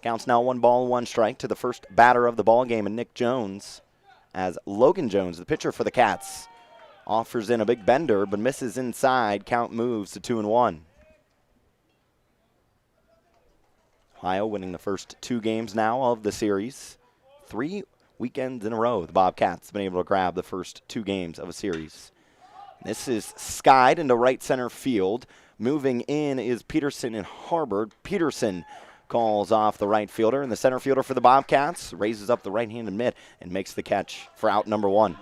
Counts now 1 strike to the first batter of the ball game, and Nick Jones, as Logan Jones, the pitcher for the Cats, offers in a big bender but misses inside. Count moves to 2-1. Ohio winning the first 2 games now of the series. 3 weekends in a row the Bobcats have been able to grab the first 2 games of a series. This is skied into right center field. Moving in is Peterson and Harbert. Peterson calls off the right fielder, and the center fielder for the Bobcats raises up the right-handed mid and makes the catch for out number 1.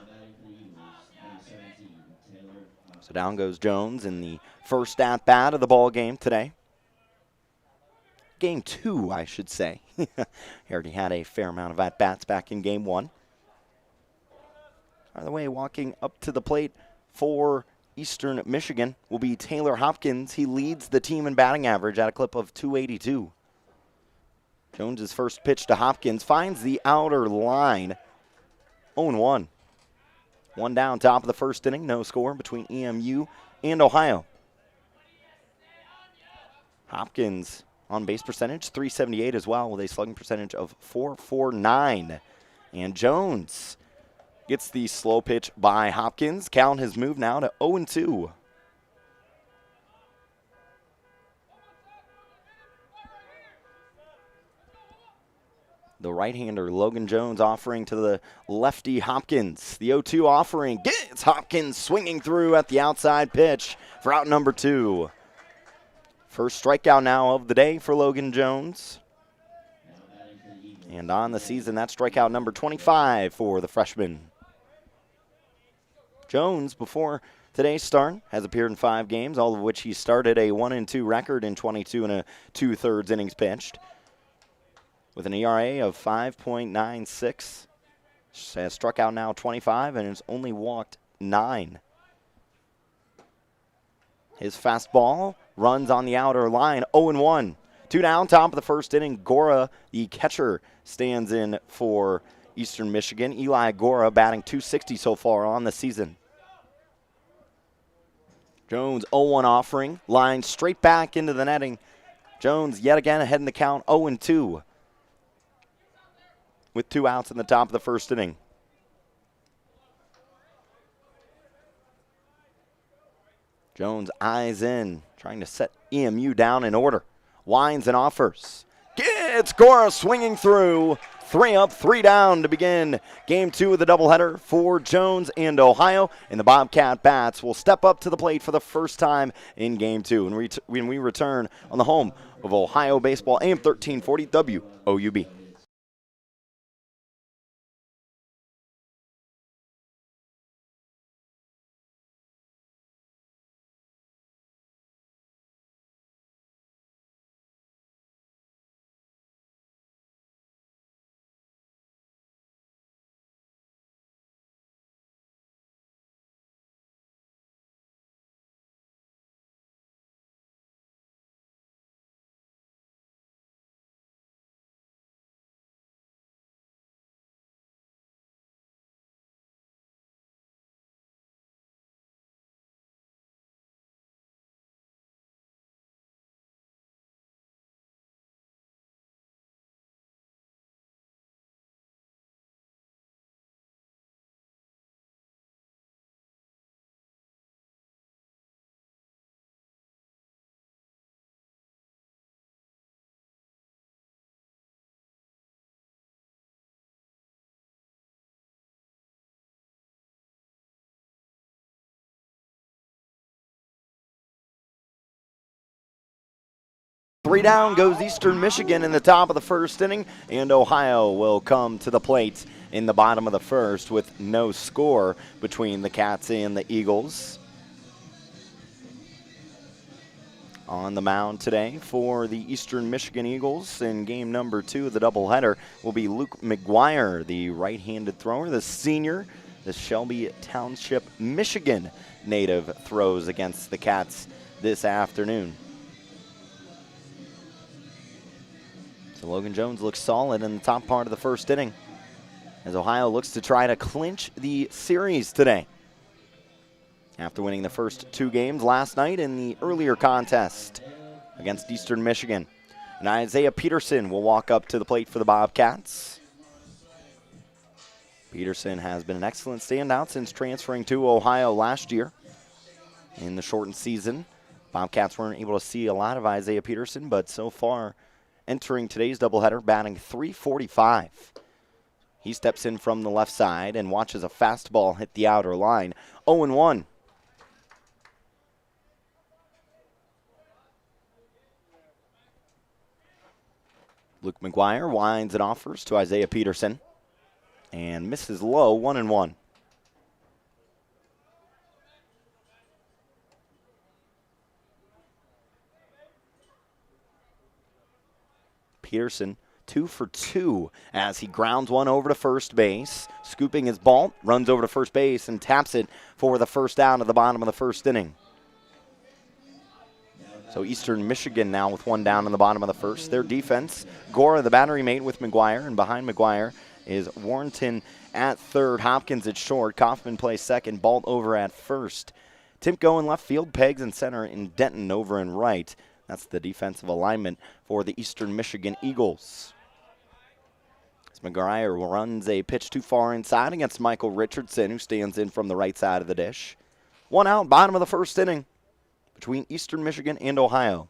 So down goes Jones in the first at-bat of the ball game today. Game 2, I should say. He already had a fair amount of at-bats back in Game 1. By the way, walking up to the plate for Eastern Michigan will be Taylor Hopkins. He leads the team in batting average at a clip of .282. Jones's first pitch to Hopkins finds the outer line. 0-1. 1 down, top of the first inning. No score between EMU and Ohio. Hopkins on base percentage, .378 as well, with a slugging percentage of .449. And Jones gets the slow pitch by Hopkins. Count has moved now to 0-2. The right-hander, Logan Jones, offering to the lefty Hopkins. The 0-2 offering gets Hopkins swinging through at the outside pitch for out number 2. First strikeout now of the day for Logan Jones. And on the season, that's strikeout number 25 for the freshman. Jones, before today's start, has appeared in 5 games, all of which he started a 1-2 record in 22 2/3 innings pitched. With an ERA of 5.96. Has struck out now 25 and has only walked 9. His fastball runs on the outer line, 0-1. 2 down, top of the first inning. Gora, the catcher, stands in for Eastern Michigan. Eli Gora batting .260 so far on the season. Jones, 0-1 offering, line straight back into the netting. Jones yet again ahead in the count, 0-2. With 2 outs in the top of the first inning. Jones eyes in, trying to set EMU down in order. Winds and offers. Gets Gora swinging through. 3 up, 3 down to begin game 2 of the doubleheader for Jones and Ohio. And the Bobcat Bats will step up to the plate for the first time in game 2. When we return on the home of Ohio baseball, AM 1340 WOUB. Three down goes Eastern Michigan in the top of the first inning, and Ohio will come to the plate in the bottom of the first with no score between the Cats and the Eagles. On the mound today for the Eastern Michigan Eagles in game number 2 of the doubleheader will be Luke McGuire, the right-handed thrower, the senior. The Shelby Township, Michigan native throws against the Cats this afternoon. So Logan Jones looks solid in the top part of the first inning as Ohio looks to try to clinch the series today after winning the first 2 games last night in the earlier contest against Eastern Michigan. And Isaiah Peterson will walk up to the plate for the Bobcats. Peterson has been an excellent standout since transferring to Ohio last year. In the shortened season, Bobcats weren't able to see a lot of Isaiah Peterson, but so far, entering today's doubleheader, batting .345. He steps in from the left side and watches a fastball hit the outer line. 0-1. Luke McGuire winds and offers to Isaiah Peterson and misses low. 1-1. Peterson 2 for 2 as he grounds one over to first base, scooping his ball, runs over to first base and taps it for the first down at the bottom of the first inning. So Eastern Michigan now with 1 down in the bottom of the first. Their defense, Gora, the battery mate with McGuire, and behind McGuire is Warrenton at third, Hopkins at short, Kaufman plays second, Balt over at first. Timko in left field, Pegs in center, and Denton over in right. That's the defensive alignment for the Eastern Michigan Eagles. As McGuire runs a pitch too far inside against Michael Richardson, who stands in from the right side of the dish. 1 out, bottom of the first inning between Eastern Michigan and Ohio.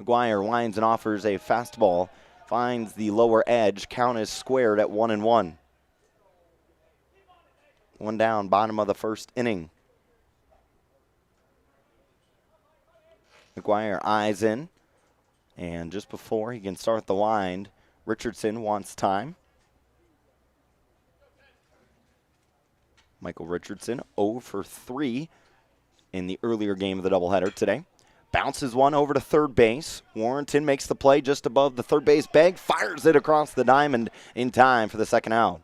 McGuire winds and offers a fastball, finds the lower edge. Count is squared at 1-1. 1 down, bottom of the first inning. McGuire eyes in, and just before he can start the wind, Richardson wants time. Michael Richardson 0 for 3 in the earlier game of the doubleheader today. Bounces one over to third base. Warrenton makes the play just above the third base bag, fires it across the diamond in time for the second out.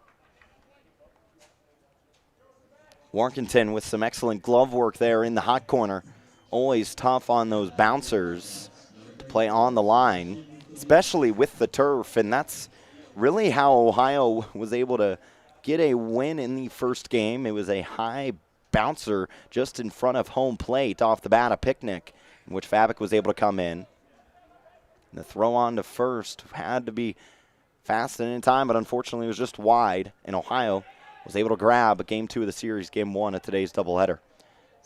Warkentin with some excellent glove work there in the hot corner. Always tough on those bouncers to play on the line, especially with the turf, and that's really how Ohio was able to get a win in the first game. It was a high bouncer just in front of home plate off the bat, a picnic, in which Fabic was able to come in. And the throw on to first had to be fast and in time, but unfortunately it was just wide, and Ohio was able to grab game 2 of the series, game 1 of today's doubleheader.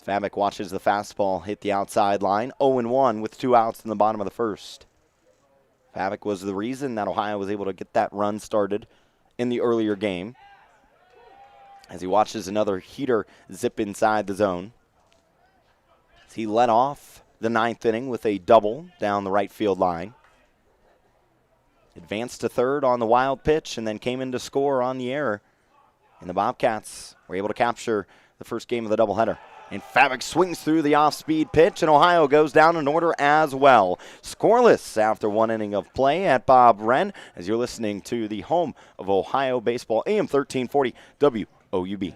Fabic watches the fastball hit the outside line. 0-1 with 2 outs in the bottom of the first. Fabic was the reason that Ohio was able to get that run started in the earlier game, as he watches another heater zip inside the zone. As he led off the 9th inning with a double down the right field line. Advanced to third on the wild pitch and then came in to score on the error. And the Bobcats were able to capture the first game of the doubleheader. And Fabic swings through the off-speed pitch, and Ohio goes down in order as well. Scoreless after 1 inning of play at Bob Wren, as you're listening to the home of Ohio baseball, AM 1340 WOUB.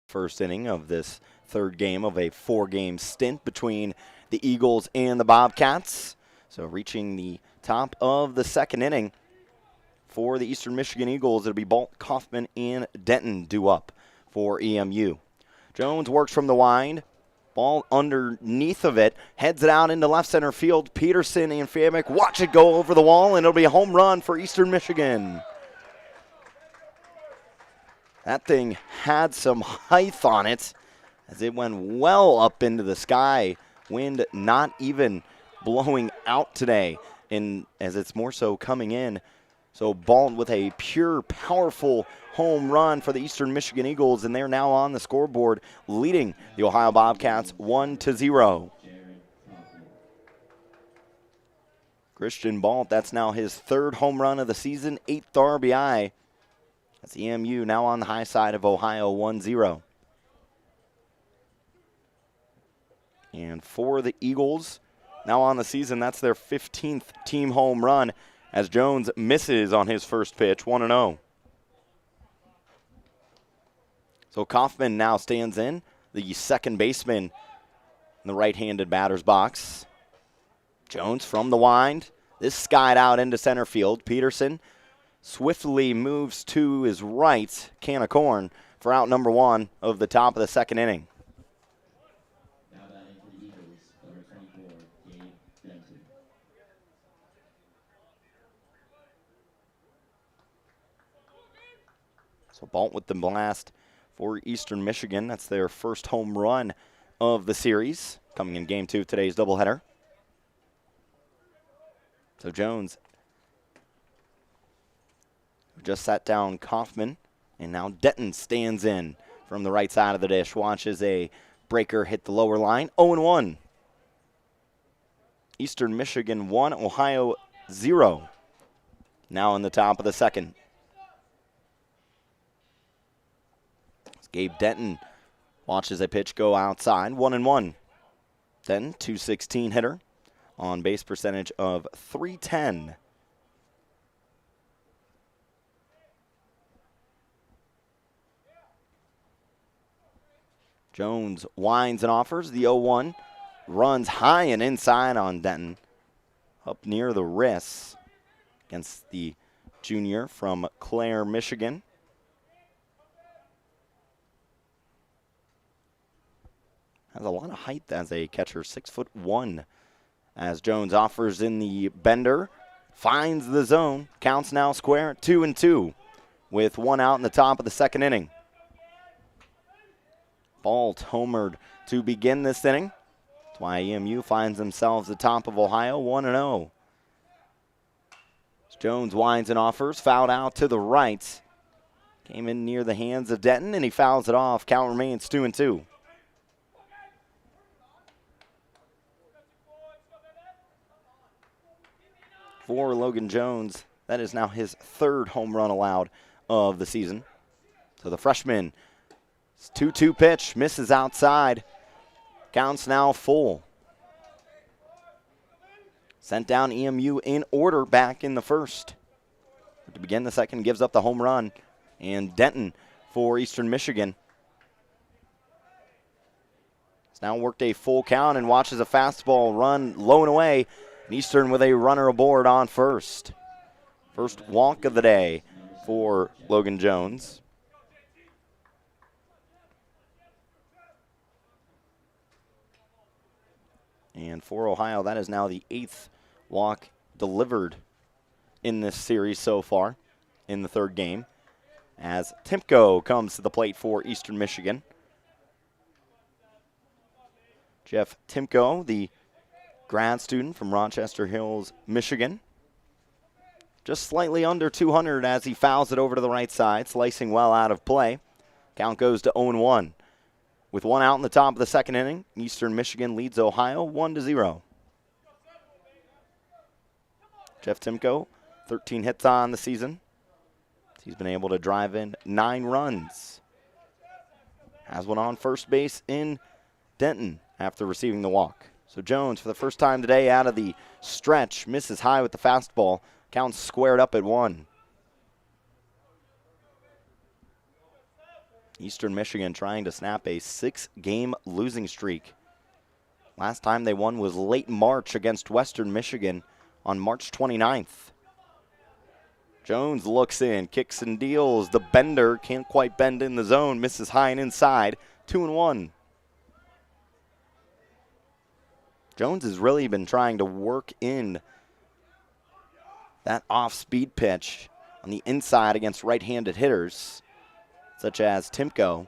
First inning of this third game of a 4-game stint between the Eagles and the Bobcats. So reaching the top of the second inning for the Eastern Michigan Eagles, it'll be Bolt, Kaufman, and Denton due up for EMU. Jones works from the wind. Ball underneath of it, heads it out into left center field. Peterson and Fabic watch it go over the wall, and it'll be a home run for Eastern Michigan. That thing had some height on it as it went well up into the sky. Wind not even blowing out today, and as it's more so coming in. So Baldwin with a pure, powerful home run for the Eastern Michigan Eagles, and they're now on the scoreboard, leading the Ohio Bobcats 1-0. Christian Balt, that's now his 3rd home run of the season, 8th RBI. That's EMU now on the high side of Ohio 1-0. And for the Eagles, now on the season, that's their 15th team home run as Jones misses on his first pitch, 1-0. So Kaufman now stands in, the second baseman in the right-handed batter's box. Jones from the wind. This skied out into center field. Peterson swiftly moves to his right, can of corn, for out number 1 of the top of the second inning. Now batting for the Eagles, number 24, Gabe Denton. So Balt with the blast for Eastern Michigan. That's their first home run of the series, coming in game 2 of today's doubleheader. So Jones just sat down Kaufman, and now Denton stands in from the right side of the dish. Watches a breaker hit the lower line. 0-1. Eastern Michigan 1, Ohio 0. Now in the top of the second. Gabe Denton watches a pitch go outside. 1-1. Denton, .216 hitter, on base percentage of .310. Jones winds and offers the 0-1. Runs high and inside on Denton. Up near the wrists against the junior from Clare, Michigan. Has a lot of height as a catcher, 6'1". As Jones offers in the bender, finds the zone. Counts now square, 2-2, with 1 out in the top of the second inning. Balt homered to begin this inning. That's why EMU finds themselves atop of Ohio 1-0. Jones winds and offers, fouled out to the right. Came in near the hands of Denton, and he fouls it off. Count remains 2-2. For Logan Jones, that is now his third home run allowed of the season. So the freshman, 2-2 pitch, misses outside. Counts now full. Sent down EMU in order back in the first. To begin the second, gives up the home run. And Denton for Eastern Michigan. He's now worked a full count and watches a fastball run low and away. And Eastern with a runner aboard on first. First walk of the day for Logan Jones. And for Ohio, that is now the 8th walk delivered in this series so far in the third game, as Timko comes to the plate for Eastern Michigan. Jeff Timko, the grad student from Rochester Hills, Michigan. Just slightly under 200 as he fouls it over to the right side, slicing well out of play. Count goes to 0-1. With one out in the top of the second inning, Eastern Michigan leads Ohio 1-0. Jeff Timko, 13 hits on the season. He's been able to drive in 9 runs. Has one on first base in Denton after receiving the walk. So Jones, for the first time today out of the stretch, misses high with the fastball. Counts squared up at 1. Eastern Michigan trying to snap a 6-game losing streak. Last time they won was late March against Western Michigan on March 29th. Jones looks in, kicks and deals. The bender can't quite bend in the zone, misses high and inside. 2-1. Jones has really been trying to work in that off-speed pitch on the inside against right-handed hitters, such as Timko.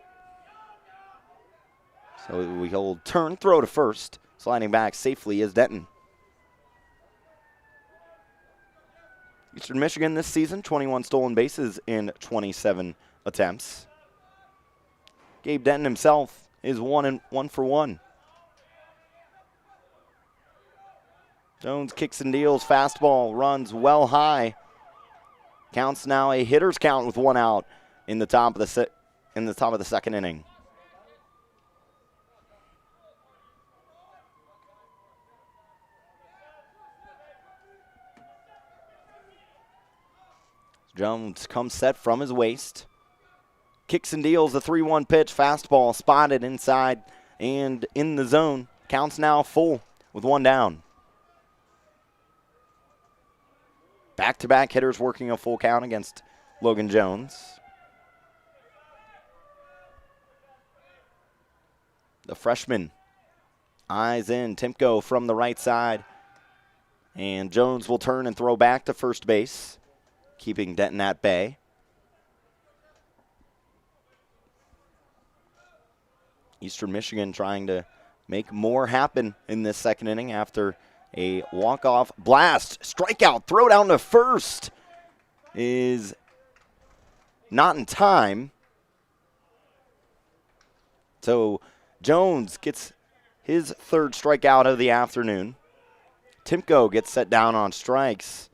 So we hold turn, throw to first. Sliding back safely is Denton. Eastern Michigan this season, 21 stolen bases in 27 attempts. Gabe Denton himself is 1 for 1. Jones kicks and deals, fastball runs well high. Counts now a hitter's count with 1 out in the top of the second inning. Jones comes set from his waist. Kicks and deals a 3-1 pitch, fastball spotted inside and in the zone. Counts now full with 1 down. Back-to-back hitters working a full count against Logan Jones. The freshman, eyes in, Timko from the right side. And Jones will turn and throw back to first base, keeping Denton at bay. Eastern Michigan trying to make more happen in this second inning after a walk-off blast. Strikeout, throw down to first is not in time. So Jones gets his 3rd strikeout of the afternoon. Timko gets set down on strikes.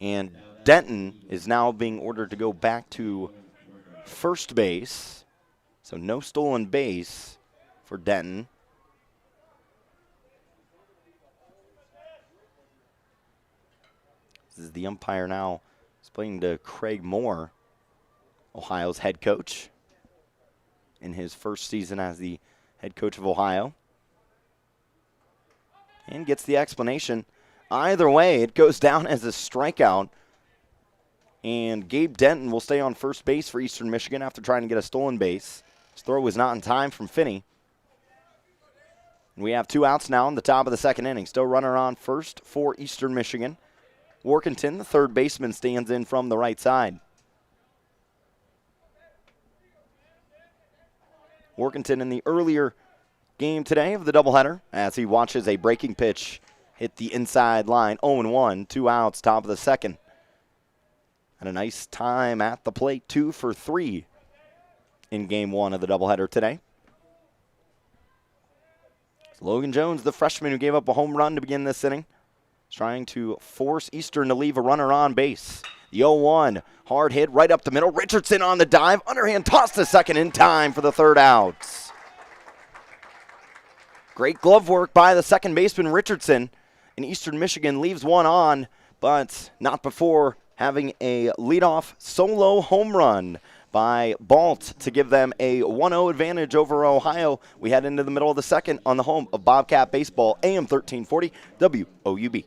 And Denton is now being ordered to go back to first base. So no stolen base for Denton. This is the umpire now explaining to Craig Moore, Ohio's head coach, in his first season as the head coach of Ohio. And gets the explanation. Either way, it goes down as a strikeout. And Gabe Denton will stay on first base for Eastern Michigan after trying to get a stolen base. His throw was not in time from Finney. And we have 2 outs now in the top of the second inning. Still runner on first for Eastern Michigan. Workington, the 3rd baseman, stands in from the right side. Workington in the earlier game today of the doubleheader as he watches a breaking pitch hit the inside line. 0-1, 2 outs, top of the second. Had a nice time at the plate, 2 for 3 in game 1 of the doubleheader today. Logan Jones, the freshman who gave up a home run to begin this inning, trying to force Eastern to leave a runner on base. The 0-1, hard hit right up the middle. Richardson on the dive, underhand toss to second in time for the third out. Great glove work by the second baseman Richardson, and Eastern Michigan leaves one on, but not before having a leadoff solo home run by Balt to give them a 1-0 advantage over Ohio. We head into the middle of the second on the home of Bobcat Baseball, AM 1340, WOUB.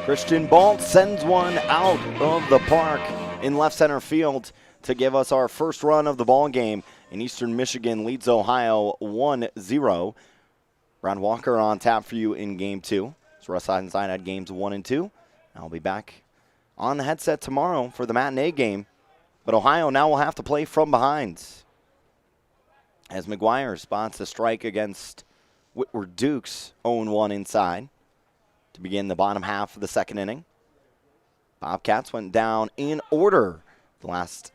Christian Balt sends one out of the park in left center field to give us our first run of the ball game. And Eastern Michigan leads Ohio 1-0. Ron Walker on tap for you in game 2. So Russ Isenside had games 1 and 2. I'll be back on the headset tomorrow for the matinee game. But Ohio now will have to play from behind, as McGuire spots a strike against Whitworth Dukes, 0-1 inside, to begin the bottom half of the second inning. Bobcats went down in order the last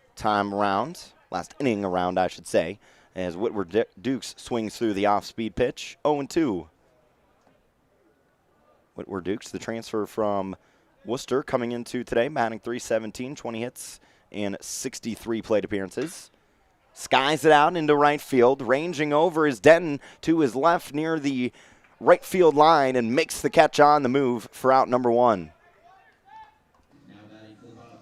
inning around, I should say, as Whitworth Dukes swings through the off-speed pitch, 0-2. Whitworth Dukes, the transfer from Worcester, coming into today, batting .317, 20 hits and 63 plate appearances. Skies it out into right field, ranging over is Denton to his left near the right field line and makes the catch on the move for out number 1.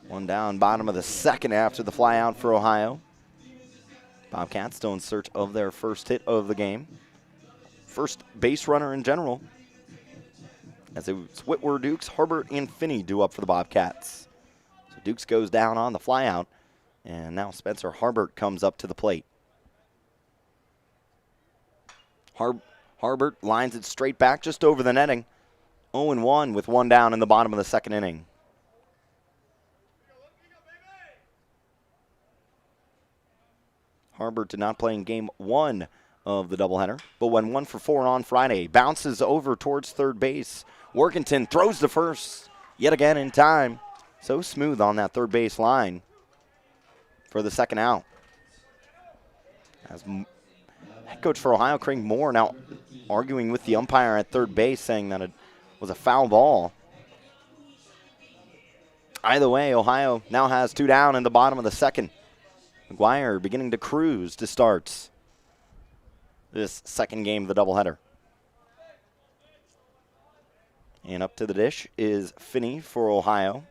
One down, bottom of the second after the fly out for Ohio. Bobcats still in search of their first hit of the game. First base runner in general, as it's Whitworth Dukes, Herbert, and Finney due up for the Bobcats. So Dukes goes down on the fly out, and now Spencer Harbert comes up to the plate. Harbert lines it straight back just over the netting. 0-1 with one down in the bottom of the second inning. Harbert did not play in game 1 of the doubleheader, but went 1 for 4 on Friday. Bounces over towards third base. Workington throws to first yet again in time. So smooth on that third base line for the second out. As head coach for Ohio, Craig Moore, now arguing with the umpire at third base, saying that it was a foul ball. Either way, Ohio now has 2 down in the bottom of the second. McGuire beginning to cruise to start this second game of the doubleheader. And up to the dish is Finney for Ohio,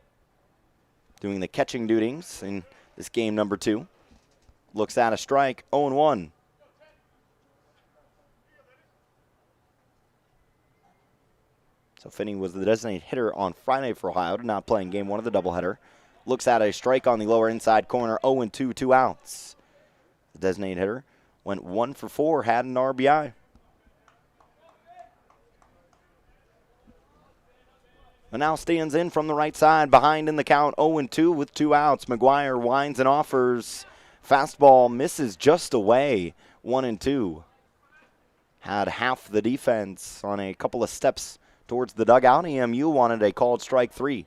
doing the catching duties in this game number 2. Looks at a strike, 0-1. So Finney was the designated hitter on Friday for Ohio, did not play in game 1 of the doubleheader. Looks at a strike on the lower inside corner, 0-2, 2 outs. The designated hitter went 1 for 4, had an RBI. And now stands in from the right side, behind in the count, 0-2 with 2 outs. McGuire winds and offers. Fastball misses just away, 1-2. had half the defense on a couple of steps towards the dugout. EMU wanted a called strike 3.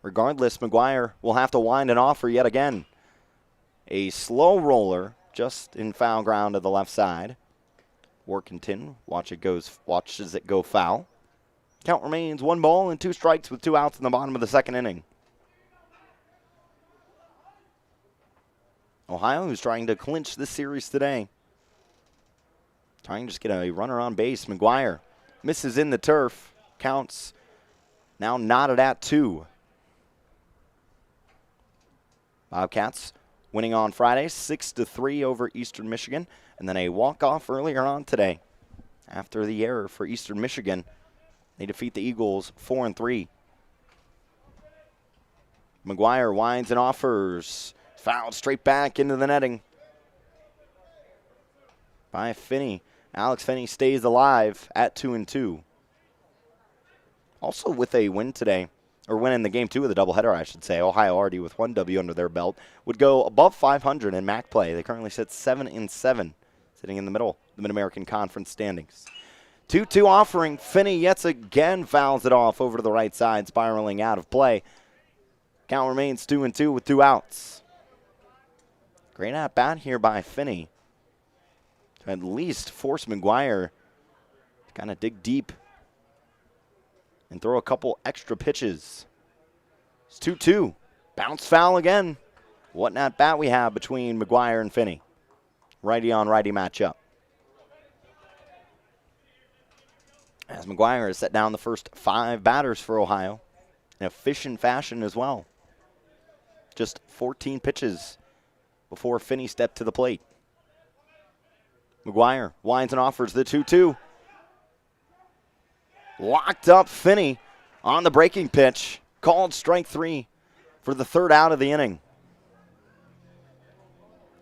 Regardless, McGuire will have to wind an offer yet again. A slow roller just in foul ground to the left side. Workington watches it go foul. Count remains 1 ball and 2 strikes with 2 outs in the bottom of the second inning. Ohio, who's trying to clinch this series today. Trying to just get a runner on base. McGuire misses in the turf. Counts now knotted at 2. Bobcats winning on Friday 6-3 over Eastern Michigan. And then a walk-off earlier on today. After the error for Eastern Michigan, they defeat the Eagles 4-3. McGuire winds and offers. Fouled straight back into the netting by Finney. Alex Finney stays alive at 2-2. Also with a win today, or win in the game 2 of the doubleheader, I should say. Ohio already with 1 W under their belt would go above 500 in MAC play. They currently sit 7-7, sitting in the middle of the Mid-American Conference standings. 2-2 offering. Finney yet again fouls it off over to the right side, spiraling out of play. Count remains 2-2 with 2 outs. Great at bat here by Finney to at least force McGuire to kind of dig deep and throw a couple extra pitches. It's 2-2. Bounce foul again. What an at bat we have between McGuire and Finney. Righty on righty matchup. As McGuire has set down the first 5 batters for Ohio in efficient fashion as well. Just 14 pitches before Finney stepped to the plate. McGuire winds and offers the 2-2. Locked up Finney on the breaking pitch. Called strike 3 for the 3rd out of the inning.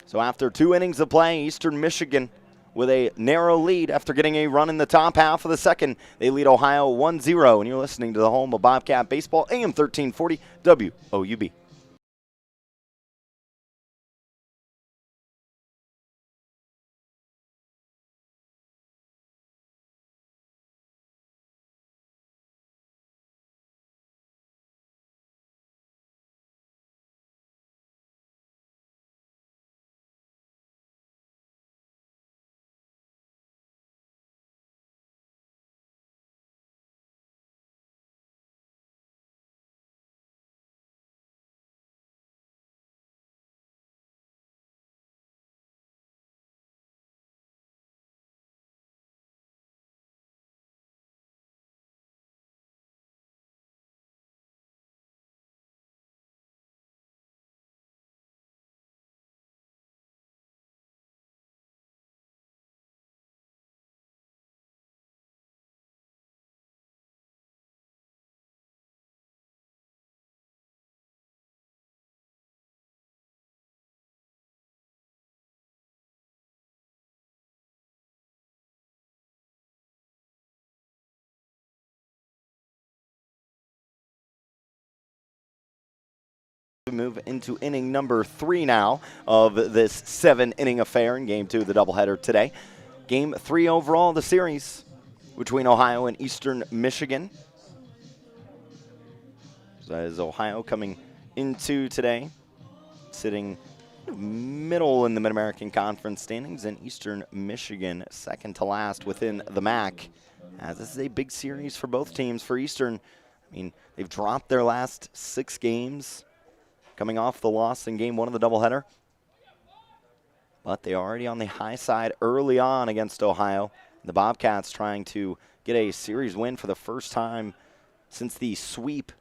So after 2 innings of play, Eastern Michigan with a narrow lead after getting a run in the top half of the second. They lead Ohio 1-0, and you're listening to the home of Bobcat Baseball, AM 1340 WOUB. We move into inning number 3 now of this 7-inning affair in game 2 of the doubleheader today. Game 3 overall of the series between Ohio and Eastern Michigan. So that is Ohio coming into today, sitting middle in the Mid-American Conference standings, and Eastern Michigan second to last within the MAC. As this is a big series for both teams. For Eastern, I mean, they've dropped their last 6 games, coming off the loss in game 1 of the doubleheader. But they are already on the high side early on against Ohio. The Bobcats trying to get a series win for the first time since the sweep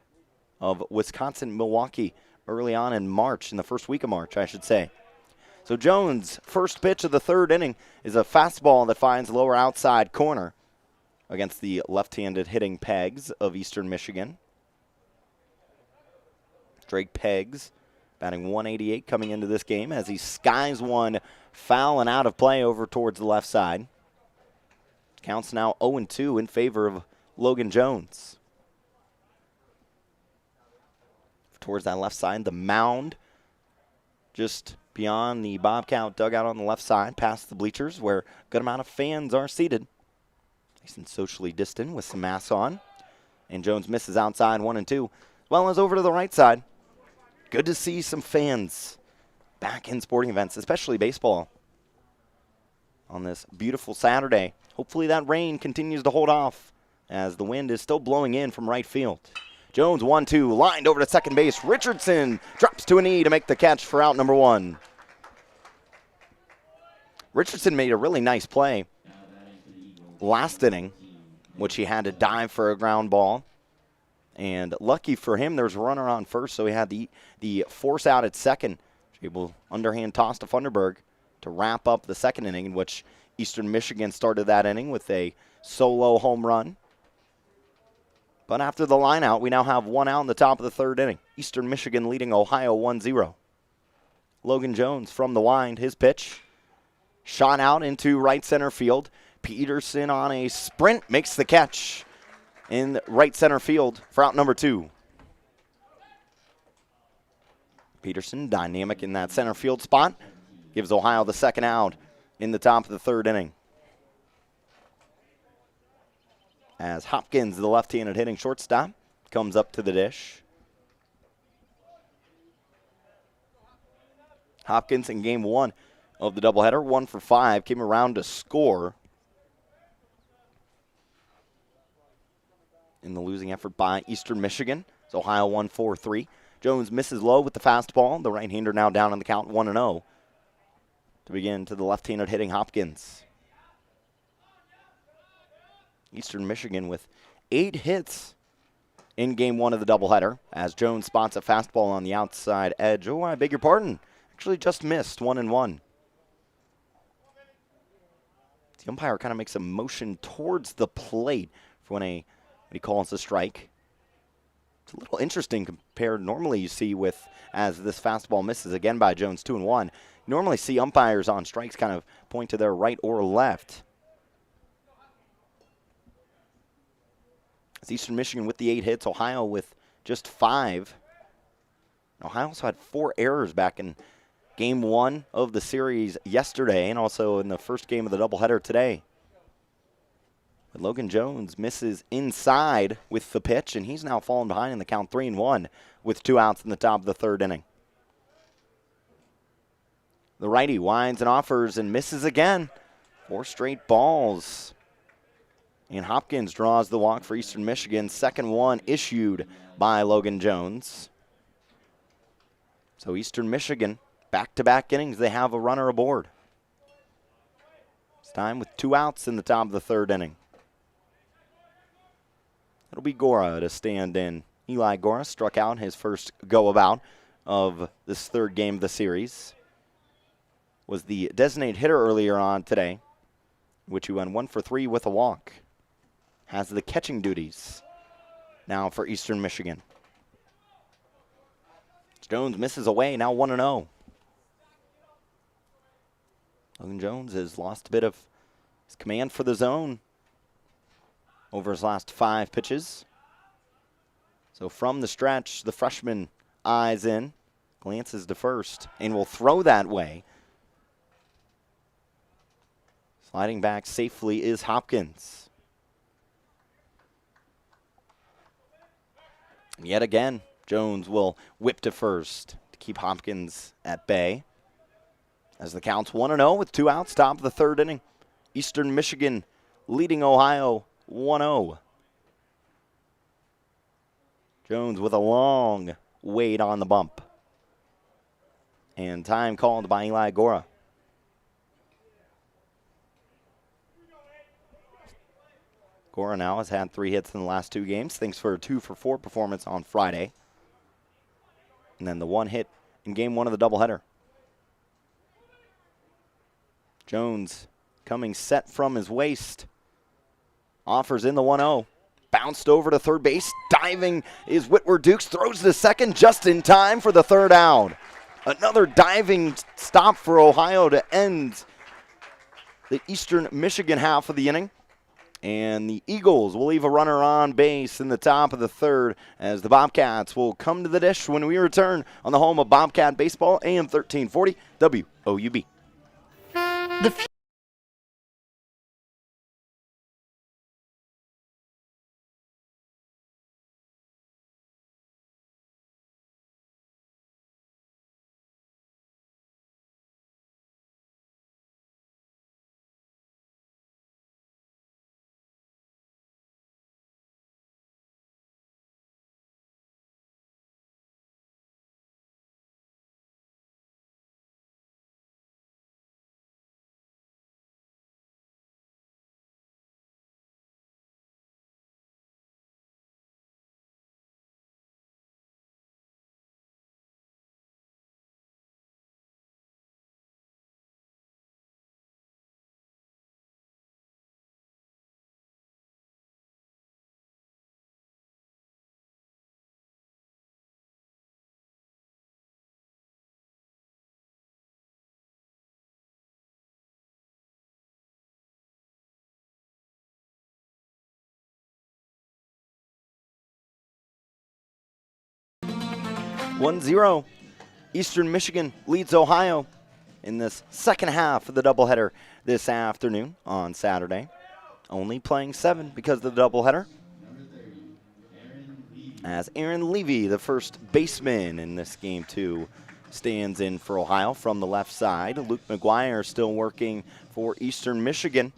of Wisconsin-Milwaukee early on in March, in the first week of March, I should say. So Jones' first pitch of the 3rd inning is a fastball that finds lower outside corner against the left-handed hitting Pegs of Eastern Michigan. Drake Pegs batting 188 coming into this game as he skies one foul and out of play over towards the left side. Counts now 0-2 in favor of Logan Jones. Towards that left side, the mound just beyond the Bobcat dugout on the left side, past the bleachers where a good amount of fans are seated. Nice and socially distant with some masks on. And Jones misses outside 1 and 2, as well as over to the right side. Good to see some fans back in sporting events, especially baseball, on this beautiful Saturday. Hopefully that rain continues to hold off as the wind is still blowing in from right field. Jones 1-2, lined over to second base. Richardson drops to a knee to make the catch for out number 1. Richardson made a really nice play last inning, which he had to dive for a ground ball. And lucky for him, there was a runner on first, so he had the force out at second. Able underhand toss to Funderburg to wrap up the second inning, in which Eastern Michigan started that inning with a solo home run. But after the line out, we now have 1 out in the top of the third inning. Eastern Michigan leading Ohio 1-0. Logan Jones from the wind, his pitch. Shot out into right center field. Peterson on a sprint makes the catch in right center field for out number 2. Peterson, dynamic in that center field spot, gives Ohio the second out in the top of the third inning. As Hopkins, the left-handed hitting shortstop, comes up to the dish. Hopkins in game 1 of the doubleheader, 1 for 5, came around to score in the losing effort by Eastern Michigan. It's Ohio 1-4-3. Jones misses low with the fastball. The right-hander now down on the count 1-0 to begin to the left-handed hitting Hopkins. Eastern Michigan with 8 hits in game 1 of the doubleheader as Jones spots a fastball on the outside edge. Oh, I beg your pardon. Actually just missed 1-1. The umpire kind of makes a motion towards the plate for when he calls a strike. It's a little interesting compared normally you see with as this fastball misses again by Jones 2-1. You normally see umpires on strikes kind of point to their right or left. It's Eastern Michigan with the 8 hits, Ohio with just 5. Ohio also had 4 errors back in game 1 of the series yesterday and also in the first game of the doubleheader today. But Logan Jones misses inside with the pitch, and he's now fallen behind in the count 3-1 with 2 outs in the top of the third inning. The righty winds and offers and misses again. 4 straight balls. And Hopkins draws the walk for Eastern Michigan. Second one issued by Logan Jones. So Eastern Michigan, back-to-back innings, they have a runner aboard. It's time with 2 outs in the top of the third inning. It'll be Gora to stand in. Eli Gora struck out his first go-about of this third game of the series. Was the designated hitter earlier on today, which he went 1 for 3 with a walk. Has the catching duties now for Eastern Michigan. Jones misses away, now 1-0. Logan Jones has lost a bit of his command for the zone over his last 5 pitches. So from the stretch, the freshman eyes in, glances to first, and will throw that way. Sliding back safely is Hopkins. And yet again, Jones will whip to first to keep Hopkins at bay. As the count's 1-0 with 2 outs, top of the third inning. Eastern Michigan leading Ohio 1-0. Jones with a long wait on the bump. And time called by Eli Gora. Gora now has had 3 hits in the last 2 games, thanks for a 2-for-4 performance on Friday. And then the 1 hit in game 1 of the doubleheader. Jones coming set from his waist. Offers in the 1-0. Bounced over to third base. Diving is Whitworth Dukes. Throws to second just in time for the third out. Another diving stop for Ohio to end the Eastern Michigan half of the inning. And the Eagles will leave a runner on base in the top of the third as the Bobcats will come to the dish when we return on the home of Bobcat Baseball, AM 1340, WOUB. One 0. Eastern Michigan leads Ohio in this second half of the doubleheader this afternoon on Saturday. Only playing 7 because of the doubleheader. As Aaron Levy, the first baseman in this game, too, stands in for Ohio from the left side. Luke McGuire still working for Eastern Michigan.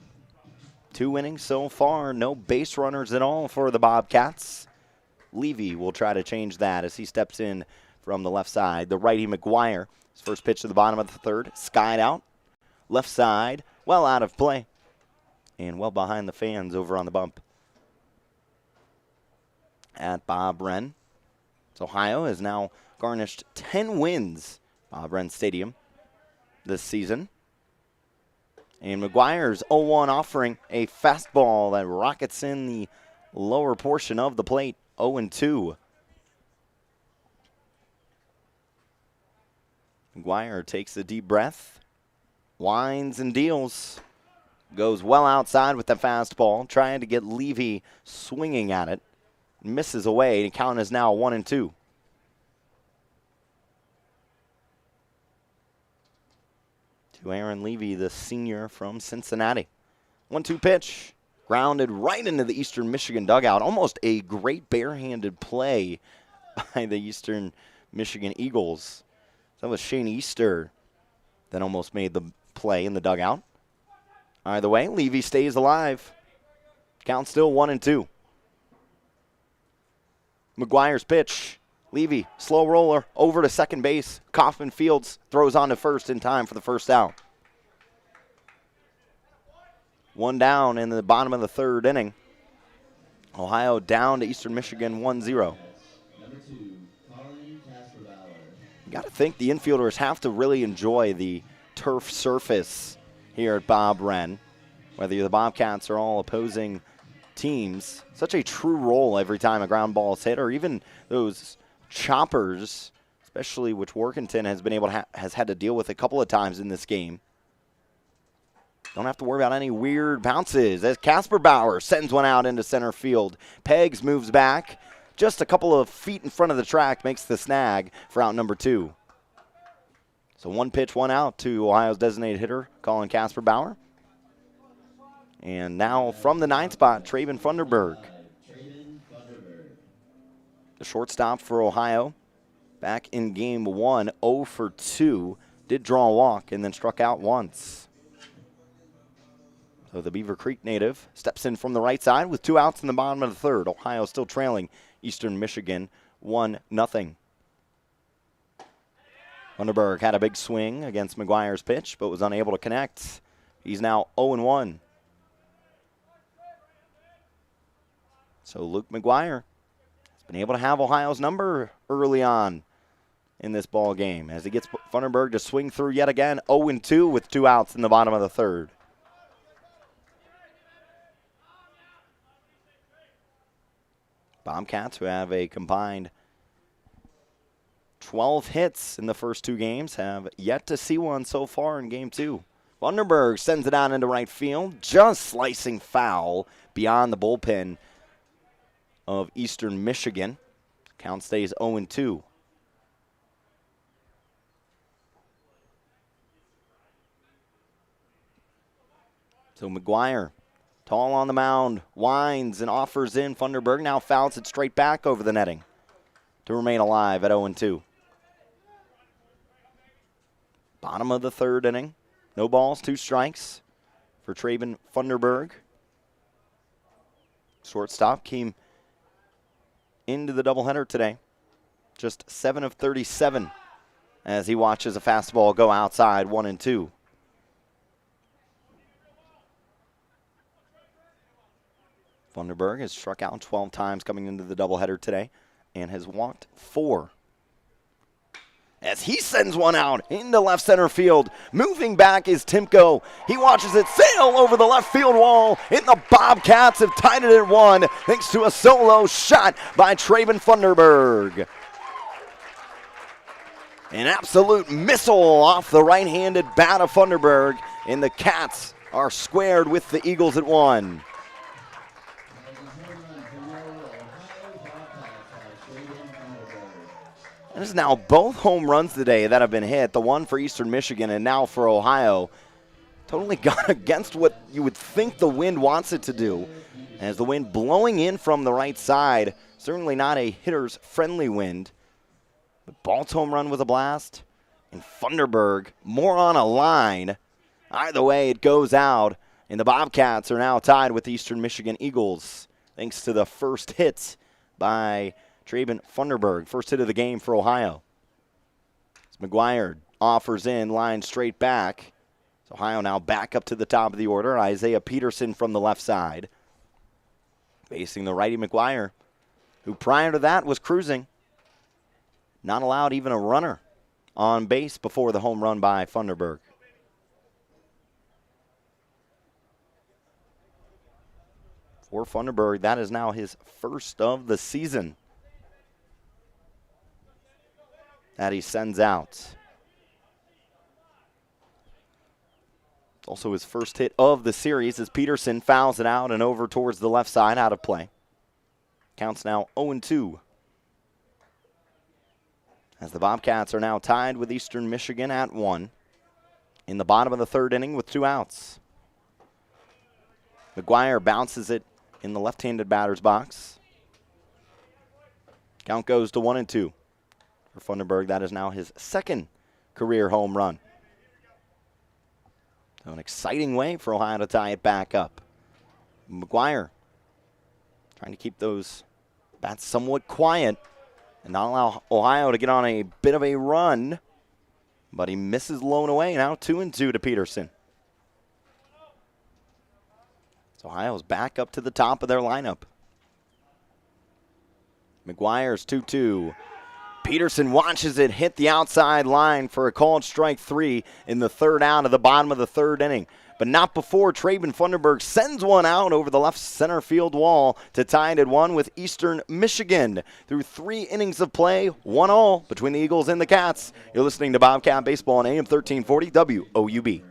2 innings so far, no base runners at all for the Bobcats. Levy will try to change that as he steps in from the left side. The righty McGuire, his first pitch to the bottom of the third, skied out. Left side, well out of play. And well behind the fans over on the bump at Bob Wren. So Ohio has now garnished 10 wins, Bob Wren Stadium, this season. And McGuire's 0-1 offering a fastball that rockets in the lower portion of the plate, 0-2. McGuire takes a deep breath, winds and deals. Goes well outside with the fastball, trying to get Levy swinging at it. Misses away. The count is now 1-2. To Aaron Levy, the senior from Cincinnati. 1-2 pitch. Grounded right into the Eastern Michigan dugout. Almost a great barehanded play by the Eastern Michigan Eagles. That was Shane Easter that almost made the play in the dugout. Either way, Levy stays alive. Count still 1-2. McGuire's pitch. Levy, slow roller, over to second base. Kaufman Fields throws on to first in time for the first out. 1 down in the bottom of the third inning. Ohio down to Eastern Michigan 1-0. Number 2, You got to think the infielders have to really enjoy the turf surface here at Bob Wren. Whether you're the Bobcats or all opposing teams, such a true role every time a ground ball is hit, or even those choppers, especially which Workington has been able to has had to deal with a couple of times in this game. Don't have to worry about any weird bounces as Casper Bauer sends one out into center field. Peggs moves back just a couple of feet in front of the track, makes the snag for out number 2. So 1 pitch, 1 out to Ohio's designated hitter, Colin Casper Bauer. And now from the 9th spot, Traven Funderburg. The shortstop for Ohio, back in game 1, 0 for 2. Did draw a walk and then struck out once. So the Beaver Creek native steps in from the right side with 2 outs in the bottom of the third. Ohio still trailing Eastern Michigan 1-0. Funderburg had a big swing against McGuire's pitch, but was unable to connect. He's now 0-1. So Luke McGuire has been able to have Ohio's number early on in this ball game as he gets Funderburg to swing through yet again. 0-2 with 2 outs in the bottom of the third. Bobcats, who have a combined 12 hits in the first 2 games, have yet to see one so far in game 2. Funderburg sends it out into right field. Just slicing foul beyond the bullpen of Eastern Michigan. Count stays 0-2. So McGuire, tall on the mound, winds and offers in. Funderburg now fouls it straight back over the netting to remain alive at 0-2. Bottom of the third inning. No balls, 2 strikes for Traven Funderburg. Shortstop came into the doubleheader today. Just 7 of 37 as he watches a fastball go outside, 1-2. Funderburg has struck out 12 times coming into the doubleheader today and has walked 4. As he sends one out into left center field. Moving back is Timko. He watches it sail over the left field wall, and the Bobcats have tied it at 1 thanks to a solo shot by Traven Funderburg. An absolute missile off the right-handed bat of Funderburg, and the Cats are squared with the Eagles at 1. And it's now both home runs today that have been hit, the one for Eastern Michigan and now for Ohio. Totally gone against what you would think the wind wants it to do. As the wind blowing in from the right side, certainly not a hitter's friendly wind. But Balt's home run was a blast, and Funderburg more on a line. Either way, it goes out, and the Bobcats are now tied with the Eastern Michigan Eagles, thanks to the first hit by Traven Funderburg, first hit of the game for Ohio. As McGuire offers in, line straight back. So Ohio now back up to the top of the order. Isaiah Peterson from the left side. Facing the righty McGuire, who prior to that was cruising. Not allowed even a runner on base before the home run by Funderburg. For Funderburg, that is now his first of the season that he sends out. It's also his first hit of the series as Peterson fouls it out and over towards the left side, out of play. Counts now 0-2. As the Bobcats are now tied with Eastern Michigan at 1 in the bottom of the third inning with 2 outs. McGuire bounces it in the left-handed batter's box. Count goes to 1-2. For Funderburg, that is now his second career home run. So an exciting way for Ohio to tie it back up. McGuire trying to keep those bats somewhat quiet and not allow Ohio to get on a bit of a run. But he misses low and away. Now 2-2 to Peterson. So Ohio's back up to the top of their lineup. McGuire's 2-2. Peterson watches it hit the outside line for a called strike 3 in the third out of the bottom of the third inning. But not before Traven Funderburg sends one out over the left center field wall to tie it at 1 with Eastern Michigan. Through 3 innings of play, 1-1 between the Eagles and the Cats. You're listening to Bobcat Baseball on AM 1340 WOUB.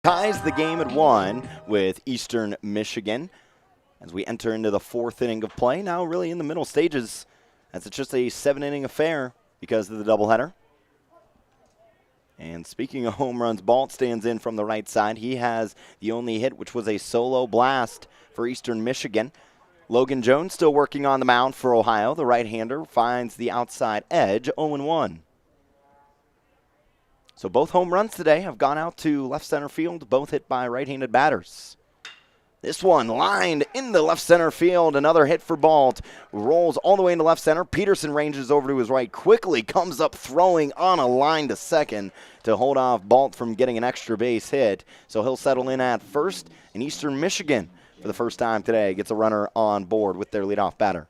ties the game at 1 with Eastern Michigan as we enter into the 4th inning of play. Now really in the middle stages as it's just a 7-inning affair because of the doubleheader. And speaking of home runs, Balt stands in from the right side. He has the only hit, which was a solo blast for Eastern Michigan. Logan Jones still working on the mound for Ohio. The right-hander finds the outside edge, 0-1. So both home runs today have gone out to left center field, both hit by right-handed batters. This one lined into left center field. Another hit for Balt. Rolls all the way into left center. Peterson ranges over to his right. Quickly comes up throwing on a line to second to hold off Balt from getting an extra base hit. So he'll settle in at first. And Eastern Michigan, for the first time today, gets a runner on board with their leadoff batter.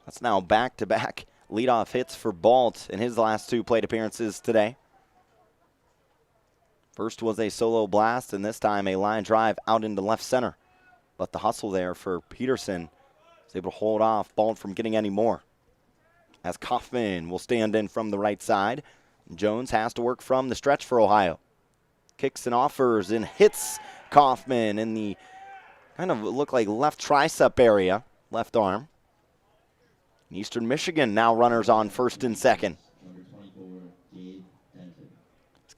That's now back-to-back leadoff hits for Balt in his last 2 plate appearances today. First was a solo blast, and this time a line drive out into left center. But the hustle there for Peterson is able to hold off Balt from getting any more. As Kaufman will stand in from the right side. Jones has to work from the stretch for Ohio. Kicks and offers and hits Kaufman in the kind of look like left tricep area, left arm. Eastern Michigan now runners on first and second. Number 24, Gabe Denton.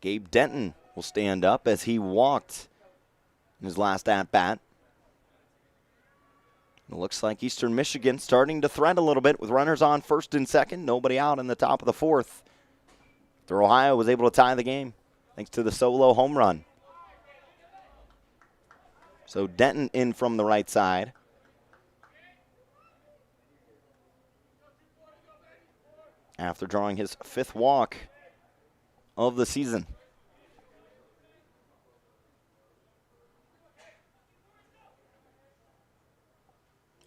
Gabe Denton will stand up as he walked in his last at-bat. It looks like Eastern Michigan starting to threat a little bit with runners on first and second. Nobody out in the top of the 4th. After Ohio was able to tie the game thanks to the solo home run. So Denton in from the right side. After drawing his 5th walk of the season.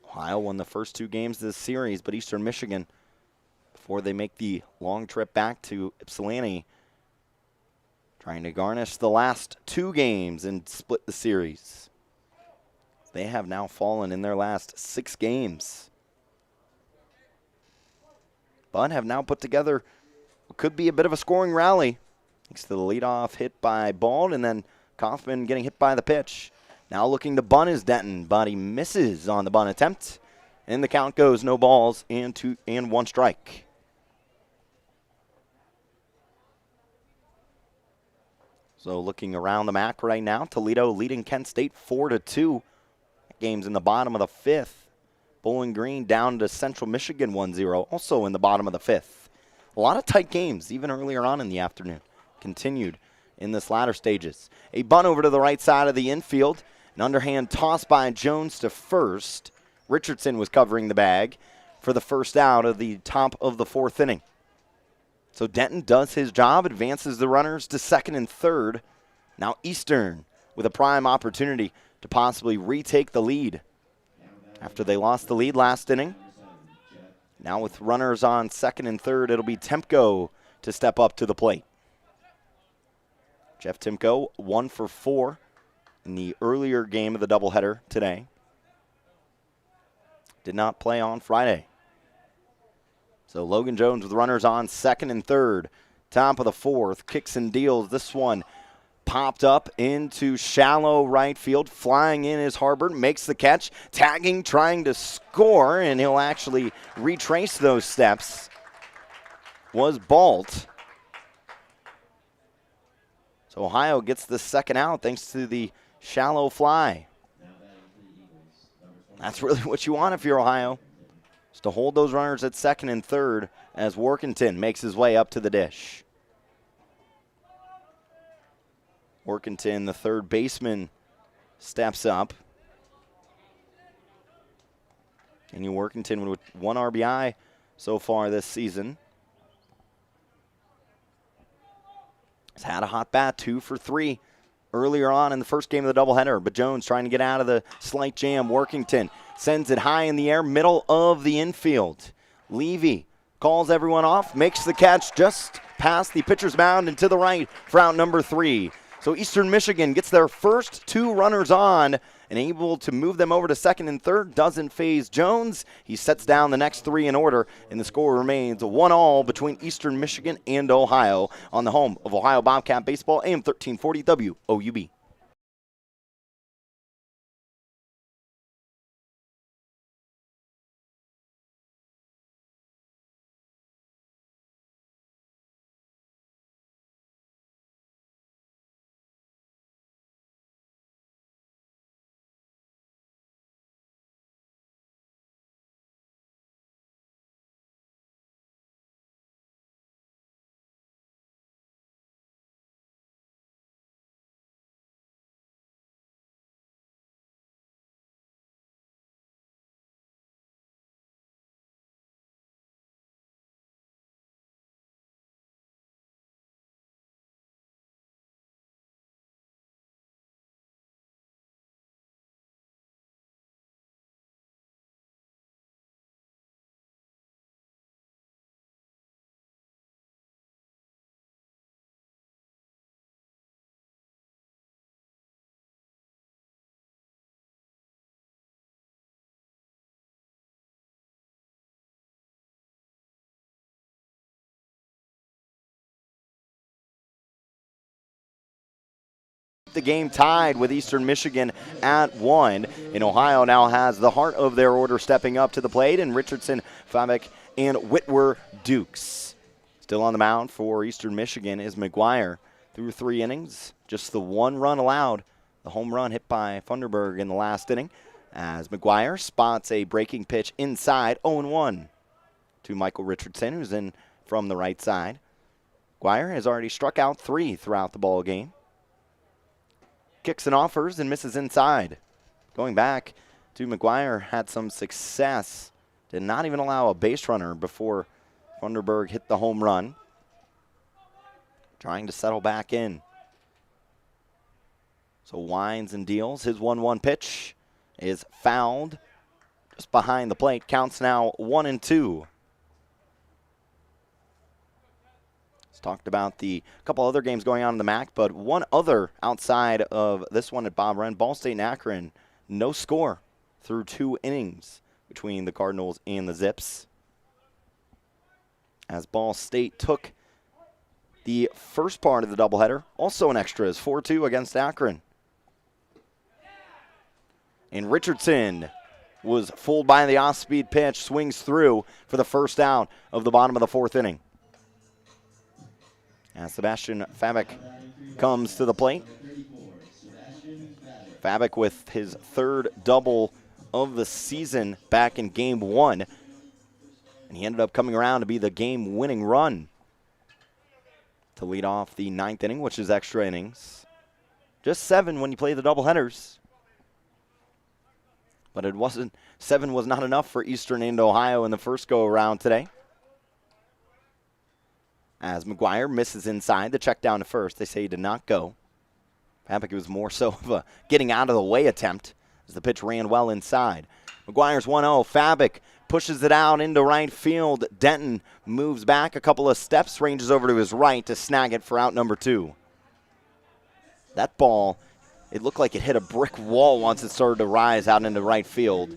Ohio won the first 2 games of this series, but Eastern Michigan, before they make the long trip back to Ypsilanti, trying to garnish the last 2 games and split the series. They have now fallen in their last 6 games. But have now put together what could be a bit of a scoring rally. Thanks to the leadoff hit by Bald, and then Kaufman getting hit by the pitch. Now looking to bunt is Denton, but he misses on the bunt attempt. And the count goes no balls and 1 strike. So looking around the MAC right now, Toledo leading Kent State 4-2. That game's in the bottom of the 5th. Bowling Green down to Central Michigan 1-0, also in the bottom of the 5th. A lot of tight games, even earlier on in the afternoon. Continued in this latter stages. A bunt over to the right side of the infield. An underhand toss by Jones to first. Richardson was covering the bag for the first out of the top of the 4th inning. So Denton does his job, advances the runners to second and third. Now Eastern with a prime opportunity to possibly retake the lead after they lost the lead last inning. Now with runners on second and third, it'll be Temko to step up to the plate. Jeff Timko, 1 for 4 in the earlier game of the doubleheader today. Did not play on Friday. So Logan Jones with runners on second and third. Top of the 4th, kicks and deals. This one popped up into shallow right field. Flying in is Harbert, makes the catch. Tagging, trying to score, and he'll actually retrace those steps. Was Balt. So Ohio gets the second out thanks to the shallow fly. That's really what you want if you're Ohio, is to hold those runners at second and third as Workington makes his way up to the dish. Workington, the third baseman, steps up. And Workington with 1 RBI so far this season. He's had a hot bat, 2 for 3 earlier on in the first game of the doubleheader. But Jones trying to get out of the slight jam. Workington sends it high in the air, middle of the infield. Levy calls everyone off, makes the catch just past the pitcher's mound and to the right for out number 3. So Eastern Michigan gets their first 2 runners on and able to move them over to second and third. Doesn't phase Jones. He sets down the next 3 in order, and the score remains 1-1 between Eastern Michigan and Ohio on the home of Ohio Bobcat Baseball, AM 1340 WOUB. The game tied with Eastern Michigan at 1. And Ohio now has the heart of their order stepping up to the plate, and Richardson, Fabic, and Whitwer Dukes. Still on the mound for Eastern Michigan is McGuire. Through 3 innings, just the 1 run allowed. The home run hit by Funderburg in the last inning, as McGuire spots a breaking pitch inside, 0-1 to Michael Richardson, who's in from the right side. McGuire has already struck out 3 throughout the ball game. Kicks and offers and misses inside. Going back to McGuire, had some success. Did not even allow a base runner before Funderburg hit the home run. Trying to settle back in. So winds and deals. His 1-1 pitch is fouled just behind the plate. Counts now 1-2. Talked about the couple other games going on in the MAC, but one other outside of this one at Bob Wren, Ball State and Akron, no score through 2 innings between the Cardinals and the Zips. As Ball State took the first part of the doubleheader, also in extras, 4-2 against Akron. And Richardson was fooled by the off-speed pitch, swings through for the first out of the bottom of the 4th inning. As Sebastian Fabic comes to the plate. Fabic with his 3rd double of the season back in game 1. And he ended up coming around to be the game-winning run to lead off the 9th inning, which is extra innings. Just 7 when you play the doubleheaders. But 7 was not enough for Eastern and Ohio in the first go-around today. As McGuire misses inside, the check down to first. They say he did not go. Fabic was more so of a getting out of the way attempt as the pitch ran well inside. McGuire's 1-0. Fabic pushes it out into right field. Denton moves back a couple of steps, ranges over to his right to snag it for out number 2. That ball, it looked like it hit a brick wall once it started to rise out into right field.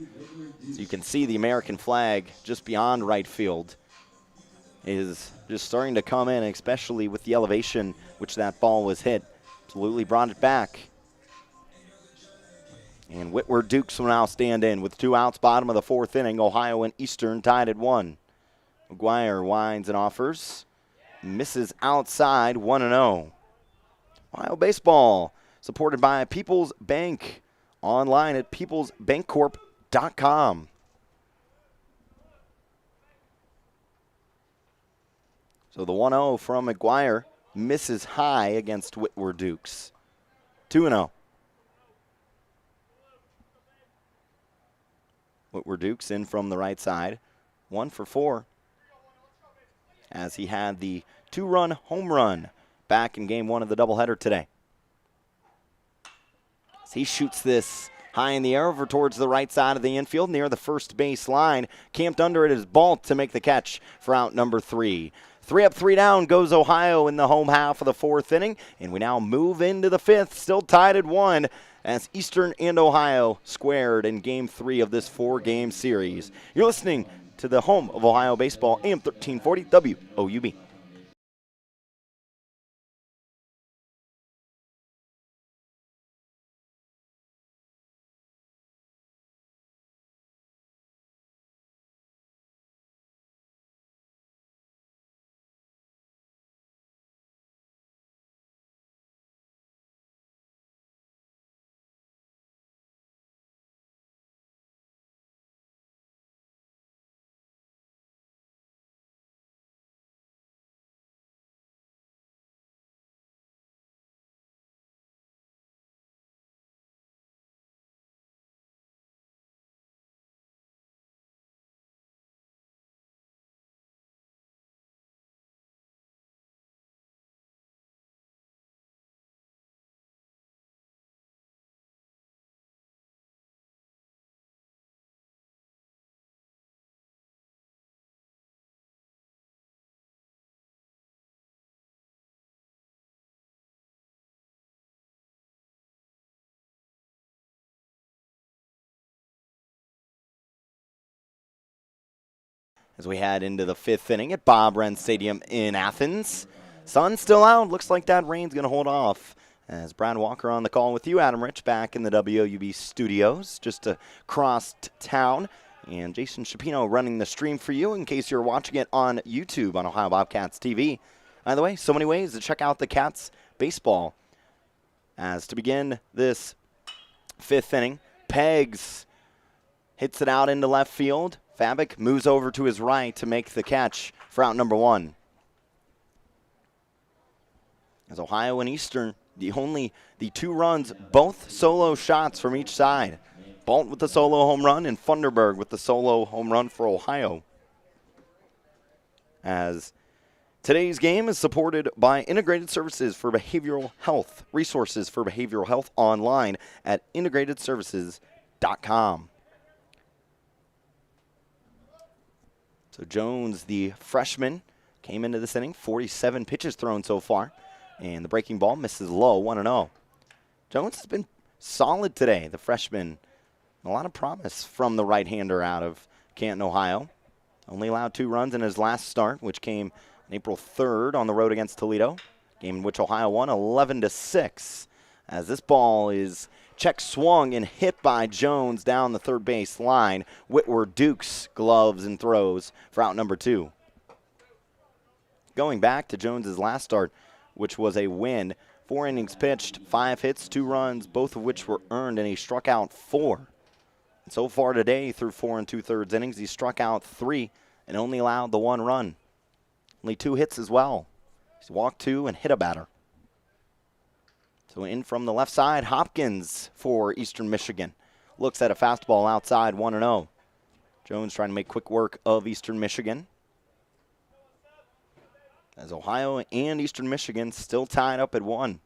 So you can see the American flag just beyond right field is just starting to come in, especially with the elevation which that ball was hit. Absolutely brought it back. And Whitwer Dukes will now stand in with 2 outs, bottom of the 4th inning. Ohio and Eastern tied at 1. McGuire winds and offers. Misses outside, 1-0. Ohio baseball, supported by People's Bank. Online at peoplesbankcorp.com. So the 1-0 from McGuire misses high against Whitwer Dukes. 2-0. Whitwer Dukes in from the right side. 1 for 4. As he had the 2-run home run back in game 1 of the doubleheader today. As he shoots this high in the air over towards the right side of the infield near the first base line. Camped under it is Balt to make the catch for out number 3. 3 up, 3 down goes Ohio in the home half of the fourth inning, and we now move into the fifth, still tied at 1, as Eastern and Ohio squared in Game 3 of this 4-game series. You're listening to the home of Ohio baseball, AM 1340 WOUB. As we head into the fifth inning at Bob Wren Stadium in Athens. Sun's still out. Looks like that rain's going to hold off. As Brad Walker on the call with you, Adam Rich back in the WOUB studios just across town. And Jason Shapino running the stream for you in case you're watching it on YouTube on Ohio Bobcats TV. By the way, so many ways to check out the Cats baseball. As to begin this fifth inning, Pegs hits it out into left field. Fabic moves over to his right to make the catch for out number 1. As Ohio and Eastern, the 2 runs, both solo shots from each side. Bolt with the solo home run and Funderburg with the solo home run for Ohio. As today's game is supported by Integrated Services for Behavioral Health. Resources for behavioral health online at integratedservices.com. So Jones, the freshman, came into this inning, 47 pitches thrown so far, and the breaking ball misses low, 1-0. Jones has been solid today, the freshman. A lot of promise from the right-hander out of Canton, Ohio. Only allowed 2 runs in his last start, which came on April 3rd on the road against Toledo, game in which Ohio won 11-6. As this ball is check swung and hit by Jones down the third base line. Whitwer dukes gloves and throws for out number 2. Going back to Jones's last start, which was a win, 4 innings pitched, 5 hits, 2 runs, both of which were earned, and he struck out 4. And so far today, through 4 2/3 innings, he struck out 3 and only allowed the 1 run. Only 2 hits as well. He's walked 2 and hit a batter. So in from the left side, Hopkins for Eastern Michigan. Looks at a fastball outside, 1-0. Jones trying to make quick work of Eastern Michigan. As Ohio and Eastern Michigan still tied up at 1.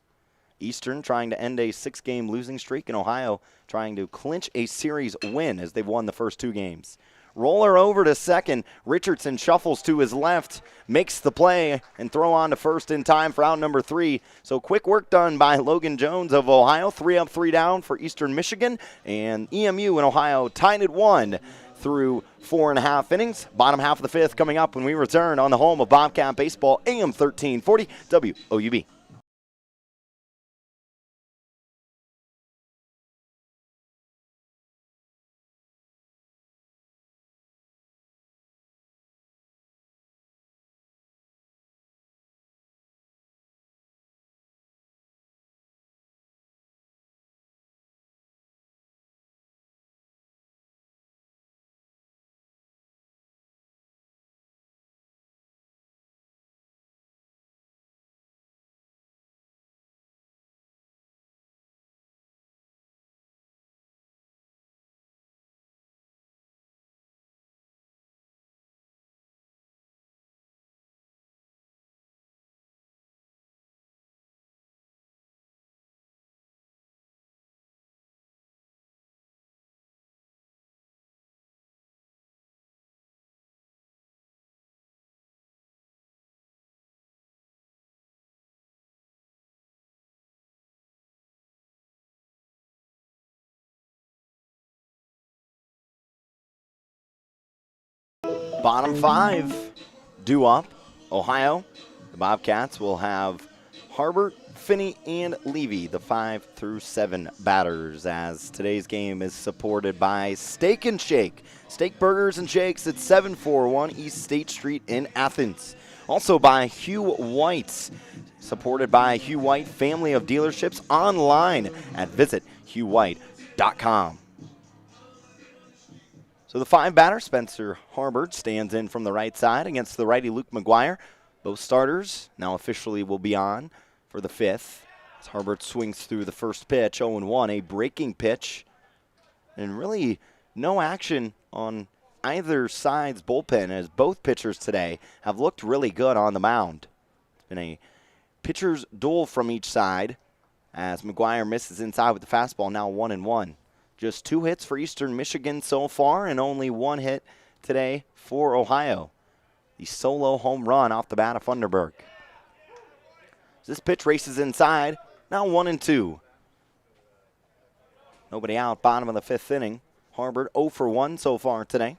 Eastern trying to end a 6-game losing streak, and Ohio trying to clinch a series win as they've won the first 2 games. Roller over to second. Richardson shuffles to his left, makes the play, and throw on to first in time for out number 3. So quick work done by Logan Jones of Ohio. 3 up, 3 down for Eastern Michigan. And EMU in Ohio tied at 1 through 4.5 innings. Bottom half of the 5th coming up when we return on the home of Bobcat Baseball, AM 1340 WOUB. bottom 5 due up. Ohio, the Bobcats will have Harbert, Finney, and Levy, the 5 through 7 batters, as today's game is supported by Steak and Shake. Steak burgers and shakes at 741 East State Street in Athens. Also by Hugh White's, supported by Hugh White family of dealerships online at visithughwhite.com. So the 5 batter, Spencer Harbert, stands in from the right side against the righty Luke McGuire. Both starters now officially will be on for the 5th. As Harbert swings through the first pitch, 0-1, a breaking pitch. And really no action on either side's bullpen, as both pitchers today have looked really good on the mound. It's been a pitcher's duel from each side as McGuire misses inside with the fastball, now 1-1. Just 2 hits for Eastern Michigan so far and only 1 hit today for Ohio. The solo home run off the bat of Funderburg. This pitch races inside, now 1-2. Nobody out, bottom of the 5th inning. Harbert 0 for 1 so far today.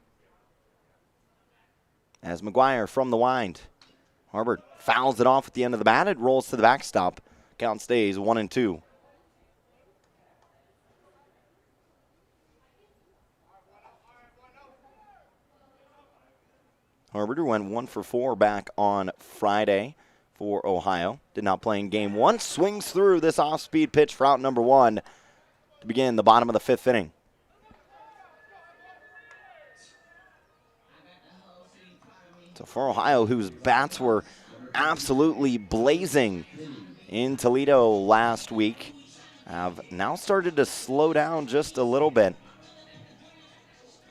As McGuire from the wind. Harbert fouls it off at the end of the bat. It rolls to the backstop. Count stays 1-2. Harbert, who went 1 for 4 back on Friday for Ohio. Did not play in game 1. Swings through this off-speed pitch for out number 1 to begin the bottom of the 5th inning. So for Ohio, whose bats were absolutely blazing in Toledo last week, have now started to slow down just a little bit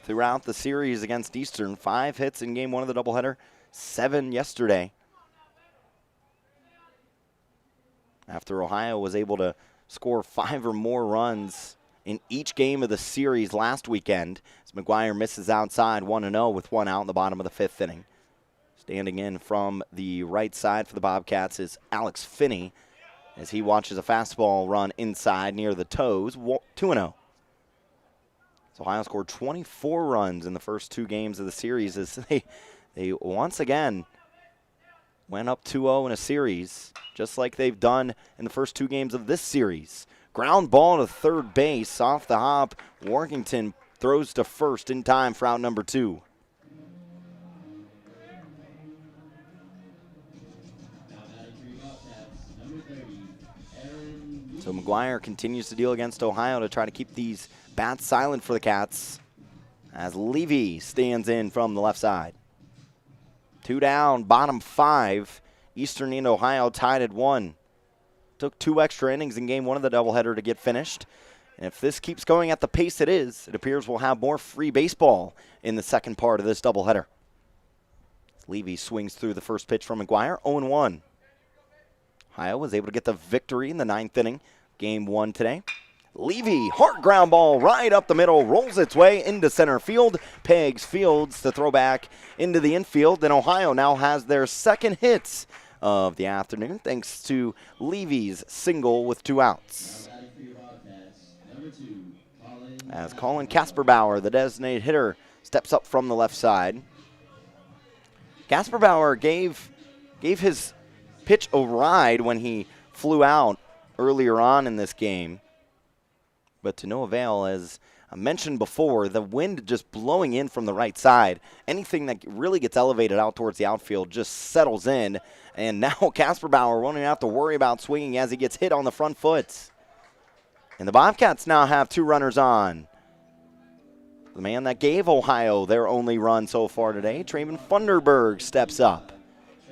throughout the series against Eastern. 5 hits in game 1 of the doubleheader, 7 yesterday. After Ohio was able to score 5 or more runs in each game of the series last weekend, as McGuire misses outside 1-0 with 1 out in the bottom of the 5th inning. Standing in from the right side for the Bobcats is Alex Finney, as he watches a fastball run inside near the toes, 2-0. So Ohio scored 24 runs in the first 2 games of the series as they once again went up 2-0 in a series, just like they've done in the first 2 games of this series. Ground ball to third base off the hop. Workington throws to first in time for out number 2. So McGuire continues to deal against Ohio to try to keep these bats silent for the Cats, as Levy stands in from the left side. 2 down, bottom 5. Eastern and Ohio tied at 1. Took 2 extra innings in game 1 of the doubleheader to get finished. And if this keeps going at the pace it is, it appears we'll have more free baseball in the second part of this doubleheader. Levy swings through the first pitch from McGuire, 0-1. Ohio was able to get the victory in the 9th inning, game 1 today. Levy, hard ground ball right up the middle, rolls its way into center field. Pegs Fields to throw back into the infield. And Ohio now has their 2nd hits of the afternoon, thanks to Levy's single with 2 outs. As Colin Kasperbauer, the designated hitter, steps up from the left side. Kasperbauer gave his pitch a ride when he flew out earlier on in this game, but to no avail. As I mentioned before, the wind just blowing in from the right side. Anything that really gets elevated out towards the outfield just settles in, and now Kasperbauer won't even have to worry about swinging as he gets hit on the front foot. And the Bobcats now have 2 runners on. The man that gave Ohio their only run so far today, Traven Funderburg, steps up.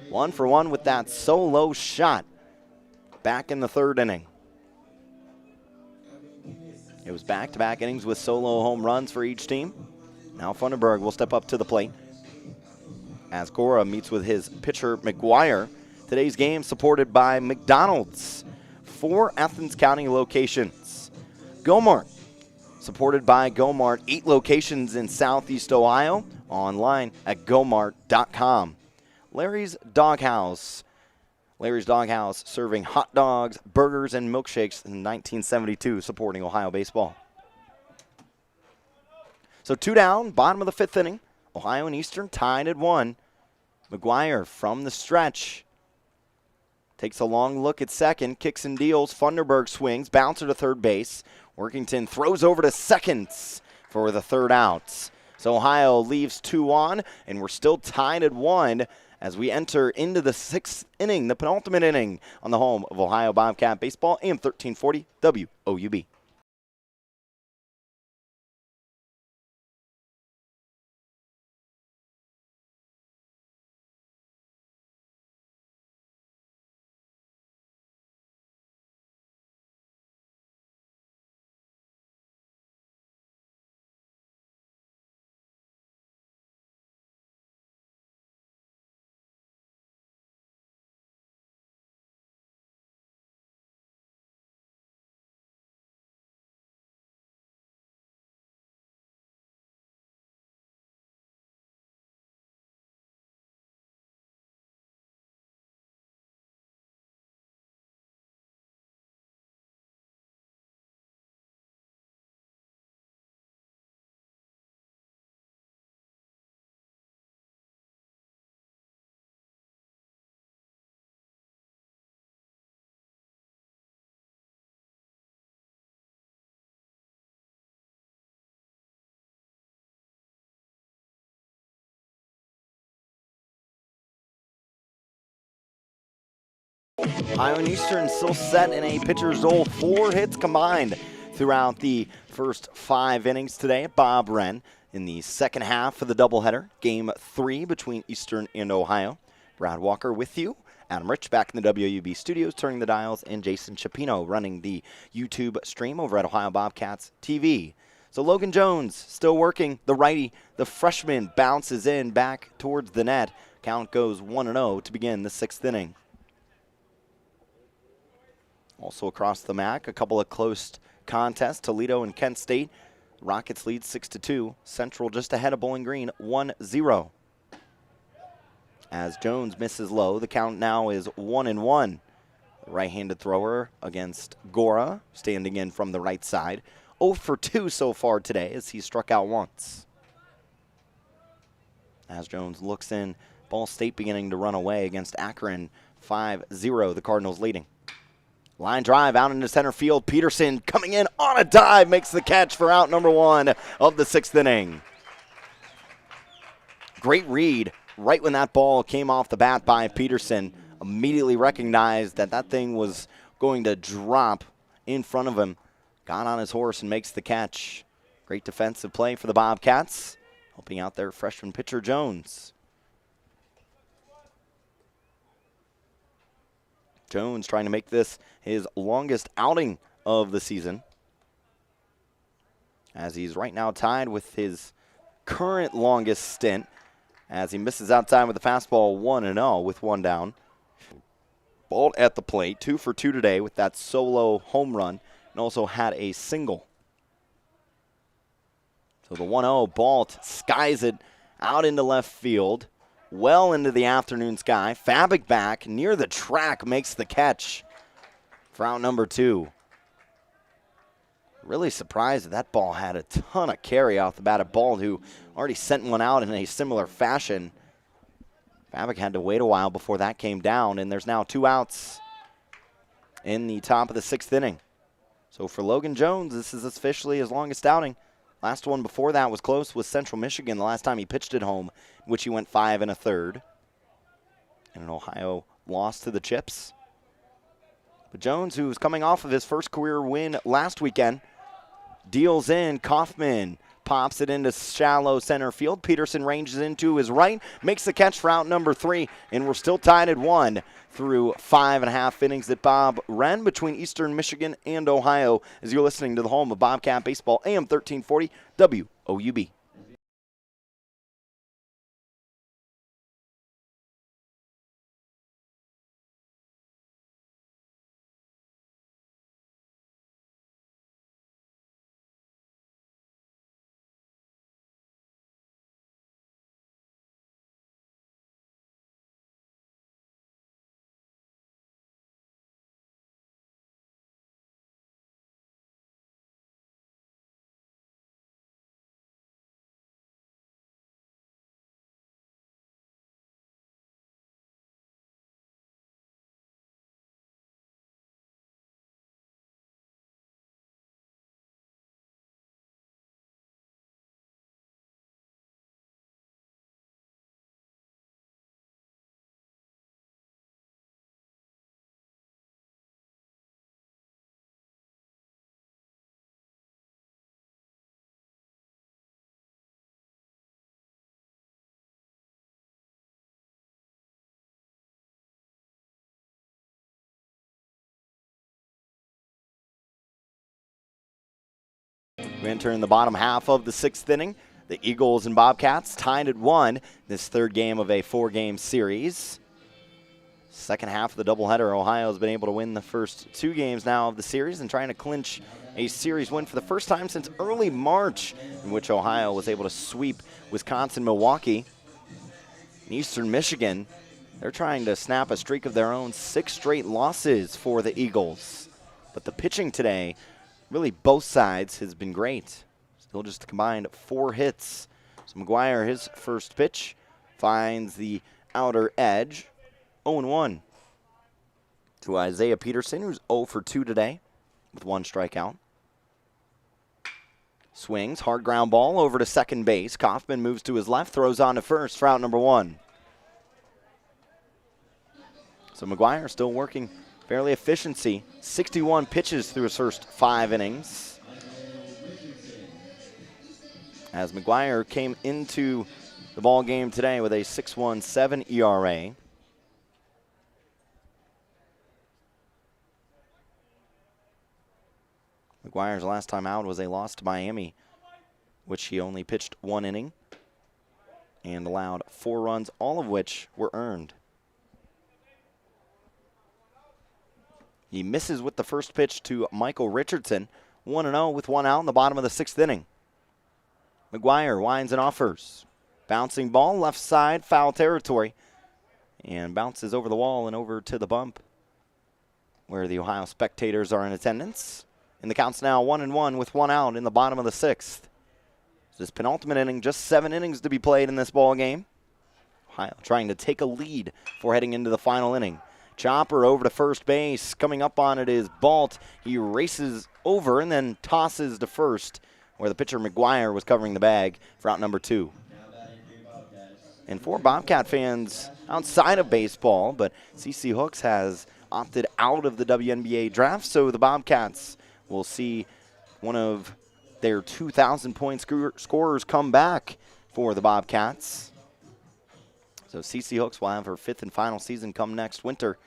1 for 1 with that solo shot back in the 3rd inning. It was back-to-back innings with solo home runs for each team. Now Funderburg will step up to the plate as Cora meets with his pitcher McGuire. Today's game supported by McDonald's, 4 Athens County locations. Go-Mart, supported by Go-Mart, 8 locations in Southeast Ohio, online at gomart.com. Larry's Doghouse. Larry's Doghouse, serving hot dogs, burgers, and milkshakes in 1972, supporting Ohio baseball. So 2 down, bottom of the 5th inning. Ohio and Eastern tied at 1. McGuire from the stretch. Takes a long look at second, kicks and deals. Funderburg swings, bouncer to third base. Workington throws over to second for the third out. So Ohio leaves 2 on, and we're still tied at 1 as we enter into the 6th inning, the penultimate inning on the home of Ohio Bobcat Baseball, AM 1340 WOUB. Ohio and Eastern still set in a pitcher's role. 4 hits combined throughout the first 5 innings today at Bob Wren in the second half of the doubleheader. Game 3 between Eastern and Ohio. Brad Walker with you. Adam Rich back in the WUB studios, turning the dials, and Jason Chapino running the YouTube stream over at OhioBobcatTV. So Logan Jones still working. The righty, the freshman, bounces in back towards the net. Count goes 1-0 to begin the 6th inning. Also across the MAC, a couple of close contests. Toledo and Kent State. Rockets lead 6-2. Central just ahead of Bowling Green, 1-0. As Jones misses low, the count now is 1-1. The right-handed thrower against Gora, standing in from the right side. 0 for 2 so far today as he struck out once. As Jones looks in, Ball State beginning to run away against Akron, 5-0, the Cardinals leading. Line drive out into center field. Peterson coming in on a dive, makes the catch for out number 1 of the 6th inning. Great read right when that ball came off the bat by Peterson. Immediately recognized that that thing was going to drop in front of him. Got on his horse and makes the catch. Great defensive play for the Bobcats, helping out their freshman pitcher Jones. Jones trying to make this his longest outing of the season, as he's right now tied with his current longest stint, as he misses outside with the fastball 1-0 with 1 down. Ball at the plate, 2 for 2 today with that solo home run, and also had a single. So the 1-0, Balt skies it out into left field. Well into the afternoon sky. Fabic back near the track makes the catch for out number 2. Really surprised that ball had a ton of carry off the bat of Bald, who already sent one out in a similar fashion. Fabic had to wait a while before that came down, and there's now 2 outs in the top of the 6th inning. So for Logan Jones, this is officially his longest outing. Last one before that was close with Central Michigan the last time he pitched at home, in which he went 5 1/3. And an Ohio loss to the Chips. But Jones, who's coming off of his first career win last weekend, deals in. Kaufman pops it into shallow center field. Peterson ranges into his right, makes the catch for out number 3, and we're still tied at 1 through 5.5 innings at Bob Wren between Eastern Michigan and Ohio, as you're listening to the home of Bobcat Baseball, AM 1340 WOUB. We enter in the bottom half of the 6th inning. The Eagles and Bobcats tied at 1. This 3rd game of a 4-game series. Second half of the doubleheader, Ohio has been able to win the first 2 games now of the series and trying to clinch a series win for the first time since early March, in which Ohio was able to sweep Wisconsin-Milwaukee. In Eastern Michigan, they're trying to snap a streak of their own, 6 straight losses for the Eagles. But the pitching today, really both sides, has been great. Still just combined 4 hits. So McGuire, his first pitch, finds the outer edge. 0-1 to Isaiah Peterson, who's 0 for 2 today with 1 strikeout. Swings, hard ground ball over to second base. Kaufman moves to his left, throws on to first for out number 1. So McGuire still working fairly efficiency. 61 pitches through his first 5 innings. As McGuire came into the ball game today with a 6.17 ERA. McGuire's last time out was a loss to Miami, which he only pitched 1 inning and allowed 4 runs, all of which were earned. He misses with the first pitch to Michael Richardson, 1-0 with 1 out in the bottom of the 6th inning. McGuire winds and offers. Bouncing ball, left side, foul territory, and bounces over the wall and over to the bump, where the Ohio spectators are in attendance. And the count's now 1-1 with 1 out in the bottom of the 6th. This penultimate inning, just 7 innings to be played in this ball game. Ohio trying to take a lead for heading into the final inning. Chopper over to first base. Coming up on it is Balt. He races over and then tosses to first, where the pitcher McGuire was covering the bag for out number 2. And for Bobcat fans outside of baseball, but CC Hooks has opted out of the WNBA draft, so the Bobcats will see one of their 2,000-point scorers come back for the Bobcats. So CC Hooks will have her 5th and final season come next winter.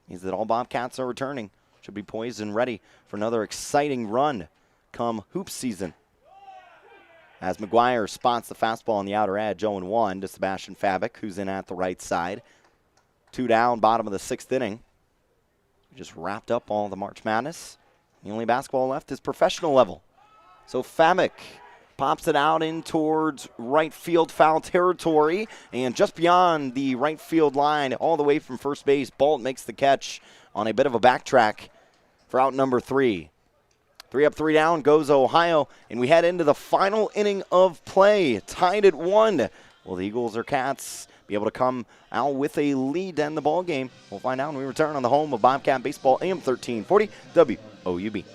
Means that all Bobcats are returning. Should be poised and ready for another exciting run come hoop season. As McGuire spots the fastball on the outer edge, 0-1 to Sebastian Fabic, who's in at the right side. 2 down, bottom of the 6th inning. We just wrapped up all the March Madness. The only basketball left is professional level. So Fabic pops it out in towards right field foul territory, and just beyond the right field line, all the way from first base, Balt makes the catch on a bit of a backtrack for out number 3. 3 up, 3 down goes Ohio, and we head into the final inning of play, tied at 1. Will the Eagles or Cats be able to come out with a lead to end the ball game? We'll find out when we return on the home of Bobcat Baseball, AM 1340 WOUB.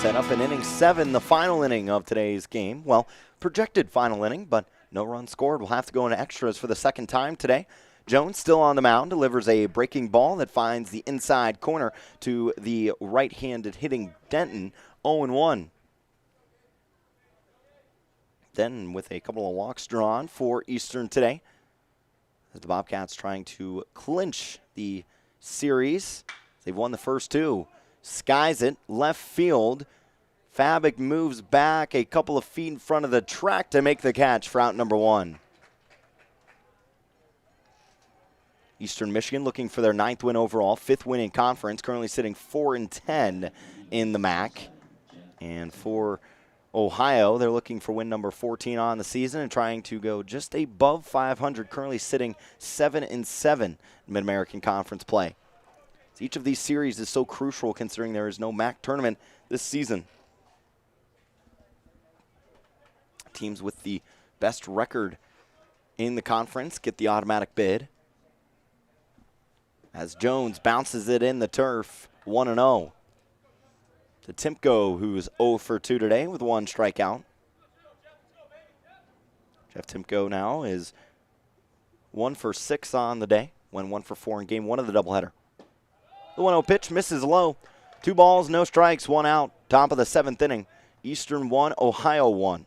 Set up in inning 7, the final inning of today's game. Well, projected final inning, but no runs scored. We'll have to go into extras for the second time today. Jones still on the mound, delivers a breaking ball that finds the inside corner to the right-handed hitting Denton, 0-1. Denton with a couple of walks drawn for Eastern today, as the Bobcats trying to clinch the series. They've won the first 2. Skies it, left field, Fabic moves back a couple of feet in front of the track to make the catch for out number 1. Eastern Michigan looking for their 9th win overall, 5th win in conference, currently sitting 4-10 in the MAC. And for Ohio, they're looking for win number 14 on the season and trying to go just above 500, currently sitting 7-7 in Mid-American Conference play. Each of these series is so crucial considering there is no MAC tournament this season. Teams with the best record in the conference get the automatic bid. As Jones bounces it in the turf, 1-0. To Timko, who's 0 for 2 today with 1 strikeout. Jeff Timko now is 1 for 6 on the day, went 1 for 4 in game 1 of the doubleheader. The 1-0 pitch misses low. 2 balls, no strikes, 1 out. Top of the 7th inning. Eastern 1, Ohio 1.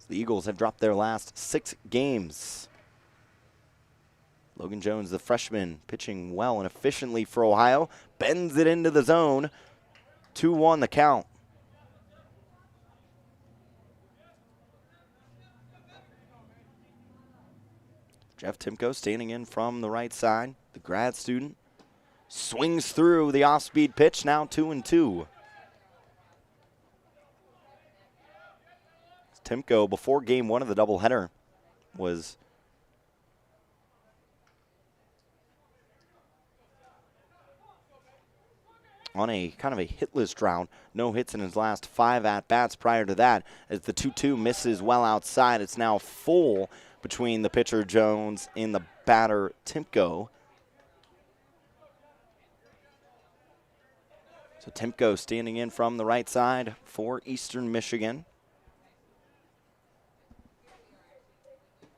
The Eagles have dropped their last 6 games. Logan Jones, the freshman, pitching well and efficiently for Ohio. Bends it into the zone. 2-1 the count. Jeff Timko standing in from the right side. The grad student swings through the off-speed pitch, now 2-2. Timko, before game 1 of the doubleheader, was on a kind of a hitless drought. No hits in his last 5 at-bats prior to that. As the 2-2 misses well outside, it's now full between the pitcher Jones and the batter Timko. So Timko standing in from the right side for Eastern Michigan.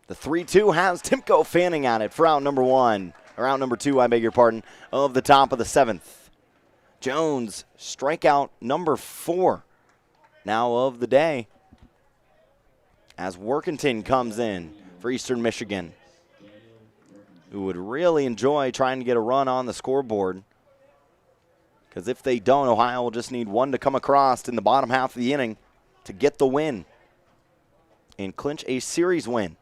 The 3-2 has Timko fanning at it for out number 1, or out number 2, I beg your pardon, of the top of the 7th. Jones, strikeout number 4 now of the day, as Workington comes in for Eastern Michigan, who would really enjoy trying to get a run on the scoreboard, because if they don't, Ohio will just need 1 to come across in the bottom half of the inning to get the win and clinch a series win.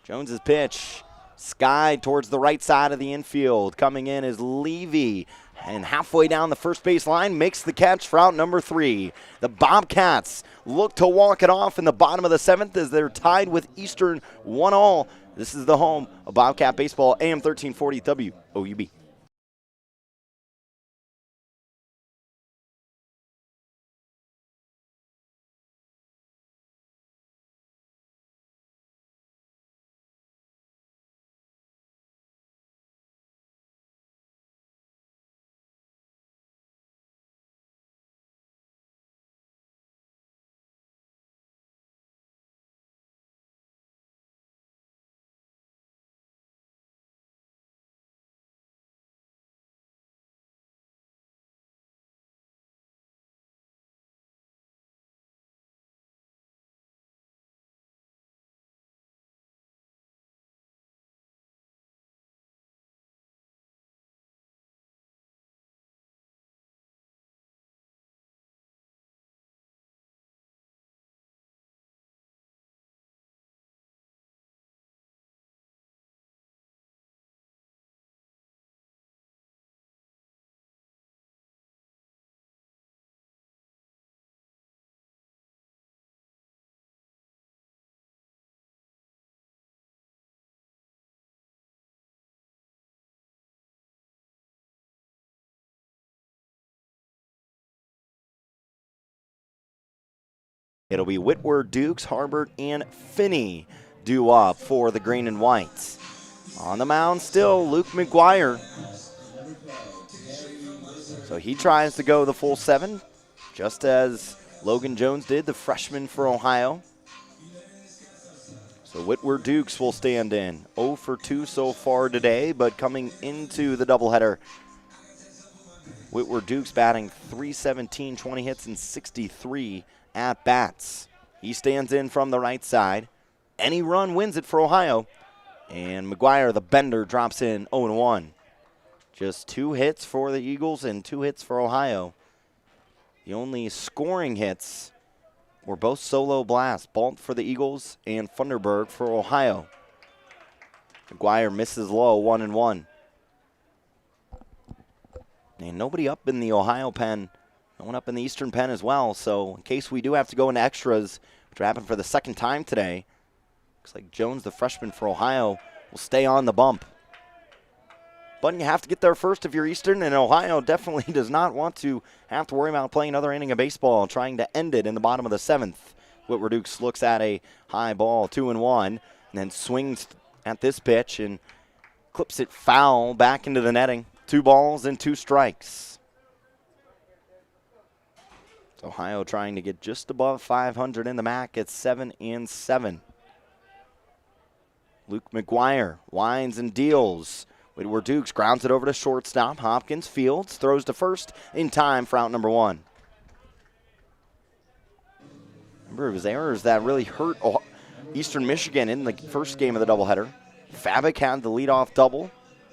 Jones's pitch, skied towards the right side of the infield. Coming in is Levy, and halfway down the first base line makes the catch for out number 3. The Bobcats look to walk it off in the bottom of the 7th as they're tied with Eastern 1-1. This is the home of Bobcat Baseball, AM 1340 WOUB. It'll be Whitworth, Dukes, Harbert, and Finney due up for the green and whites. On the mound still, Luke McGuire. So he tries to go the full 7, just as Logan Jones did, the freshman for Ohio. So Whitworth Dukes will stand in. 0 for 2 so far today, but coming into the doubleheader, Whitworth Dukes batting .317, 20 hits and 63 at-bats. He stands in from the right side. Any run wins it for Ohio. And McGuire, the bender, drops in 0-1. Just 2 hits for the Eagles and 2 hits for Ohio. The only scoring hits were both solo blasts. Balt for the Eagles and Funderburg for Ohio. McGuire misses low, 1-1. And nobody up in the Ohio pen. No one up in the Eastern pen as well. So in case we do have to go into extras, which will happen for the second time today, looks like Jones, the freshman for Ohio, will stay on the bump. But you have to get there first if you're Eastern, and Ohio definitely does not want to have to worry about playing another inning of baseball, trying to end it in the bottom of the 7th. Whitwer Dukes looks at a high ball, 2-1, and then swings at this pitch and clips it foul back into the netting. 2 balls and 2 strikes. Ohio trying to get just above 500 in the MAC at 7-7. Luke McGuire winds and deals. Whitwer Dukes grounds it over to shortstop. Hopkins fields, throws to first in time for out number 1. Remember, it was errors that really hurt Eastern Michigan in the first game of the doubleheader. Fabic had the leadoff double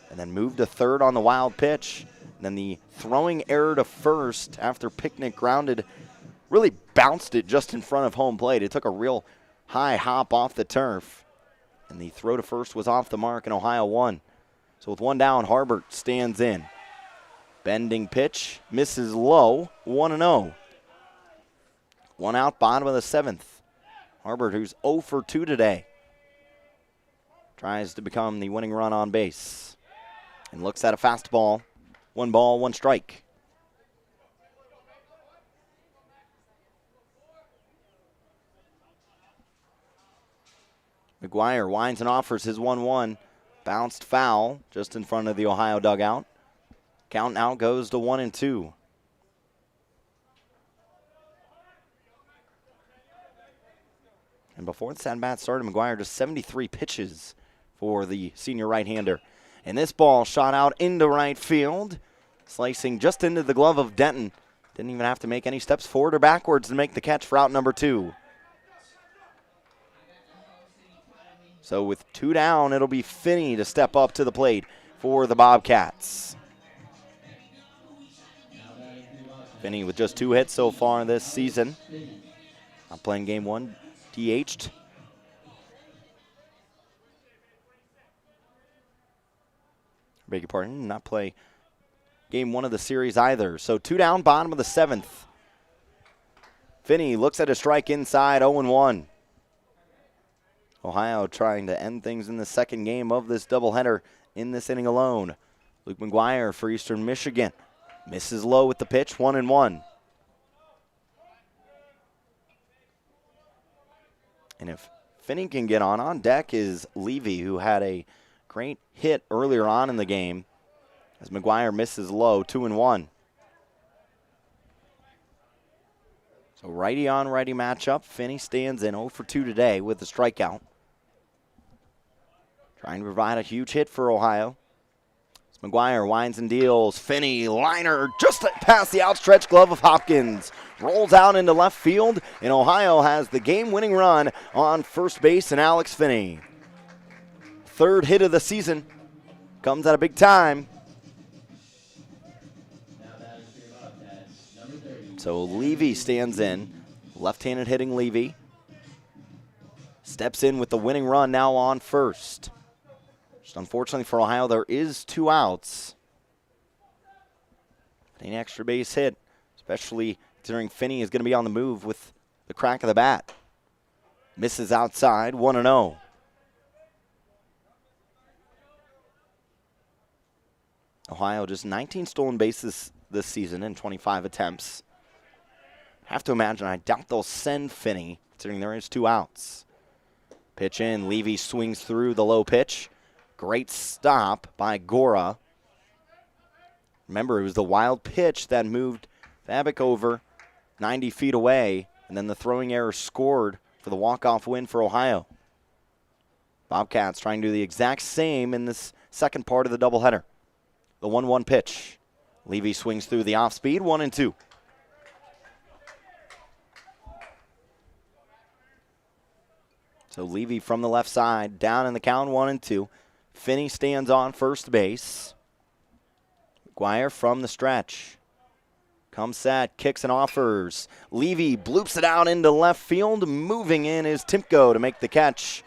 and then moved to third on the wild pitch. And then the throwing error to first after Picnic grounded really bounced it just in front of home plate. It took a real high hop off the turf. And the throw to first was off the mark, and Ohio won. So with 1 down, Harbert stands in. Bending pitch, misses low, 1-0. 1 out, bottom of the 7th. Harbert, who's 0 for 2 today, tries to become the winning run on base. And looks at a fastball. 1 ball, 1 strike. McGuire winds and offers his 1-1. Bounced foul just in front of the Ohio dugout. Count now goes to 1-2. And before the at-bat started, McGuire just 73 pitches for the senior right-hander. And this ball shot out into right field, slicing just into the glove of Denton. Didn't even have to make any steps forward or backwards to make the catch for out number 2. So with 2 down, it'll be Finney to step up to the plate for the Bobcats. Finney with just 2 hits so far this season. Not playing game 1, DH'd. Beg your pardon, not play game 1 of the series either. So 2 down, bottom of the 7th. Finney looks at a strike inside, 0-1. Ohio trying to end things in the second game of this doubleheader in this inning alone. Luke McGuire for Eastern Michigan. Misses low with the pitch, 1-1. And if Finney can get on deck is Levy, who had a great hit earlier on in the game as McGuire misses low, 2-1. So righty on righty matchup. Finney stands in 0 for 2 today with the strikeout. Trying to provide a huge hit for Ohio. As McGuire winds and deals. Finney, liner, just past the outstretched glove of Hopkins. Rolls out into left field, and Ohio has the game-winning run on first base and Alex Finney. 3rd hit of the season. Comes at a big time. So Levy stands in. Left-handed hitting Levy. Steps in with the winning run now on first. Just unfortunately for Ohio, there is 2 outs. An extra base hit, especially considering Finney is going to be on the move with the crack of the bat. Misses outside, 1-0. Ohio just 19 stolen bases this season in 25 attempts. Have to imagine, I doubt they'll send Finney, considering there is 2 outs. Pitch in, Levy swings through the low pitch. Great stop by Gora. Remember, it was the wild pitch that moved Fabic over 90 feet away, and then the throwing error scored for the walk-off win for Ohio. Bobcats trying to do the exact same in this second part of the doubleheader. The 1-1 pitch. Levy swings through the off-speed, 1-2. So Levy from the left side, down in the count, 1-2. Finney stands on first base. McGuire from the stretch. Comes set, kicks and offers. Levy bloops it out into left field. Moving in is Timko to make the catch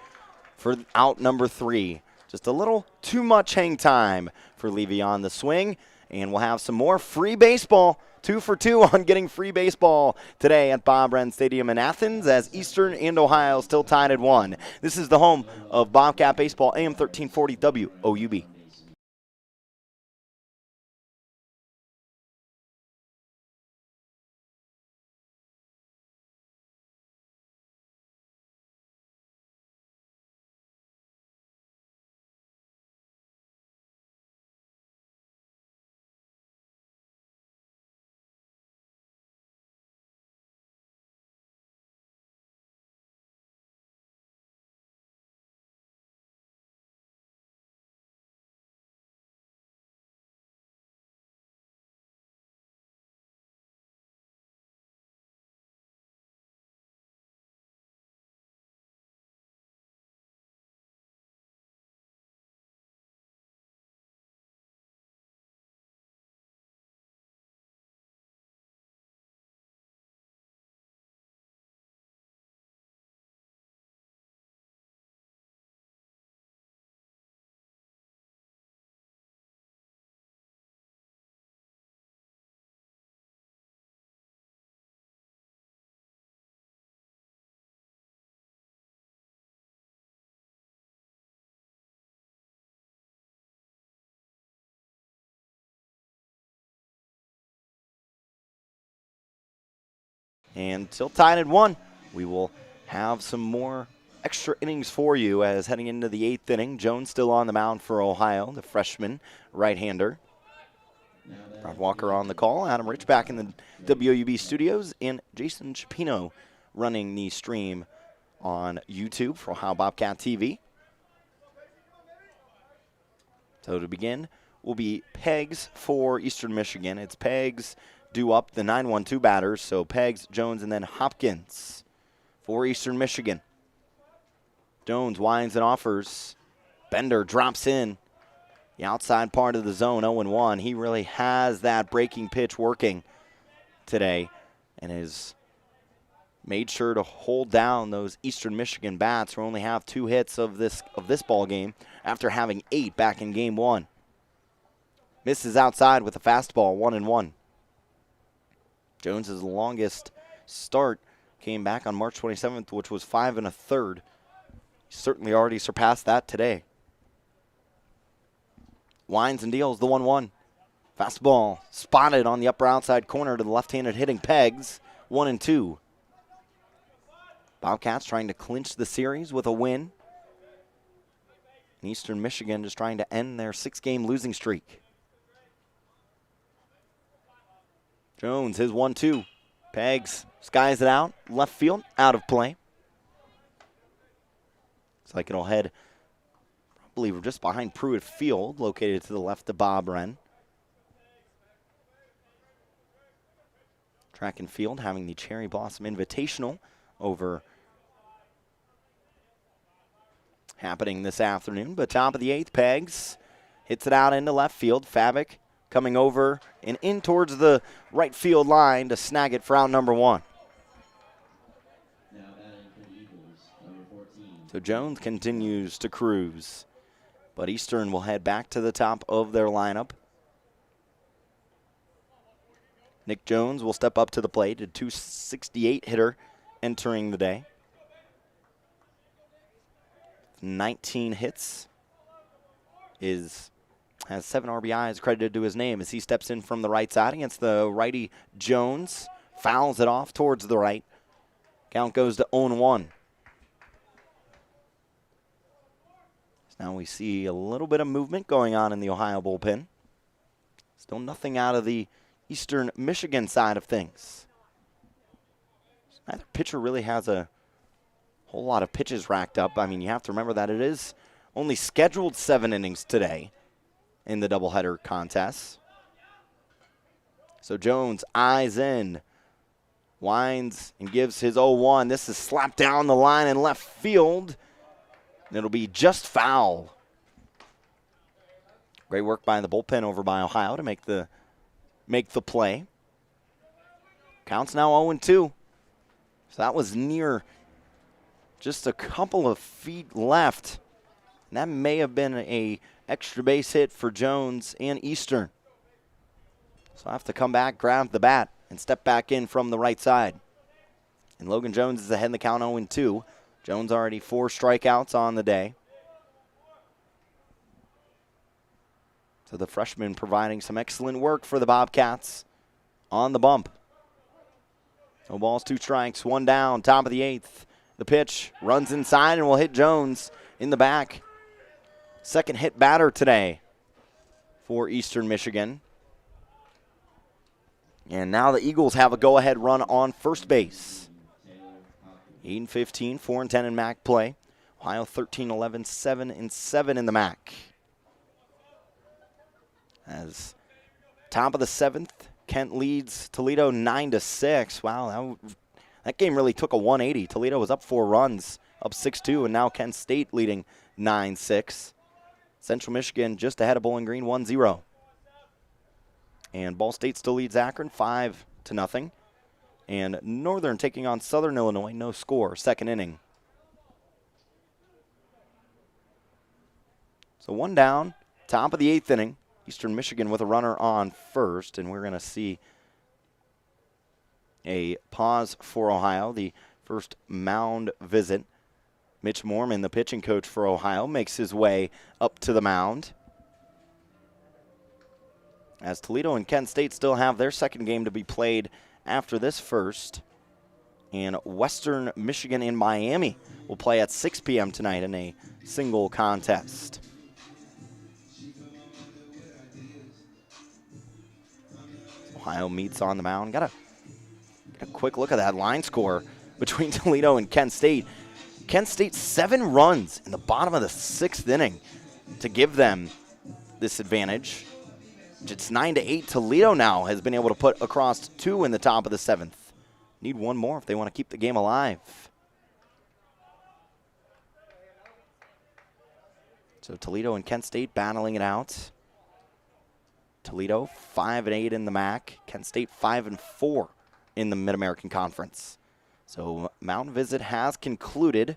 for out number 3. Just a little too much hang time for Levy on the swing. And we'll have some more free baseball. 2 for 2 on getting free baseball today at Bob Wren Stadium in Athens, as Eastern and Ohio still tied at 1. This is the home of Bobcat Baseball, AM 1340 WOUB. And still tied at 1. We will have some more extra innings for you as heading into the 8th inning. Jones still on the mound for Ohio, the freshman right-hander. Brad Walker on the call. Adam Rich back in the WOUB studios, and Jason Chapino running the stream on YouTube for Ohio Bobcat TV. So to begin will be Pegs for Eastern Michigan. It's Pegs due up, the 9-1-2 batters. So Pegs, Jones, and then Hopkins for Eastern Michigan. Jones winds and offers. Bender drops in. The outside part of the zone, 0-1. He really has that breaking pitch working today and has made sure to hold down those Eastern Michigan bats who only have 2 hits of this ball game after having 8 back in game 1. Misses outside with a fastball, 1-1. Jones's longest start came back on March 27th, which was 5 1/3. He certainly already surpassed that today. Winds and deals the 1-1. Fastball spotted on the upper outside corner to the left-handed hitting Pegs, 1-2. Bobcats trying to clinch the series with a win. And Eastern Michigan just trying to end their 6-game losing streak. Jones, his 1-2. Pegs skies it out. Left field, out of play. Looks like it'll head, I believe we're just behind Pruitt Field, located to the left of Bob Wren. Track and field having the Cherry Blossom Invitational over happening this afternoon. But top of the 8th, Pegs hits it out into left field. Fabic coming over and in towards the right field line to snag it for out number 1. Now batting for the Eagles, number 14. So Jones continues to cruise, but Eastern will head back to the top of their lineup. Nick Jones will step up to the plate, a .268 hitter entering the day. 19 hits, has 7 RBIs credited to his name as he steps in from the right side against the righty Jones. Fouls it off towards the right. Count goes to 0-1. So now we see a little bit of movement going on in the Ohio bullpen. Still nothing out of the Eastern Michigan side of things. Neither pitcher really has a whole lot of pitches racked up. I mean, you have to remember that it is only scheduled 7 innings today in the doubleheader contest. So Jones eyes in, winds and gives his 0-1. This is slapped down the line in left field, and it'll be just foul. Great work by the bullpen over by Ohio to make the play. Counts now 0-2. So that was near just a couple of feet left. And that may have been a extra base hit for Jones and Eastern. So I have to come back, grab the bat, and step back in from the right side. And Logan Jones is ahead in the count 0-2. Jones already 4 strikeouts on the day. So the freshman providing some excellent work for the Bobcats on the bump. No balls, 2 strikes, 1 down, top of the 8th. The pitch runs inside and will hit Jones in the back. Second hit batter today for Eastern Michigan. And now the Eagles have a go-ahead run on first base. 8-15, 4-10 in MAC play. Ohio 13-11, 7-7 in the MAC. As top of the 7th, Kent leads Toledo 9-6. Wow, that game really took a 180. Toledo was up 4 runs, up 6-2, and now Kent State leading 9-6. Central Michigan just ahead of Bowling Green 1-0. And Ball State still leads Akron 5-0. And Northern taking on Southern Illinois, no score, second inning. So 1 down, top of the 8th inning. Eastern Michigan with a runner on first, and we're going to see a pause for Ohio, the first mound visit. Mitch Mormon, the pitching coach for Ohio, makes his way up to the mound. As Toledo and Kent State still have their second game to be played after this first. And Western Michigan and Miami will play at 6 p.m. tonight in a single contest. Ohio meets on the mound. Got a quick look at that line score between Toledo and Kent State. Kent State 7 runs in the bottom of the 6th inning to give them this advantage. It's 9-8. Toledo now has been able to put across 2 in the top of the 7th. Need 1 more if they want to keep the game alive. So Toledo and Kent State battling it out. Toledo 5-8 in the MAC. Kent State 5-4 in the Mid-American Conference. So mound visit has concluded.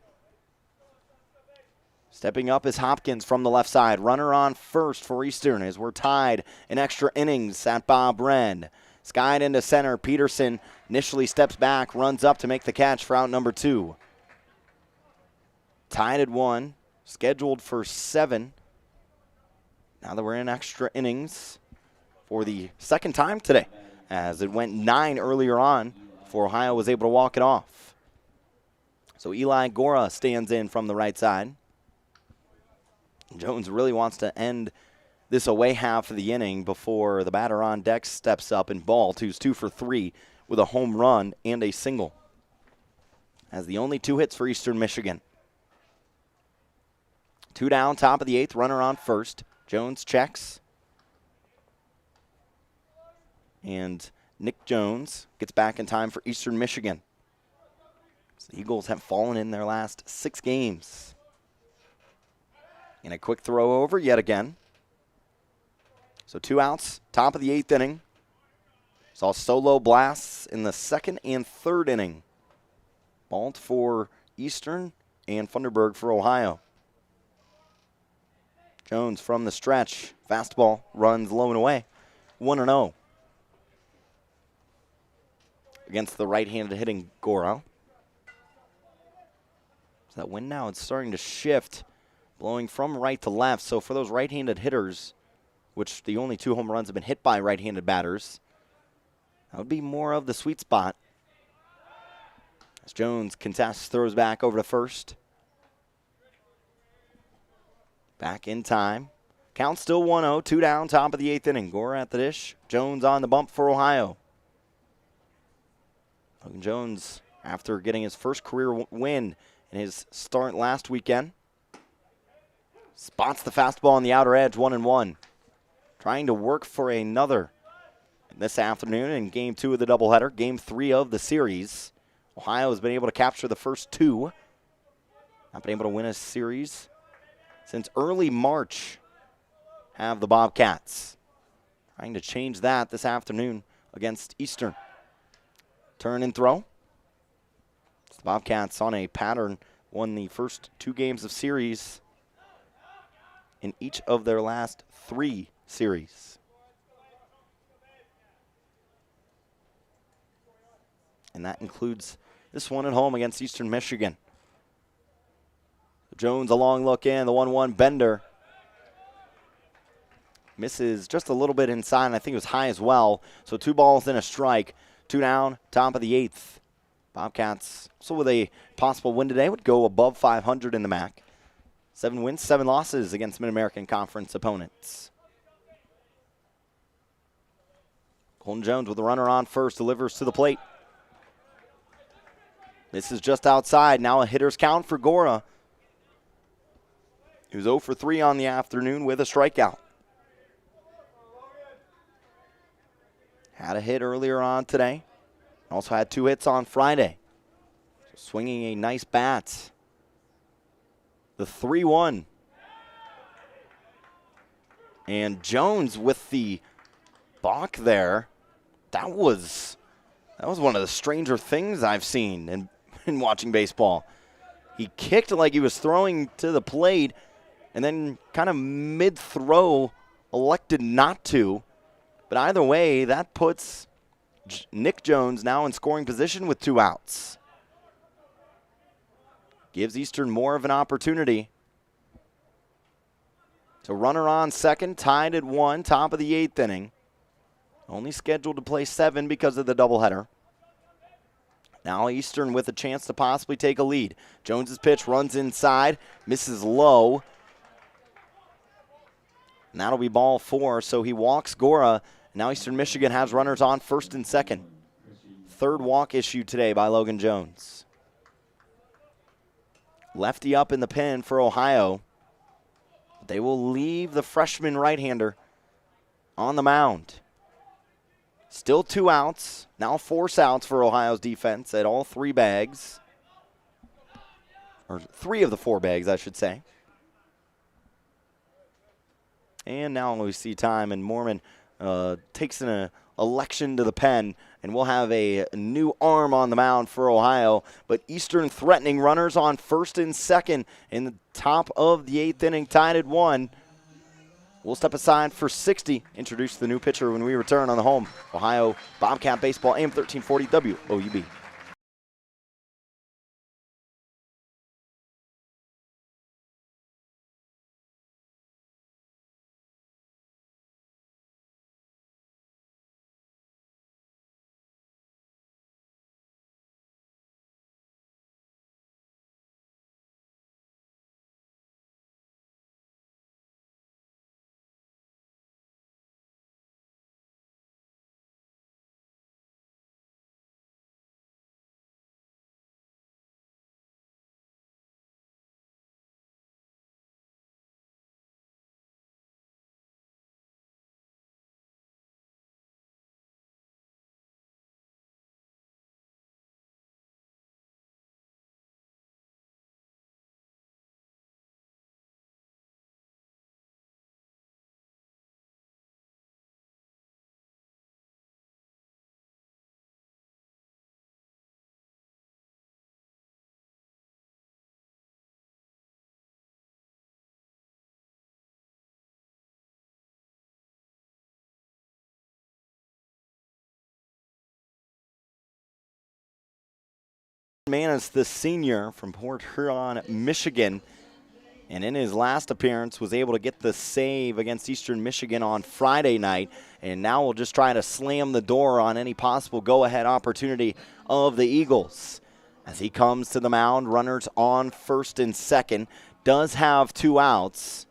Stepping up is Hopkins from the left side. Runner on first for Eastern as we're tied in extra innings at Bob Wren. Skied into center. Peterson initially steps back, runs up to make the catch for out number 2. Tied at 1, scheduled for 7. Now that we're in extra innings for the second time today, as it went 9 earlier on before Ohio was able to walk it off. So Eli Gora stands in from the right side. Jones really wants to end this away half of the inning before the batter on deck steps up and ball. Who's 2 for 3 with a home run and a single. Has the only 2 hits for Eastern Michigan. 2 down, top of the 8th, runner on first. Jones checks. And Nick Jones gets back in time for Eastern Michigan. So the Eagles have fallen in their last 6 games. And a quick throw over yet again. So 2 outs, top of the 8th inning. Saw solo blasts in the 2nd and 3rd inning. Balt for Eastern and Funderburg for Ohio. Jones from the stretch. Fastball runs low and away. 1-0. Against the right-handed hitting Goro. So that wind now it's starting to shift, blowing from right to left. So for those right-handed hitters, which the only 2 home runs have been hit by right-handed batters, that would be more of the sweet spot. As Jones contests, throws back over to first. Back in time. Count still 1-0, 2 down, top of the 8th inning. Gore at the dish. Jones on the bump for Ohio. Logan Jones, after getting his first career win in his start last weekend, spots the fastball on the outer edge, 1-1. Trying to work for another this afternoon in Game 2 of the doubleheader, Game 3 of the series. Ohio has been able to capture the first 2. Not been able to win a series since early March have the Bobcats. Trying to change that this afternoon against Eastern. Turn and throw. The Bobcats on a pattern, won the first 2 games of series in each of their last 3 series. And that includes this one at home against Eastern Michigan. Jones, a long look in, the 1-1 Bender. Misses just a little bit inside, and I think it was high as well. So 2 balls and a strike. 2 down, top of the 8th. Bobcats, also with a possible win today, would go above 500 in the MAC. 7 wins, 7 losses against Mid-American Conference opponents. Colton Jones with the runner on first, delivers to the plate. This is just outside. Now a hitter's count for Gora. He was 0 for 3 on the afternoon with a strikeout. Had a hit earlier on today. Also had 2 hits on Friday. So swinging a nice bat. The 3-1. And Jones with the balk there. That was one of the stranger things I've seen in watching baseball. He kicked like he was throwing to the plate, and then kind of mid-throw elected not to. But either way, that puts Nick Jones now in scoring position with 2 outs. Gives Eastern more of an opportunity. So runner on second, tied at 1, top of the 8th inning. Only scheduled to play 7 because of the doubleheader. Now Eastern with a chance to possibly take a lead. Jones's pitch runs inside, misses low. And that'll be ball 4, so he walks Gora. Now Eastern Michigan has runners on first and second. 3rd walk issued today by Logan Jones. Lefty up in the pen for Ohio. They will leave the freshman right-hander on the mound. Still 2 outs. Now force outs for Ohio's defense at all 3 bags. Or 3 of the 4 bags, I should say. And now we see time, and Mormon takes an election to the pen, and we'll have a new arm on the mound for Ohio. But Eastern threatening runners on first and second in the top of the 8th inning, tied at 1. We'll step aside for 60. Introduce the new pitcher when we return on the home Ohio Bobcat Baseball, AM 1340 WOUB. Manis, the senior from Port Huron, Michigan, and in his last appearance was able to get the save against Eastern Michigan on Friday night, and now will just try to slam the door on any possible go-ahead opportunity of the Eagles. As he comes to the mound, runners on first and second, does have 2 outs,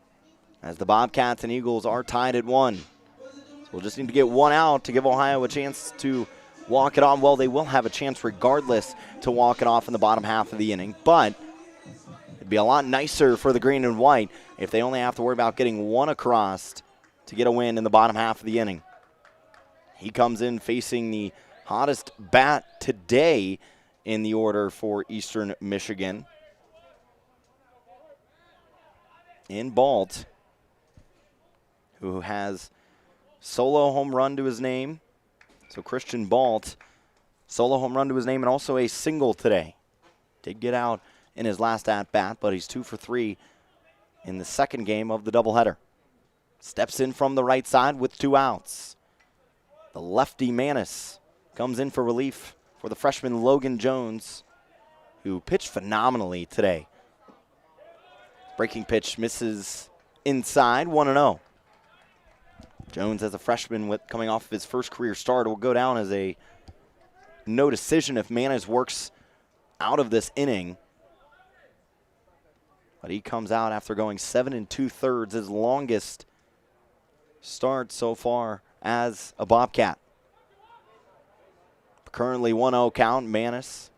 as the Bobcats and Eagles are tied at 1. So we'll just need to get 1 out to give Ohio a chance to walk it on. Well, they will have a chance regardless to walk it off in the bottom half of the inning, but it'd be a lot nicer for the green and white if they only have to worry about getting 1 across to get a win in the bottom half of the inning. He comes in facing the hottest bat today in the order for Eastern Michigan, in Balt, who has solo home run to his name. So Christian Balt, solo home run to his name and also a single today. Did get out in his last at-bat, but he's 2 for 3 in the second game of the doubleheader. Steps in from the right side with 2 outs. The lefty Manis comes in for relief for the freshman Logan Jones, who pitched phenomenally today. Breaking pitch misses inside, 1-0. Jones, as a freshman coming off of his first career start, will go down as a no decision if Manis works out of this inning. But he comes out after going 7 2/3, his longest start so far as a Bobcat. Currently 1-0 count. Manis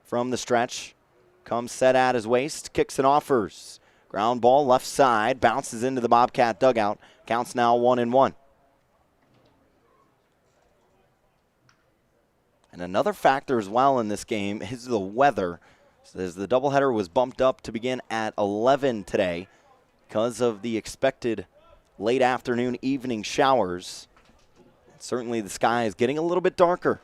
from the stretch comes set at his waist, kicks and offers. Ground ball left side, bounces into the Bobcat dugout. Counts now 1-1. And another factor as well in this game is the weather. As the doubleheader was bumped up to begin at 11 today because of the expected late afternoon, evening showers. Certainly the sky is getting a little bit darker.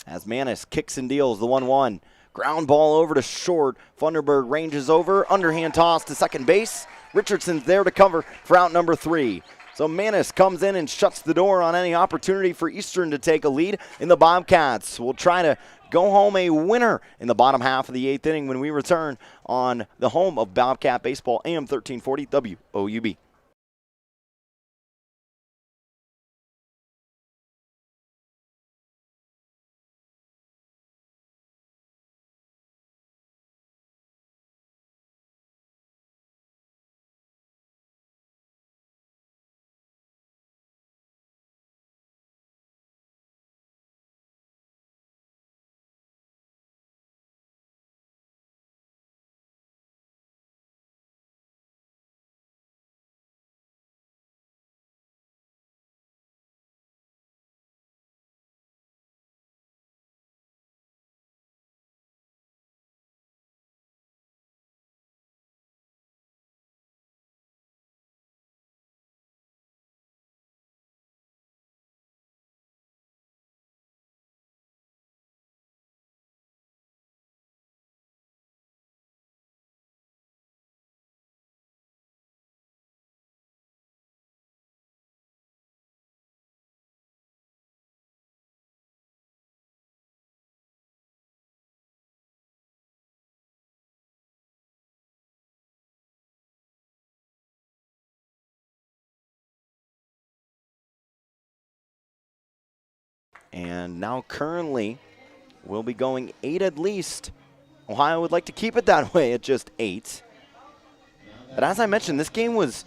As Manis kicks and deals the 1-1. Ground ball over to short. Funderburg ranges over. Underhand toss to second base. Richardson's there to cover for out number 3. So Manis comes in and shuts the door on any opportunity for Eastern to take a lead. In the Bobcats will try to go home a winner in the bottom half of the 8th inning when we return on the home of Bobcat Baseball, AM 1340 WOUB. And now currently we'll be going 8 at least. Ohio would like to keep it that way at just 8. But as I mentioned, this game was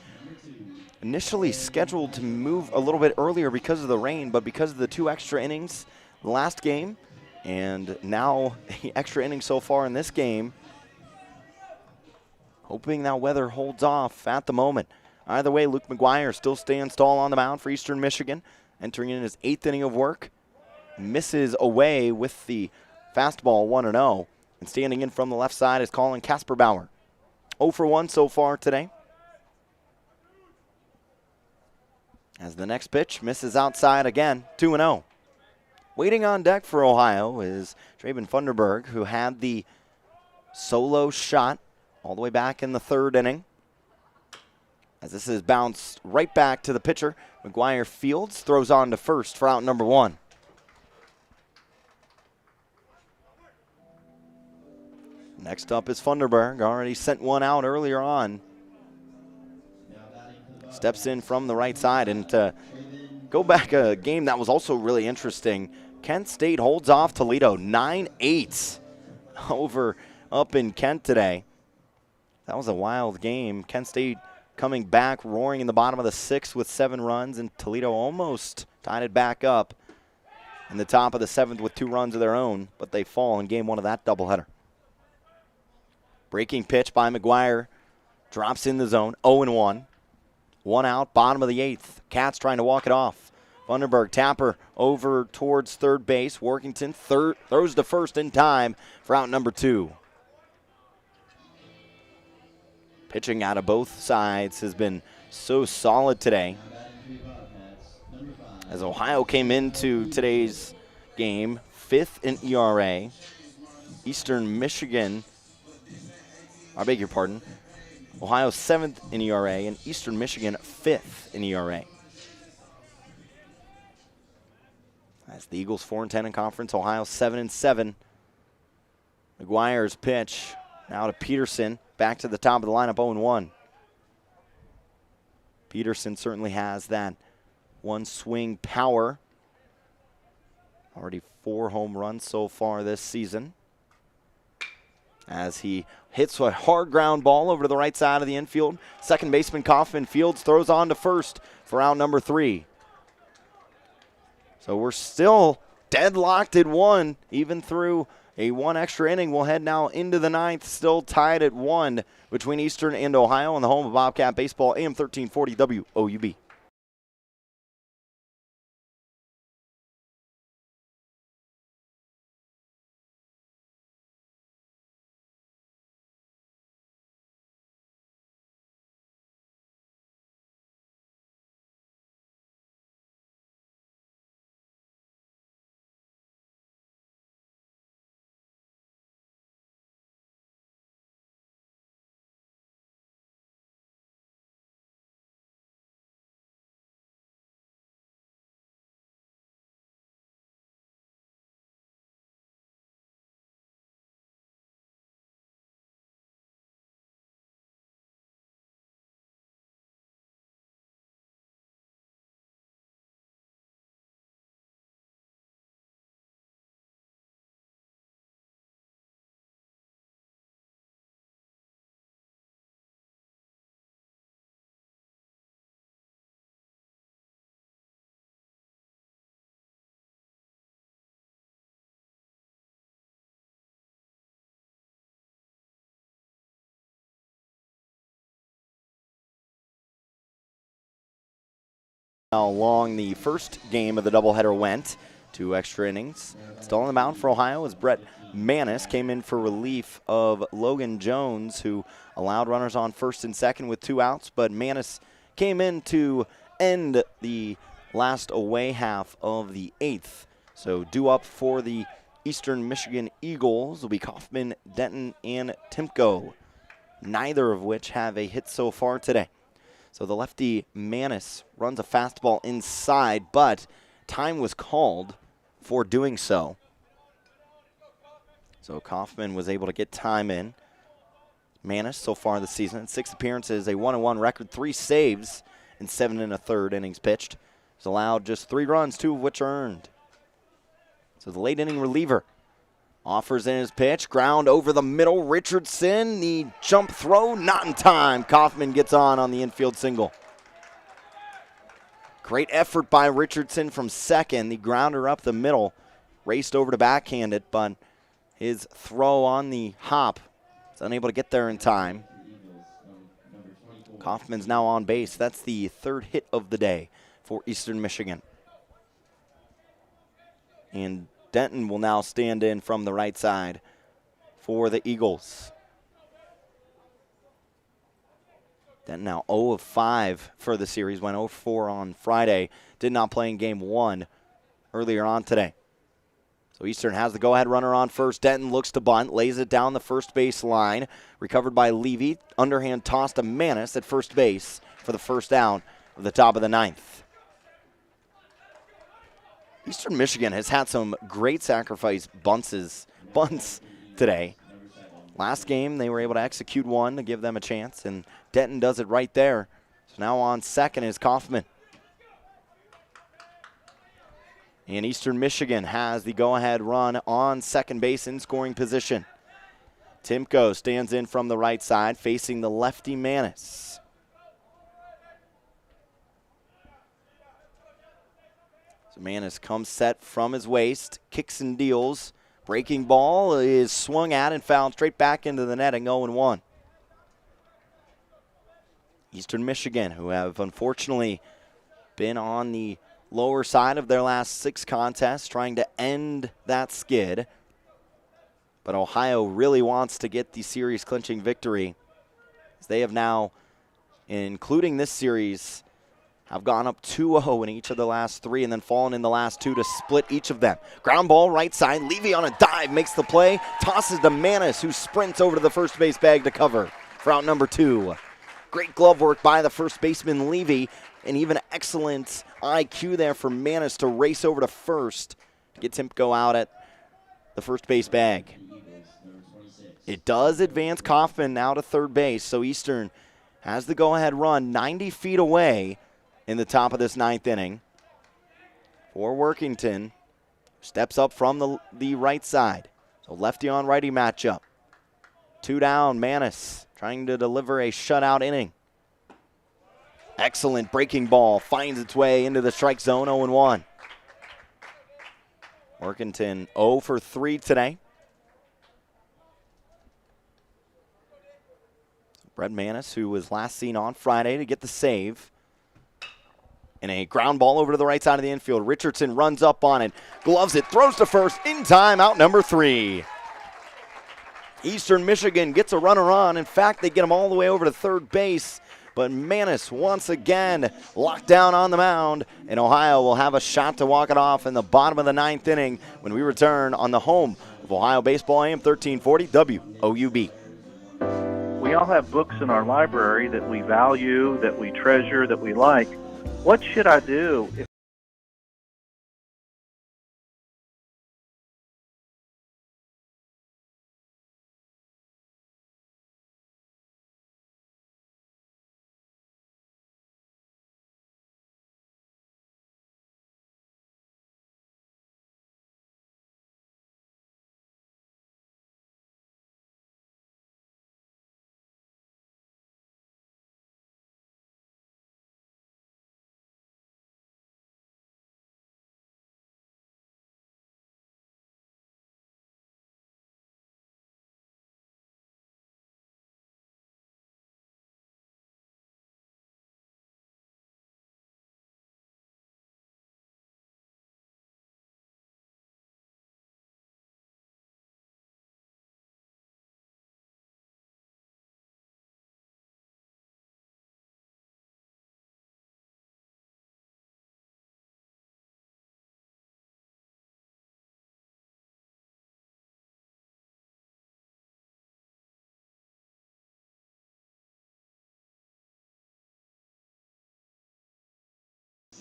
initially scheduled to move a little bit earlier because of the rain, but because of the 2 extra innings last game, and now extra innings so far in this game, hoping that weather holds off at the moment. Either way, Luke McGuire still stands tall on the mound for Eastern Michigan, entering in his 8th inning of work. Misses away with the fastball 1-0. And standing in from the left side is Colin Casper Bauer. 0 for 1 so far today. As the next pitch misses outside again, 2-0. Waiting on deck for Ohio is Traven Funderburg, who had the solo shot all the way back in the 3rd inning. As this is bounced right back to the pitcher, McGuire fields, throws on to first for out number 1. Next up is Funderburg, already sent one out earlier on. Steps in from the right side, and to go back a game that was also really interesting, Kent State holds off Toledo 9-8 over up in Kent today. That was a wild game. Kent State coming back, roaring in the bottom of the 6th with 7 runs, and Toledo almost tied it back up in the top of the 7th with 2 runs of their own, but they fall in game 1 of that doubleheader. Breaking pitch by McGuire, drops in the zone, 0-1. 1 out, bottom of the 8th. Cats trying to walk it off. Funderburg, Tapper over towards third base. Workington throws to first in time for out number 2. Pitching out of both sides has been so solid today. As Ohio came into today's game 5th in ERA, Eastern Michigan, I beg your pardon, Ohio 7th in ERA, and Eastern Michigan 5th in ERA. As the Eagles 4-10 in conference, Ohio 7-7. McGuire's pitch now to Peterson, back to the top of the lineup, 0-1. Peterson certainly has that one swing power. Already 4 home runs so far this season. As he hits a hard ground ball over to the right side of the infield. Second baseman Kaufman Fields throws on to first for out number 3. So we're still deadlocked at 1, even through a 1 extra inning. We'll head now into the 9th, still tied at 1 between Eastern and Ohio on the home of Bobcat Baseball, AM 1340 WOUB. How long the first game of the doubleheader went. 2 extra innings. Still on the mound for Ohio as Brett Manis came in for relief of Logan Jones, who allowed runners on first and second with 2 outs, but Manis came in to end the last away half of the 8th. So due up for the Eastern Michigan Eagles will be Kaufman, Denton, and Timko, neither of which have a hit so far today. So the lefty Manis runs a fastball inside, but time was called for doing so. So Kaufman was able to get time in. Manis so far this season, 6 appearances, a 1-1 record, 3 saves in 7 1/3 innings pitched. He's allowed just 3 runs, 2 of which are earned. So the late inning reliever offers in his pitch, ground over the middle. Richardson, the jump throw, not in time. Kaufman gets on the infield single. Great effort by Richardson from second. The grounder up the middle, raced over to backhand it, but his throw on the hop is unable to get there in time. Kaufman's now on base. That's the 3rd hit of the day for Eastern Michigan. And Denton will now stand in from the right side for the Eagles. Denton now 0 of 5 for the series, went 0 4 on Friday. Did not play in game 1 earlier on today. So Eastern has the go-ahead runner on first. Denton looks to bunt, lays it down the first base line. Recovered by Levy. Underhand toss to Manis at first base for the first out of the top of the 9th. Eastern Michigan has had some great sacrifice bunts today. Last game, they were able to execute one to give them a chance, and Denton does it right there. So now on second is Kaufman. And Eastern Michigan has the go-ahead run on second base in scoring position. Timko stands in from the right side, facing the lefty Manis. So Manis comes set from his waist, kicks and deals. Breaking ball is swung at and fouled straight back into the netting, 0-1. Eastern Michigan, who have unfortunately been on the lower side of their last 6 contests, trying to end that skid. But Ohio really wants to get the series clinching victory. They have now, including this series, have gone up 2-0 in each of the last 3 and then fallen in the last 2 to split each of them. Ground ball right side. Levy on a dive makes the play. Tosses to Manis, who sprints over to the first base bag to cover for out number 2. Great glove work by the first baseman Levy, and even excellent IQ there for Manis to race over to first to get Timko out at the first base bag. It does advance Kaufman now to third base, so Eastern has the go-ahead run 90 feet away in the top of this 9th inning. For Workington, steps up from the right side. So lefty on righty matchup. 2 down, Manis trying to deliver a shutout inning. Excellent breaking ball, finds its way into the strike zone, 0-1. Workington 0 for 3 today. Brett Manis, who was last seen on Friday to get the save. And a ground ball over to the right side of the infield. Richardson runs up on it, gloves it, throws to first, in time, out number 3. Eastern Michigan gets a runner on. In fact, they get him all the way over to third base. But Manis once again locked down on the mound, and Ohio will have a shot to walk it off in the bottom of the 9th inning when we return on the home of Ohio Baseball, AM 1340 WOUB. We all have books in our library that we value, that we treasure, that we like. What should I do if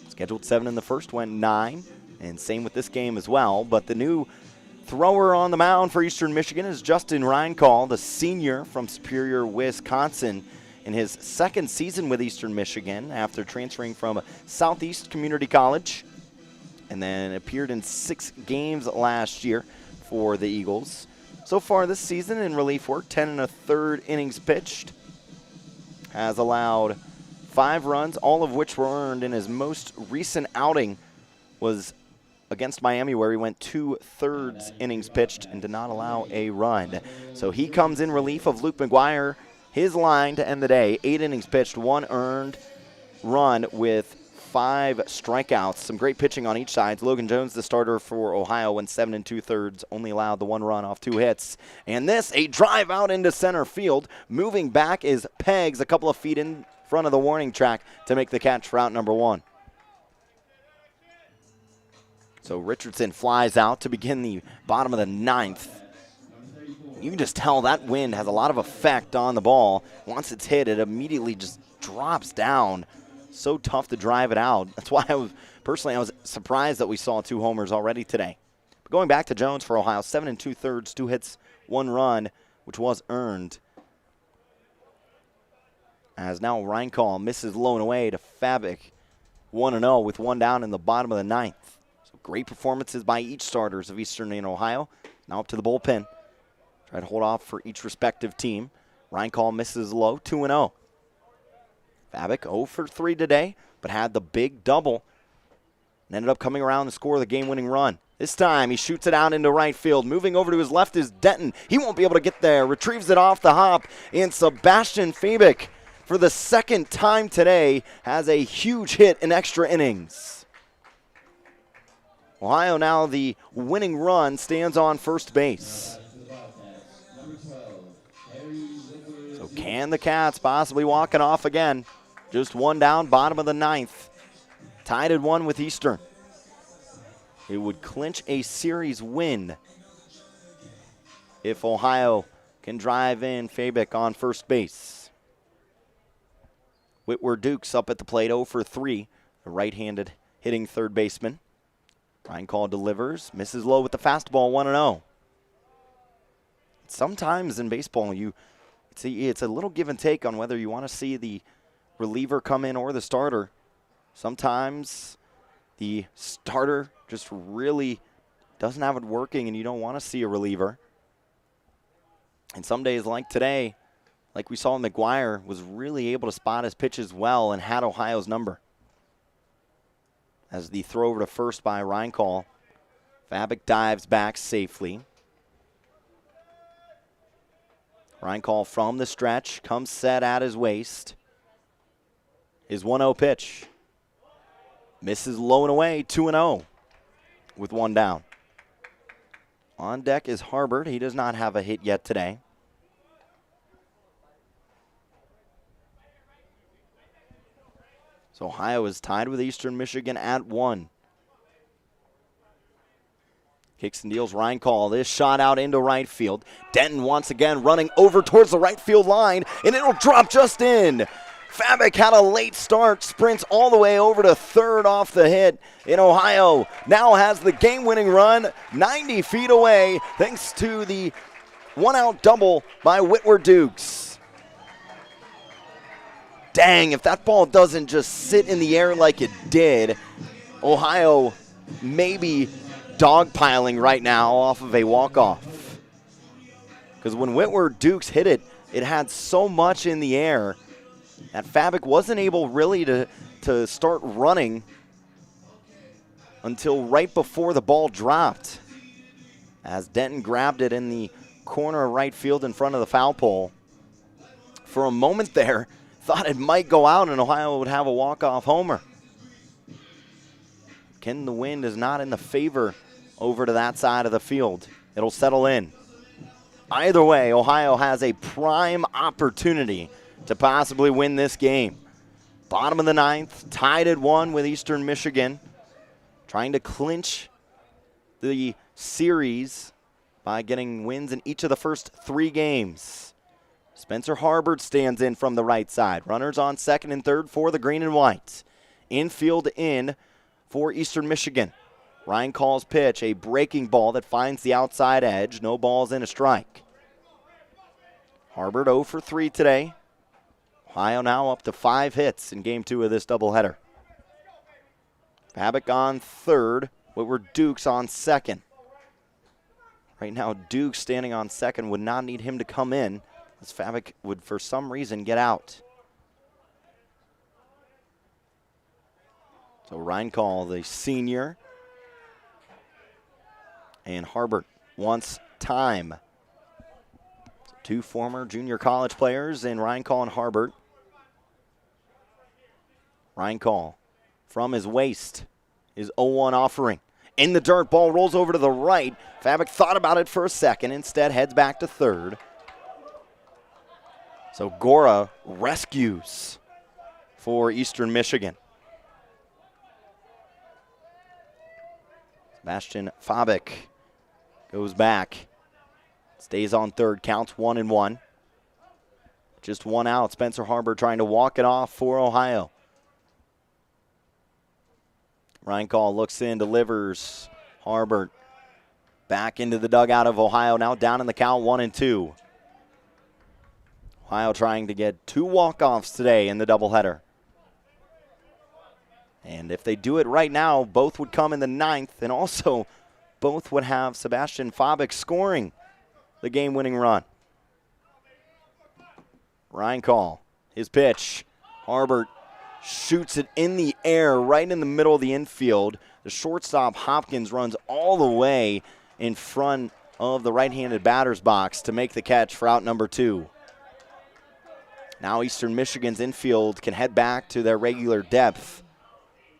Scheduled 7 in the first, went 9, and same with this game as well. But the new thrower on the mound for Eastern Michigan is Justin Reinkoll, the senior from Superior, Wisconsin, in his 2nd season with Eastern Michigan after transferring from Southeast Community College, and then appeared in 6 games last year for the Eagles. So far this season in relief work, 10 1/3 innings pitched, has allowed 5 runs, all of which were earned in his most recent outing was against Miami, where he went 2/3 innings pitched and did not allow a run. So he comes in relief of Luke McGuire, his line to end the day. 8 innings pitched, 1 earned run with 5 strikeouts. Some great pitching on each side. Logan Jones, the starter for Ohio, went 7 2/3, only allowed the 1 run off 2 hits. And this, a drive out into center field. Moving back is Peggs, a couple of feet in front of the warning track to make the catch for out number 1. So Richardson flies out to begin the bottom of the 9th. You can just tell that wind has a lot of effect on the ball. Once it's hit, it immediately just drops down. So tough to drive it out. That's why I was surprised that we saw 2 homers already today. But going back to Jones for Ohio, 7 2/3, 2 hits, 1 run, which was earned. As now Reinkoll misses low and away to Fabic, 1-0 with 1 down in the bottom of the 9th. So great performances by each starters of Eastern and Ohio. Now up to the bullpen. Try to hold off for each respective team. Reinkoll misses low, 2-0. Fabic 0 for 3 today, but had the big double and ended up coming around to score the game-winning run. This time he shoots it out into right field. Moving over to his left is Denton. He won't be able to get there. Retrieves it off the hop, and Sebastian Fabic, for the 2nd time today, has a huge hit in extra innings. Ohio now the winning run stands on first base. So Can the Cats possibly walk it off again? Just one down, bottom of the ninth. Tied at 1 with Eastern. It would clinch a series win if Ohio can drive in Fabic on first base. Whitworth Dukes up at the plate, 0 for 3. The right-handed hitting third baseman. Ryan Call delivers, misses low with the fastball, 1-0. Sometimes in baseball, it's a little give and take on whether you want to see the reliever come in or the starter. Sometimes the starter just really doesn't have it working and you don't want to see a reliever. And some days like today, like we saw McGuire, was really able to spot his pitches well and had Ohio's number. As the throw over to first by Ryan Call. Fabic dives back safely. Ryan Call from the stretch, comes set at his waist. His 1-0 pitch. Misses low and away, 2-0 with 1 down. On deck is Harbert. He does not have a hit yet today. So Ohio is tied with Eastern Michigan at 1. Kicks and deals, Ryan Call. This shot out into right field. Denton once again running over towards the right field line, and it'll drop just in. Fabic had a late start, sprints all the way over to third off the hit, and Ohio now has the game-winning run 90 feet away thanks to the one-out double by Whitworth Dukes. Dang, if that ball doesn't just sit in the air like it did, Ohio maybe dogpiling right now off of a walk-off. Because when Whitworth Dukes hit it, it had so much in the air that Fabic wasn't able really to start running until right before the ball dropped. As Denton grabbed it in the corner of right field in front of the foul pole. For a moment there, thought it might go out and Ohio would have a walk-off homer. Ken, the wind is not in the favor over to that side of the field. It'll settle in. Either way, Ohio has a prime opportunity to possibly win this game. Bottom of the ninth, tied at 1 with Eastern Michigan. Trying to clinch the series by getting wins in each of the first 3 games. Spencer Harbert stands in from the right side. Runners on second and third for the green and white. Infield in for Eastern Michigan. Ryan Call's pitch, a breaking ball that finds the outside edge. No balls in, a strike. Harbert 0 for 3 today. Ohio now up to 5 hits in game 2 of this doubleheader. Fabic on third. Whitworth Dukes on second. Right now, Dukes standing on second would not need him to come in, as Fabic would, for some reason, get out. So Ryan Call, the senior, and Harbert wants time. So 2 former junior college players in Ryan Call and Harbert. Ryan Call from his waist, his 0-1 offering. In the dirt, ball rolls over to the right. Fabic thought about it for a second, instead heads back to third. So Gora rescues for Eastern Michigan. Sebastian Fabic goes back, stays on third, counts 1-1. Just 1 out. Spencer Harbert trying to walk it off for Ohio. Ryan Call looks in, delivers. Harbert back into the dugout of Ohio, now down in the count, 1-2. Ohio trying to get 2 walk-offs today in the doubleheader. And if they do it right now, both would come in the 9th, and also both would have Sebastian Fabic scoring the game-winning run. Ryan Call, his pitch. Harbert shoots it in the air right in the middle of the infield. The shortstop, Hopkins, runs all the way in front of the right-handed batter's box to make the catch for out number 2. Now Eastern Michigan's infield can head back to their regular depth.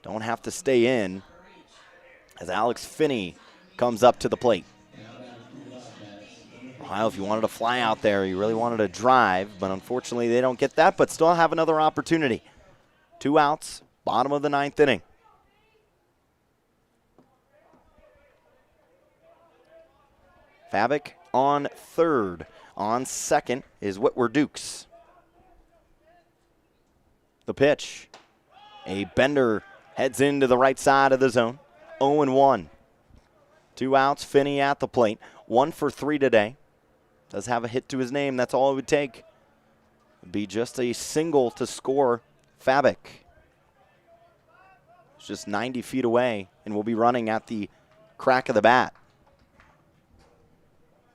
Don't have to stay in as Alex Finney comes up to the plate. Ohio, if you wanted to fly out there, you really wanted to drive, but unfortunately they don't get that, but still have another opportunity. 2 outs, bottom of the 9th inning. Fabic on third. On second is Whitwer Dukes. The pitch. A bender heads into the right side of the zone. 0-1. 2 outs, Finney at the plate. 1 for 3 today. Does have a hit to his name. That's all it would take. It'd be just a single to score Fabic. It's just 90 feet away, and we'll be running at the crack of the bat.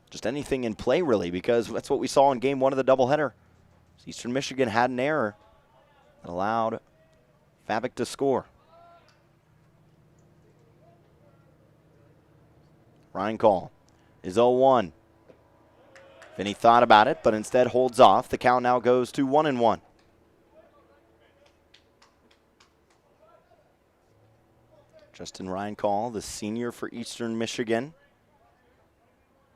Just anything in play, really, because that's what we saw in Game 1 of the doubleheader. Eastern Michigan had an error that allowed Fabic to score. Ryan Call is 0-1. Finney thought about it, but instead holds off. The count now goes to 1-1. Justin Ryan Call, the senior for Eastern Michigan,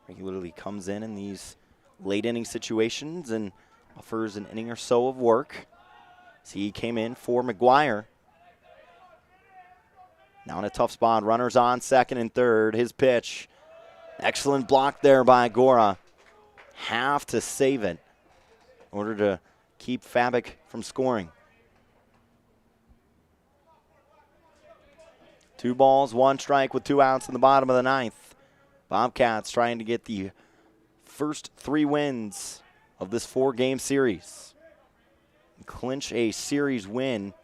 regularly comes in these late inning situations and offers an inning or so of work. So he came in for McGuire. Now in a tough spot, runners on second and third. His pitch, excellent block there by Gora. Have to save it in order to keep Fabic from scoring. 2 balls, 1 strike with 2 outs in the bottom of the 9th. Bobcats trying to get the first 3 wins of this 4-game series. And clinch a series win,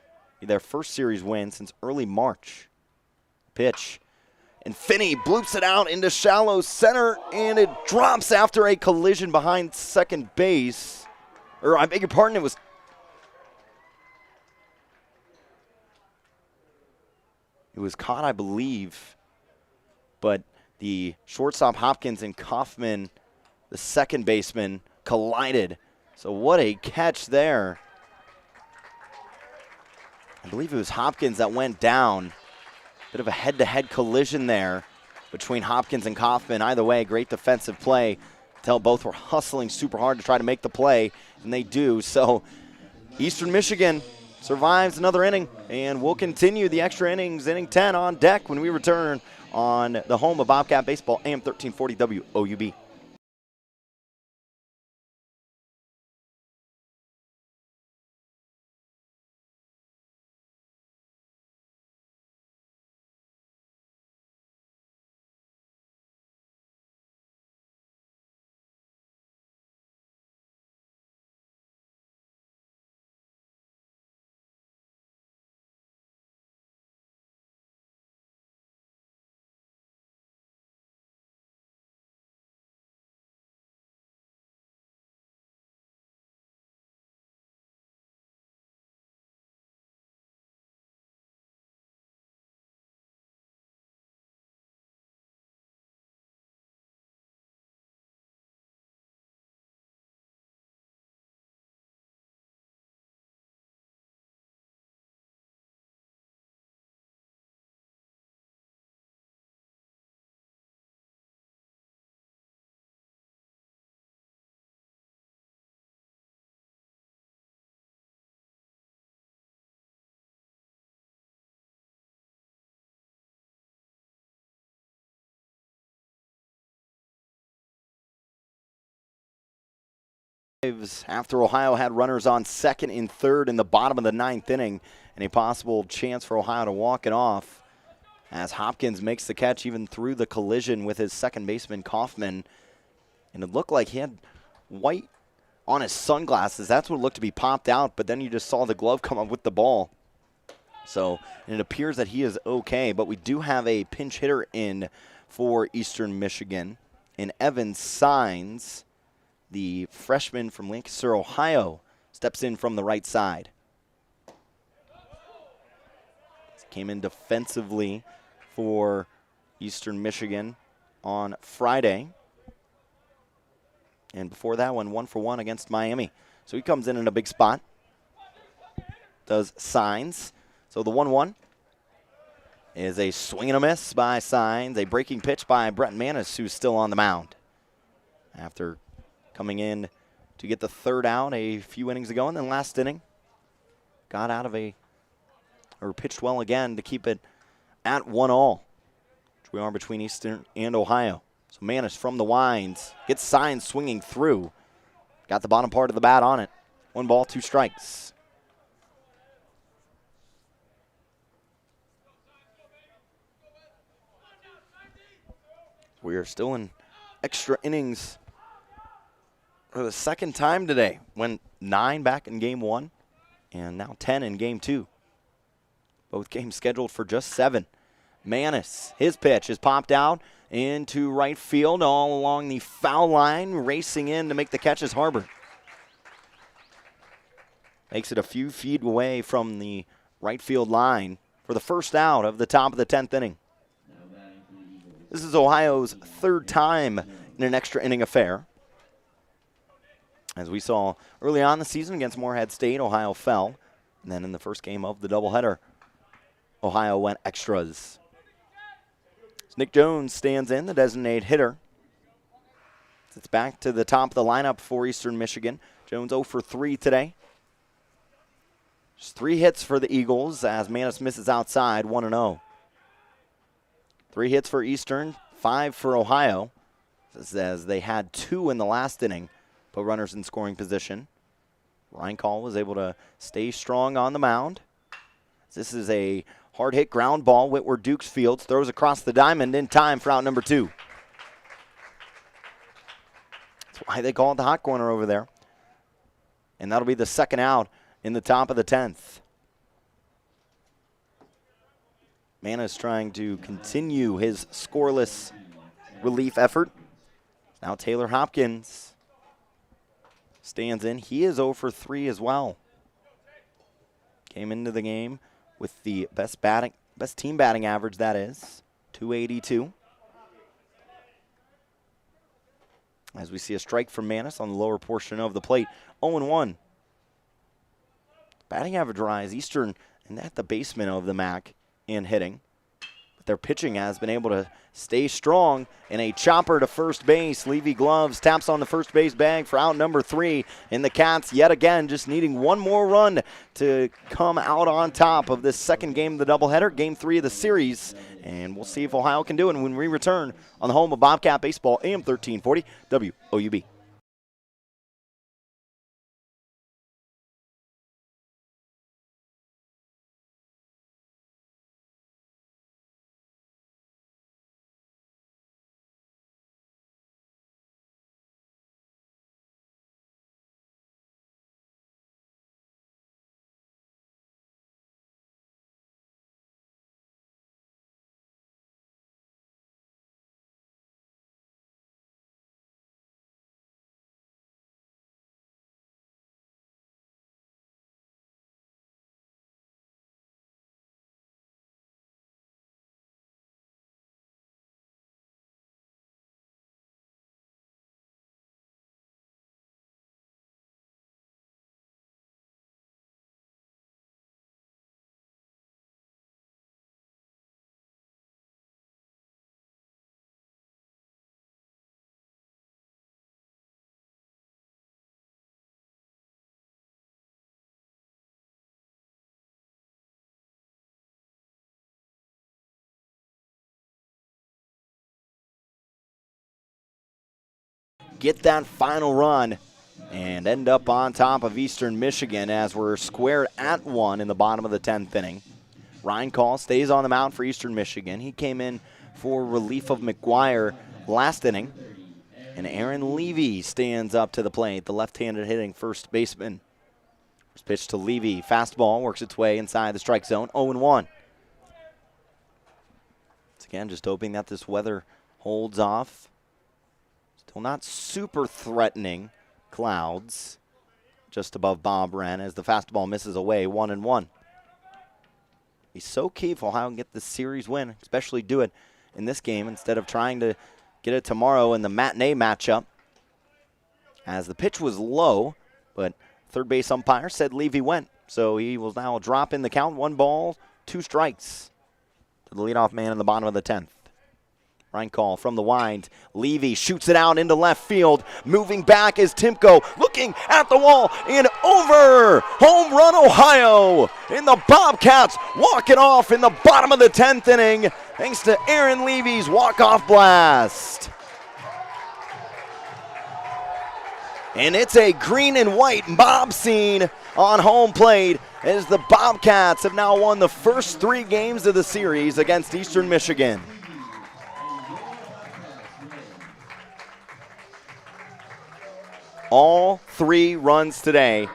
their first series win since early March. Pitch. And Finney bloops it out into shallow center, and it drops after a collision behind second base. Or I beg your pardon, it was caught, I believe, but the shortstop Hopkins and Kaufman, the second baseman, collided. So what a catch there. I believe it was Hopkins that went down. Bit of a head-to-head collision there between Hopkins and Kaufman. Either way, great defensive play. Tell both were hustling super hard to try to make the play, and they do. So Eastern Michigan survives another inning, and we'll continue the extra innings, inning 10 on deck when we return on the home of Bobcat Baseball, AM 1340 WOUB. After Ohio had runners on second and third in the bottom of the 9th inning, and a possible chance for Ohio to walk it off as Hopkins makes the catch even through the collision with his second baseman Kaufman. And it looked like he had white on his sunglasses. That's what looked to be popped out, but then you just saw the glove come up with the ball. So it appears that he is okay, but we do have a pinch hitter in for Eastern Michigan. And Evan Signs, the freshman from Lancaster, Ohio, steps in from the right side. Came in defensively for Eastern Michigan on Friday. And before that one, 1-for-1 against Miami. So he comes in a big spot. Does Signs. So the 1-1 is a swing and a miss by Signs. A breaking pitch by Brett Manis, who's still on the mound. after coming in to get the third out a few innings ago. And then last inning, got out of or pitched well again to keep it at 1-all, which we are between Eastern and Ohio. So Manis from the winds, gets Signs swinging through. Got the bottom part of the bat on it. 1 ball, 2 strikes. We are still in extra innings for the second time today. Went 9 back in game 1 and now 10 in game 2. Both games scheduled for just 7. Manis, his pitch is popped out into right field all along the foul line. Racing in to make the catch is Harbor. Makes it a few feet away from the right field line for the first out of the top of the 10th inning. This is Ohio's 3rd time in an extra inning affair. As we saw early on in the season against Morehead State, Ohio fell. And then in the first game of the doubleheader, Ohio went extras. Nick Jones stands in, the designated hitter. It's back to the top of the lineup for Eastern Michigan. Jones 0 for 3 today. Just 3 hits for the Eagles as Manis misses outside, 1-0. 3 hits for Eastern, 5 for Ohio, as they had 2 in the last inning, put runners in scoring position. Ryan Call was able to stay strong on the mound. This is a hard hit ground ball. Whitworth Dukes fields, throws across the diamond in time for out number 2. That's why they call it the hot corner over there. And that'll be the second out in the top of the 10th. Manis trying to continue his scoreless relief effort. Now Taylor Hopkins stands in. He is 0 for 3 as well. Came into the game with the best team batting average, that is, 282. As we see a strike from Manis on the lower portion of the plate, 0-1. Batting average rise, Eastern and at the basement of the MAC in hitting. But their pitching has been able to stay strong in a chopper to first base. Levy Gloves taps on the first base bag for out number 3. And the Cats yet again just needing 1 more run to come out on top of this second game of the doubleheader, game 3 of the series. And we'll see if Ohio can do it when we return on the home of Bobcat Baseball, AM 1340, WOUB. Get that final run and end up on top of Eastern Michigan as we're squared at 1 in the bottom of the 10th inning. Ryan Call stays on the mound for Eastern Michigan. He came in for relief of McGuire last inning. And Aaron Levy stands up to the plate, the left-handed hitting first baseman. First pitch to Levy. Fastball works its way inside the strike zone, 0-1. Once again, just hoping that this weather holds off. Still not super threatening clouds just above Bob Wren as the fastball misses away, 1-1. He's so key if Ohio can get the series win, especially do it in this game instead of trying to get it tomorrow in the matinee matchup. As the pitch was low, but third base umpire said Levy went. So he will now drop in the count, 1 ball, 2 strikes to the leadoff man in the bottom of the 10th. Reinkoll from the wide. Levy shoots it out into left field. Moving back is Timko, looking at the wall and over. Home run, Ohio. And the Bobcats walk it off in the bottom of the 10th inning thanks to Aaron Levy's walk-off blast. And it's a green and white mob scene on home plate as the Bobcats have now won the first 3 games of the series against Eastern Michigan. All 3 runs today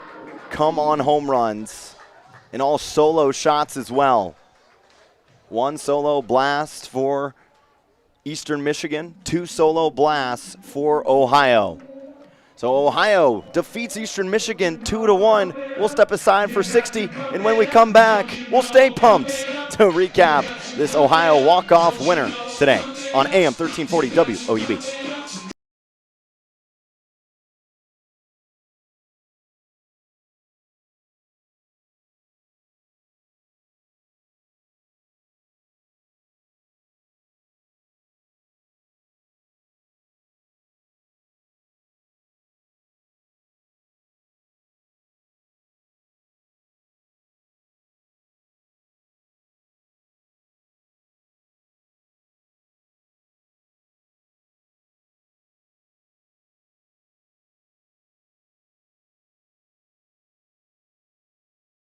come on home runs and all solo shots as well. 1 solo blast for Eastern Michigan, 2 solo blasts for Ohio. So Ohio defeats Eastern Michigan 2-1. We'll step aside for 60, and when we come back, we'll stay pumped to recap this Ohio walk-off winner today on AM 1340 WOUB.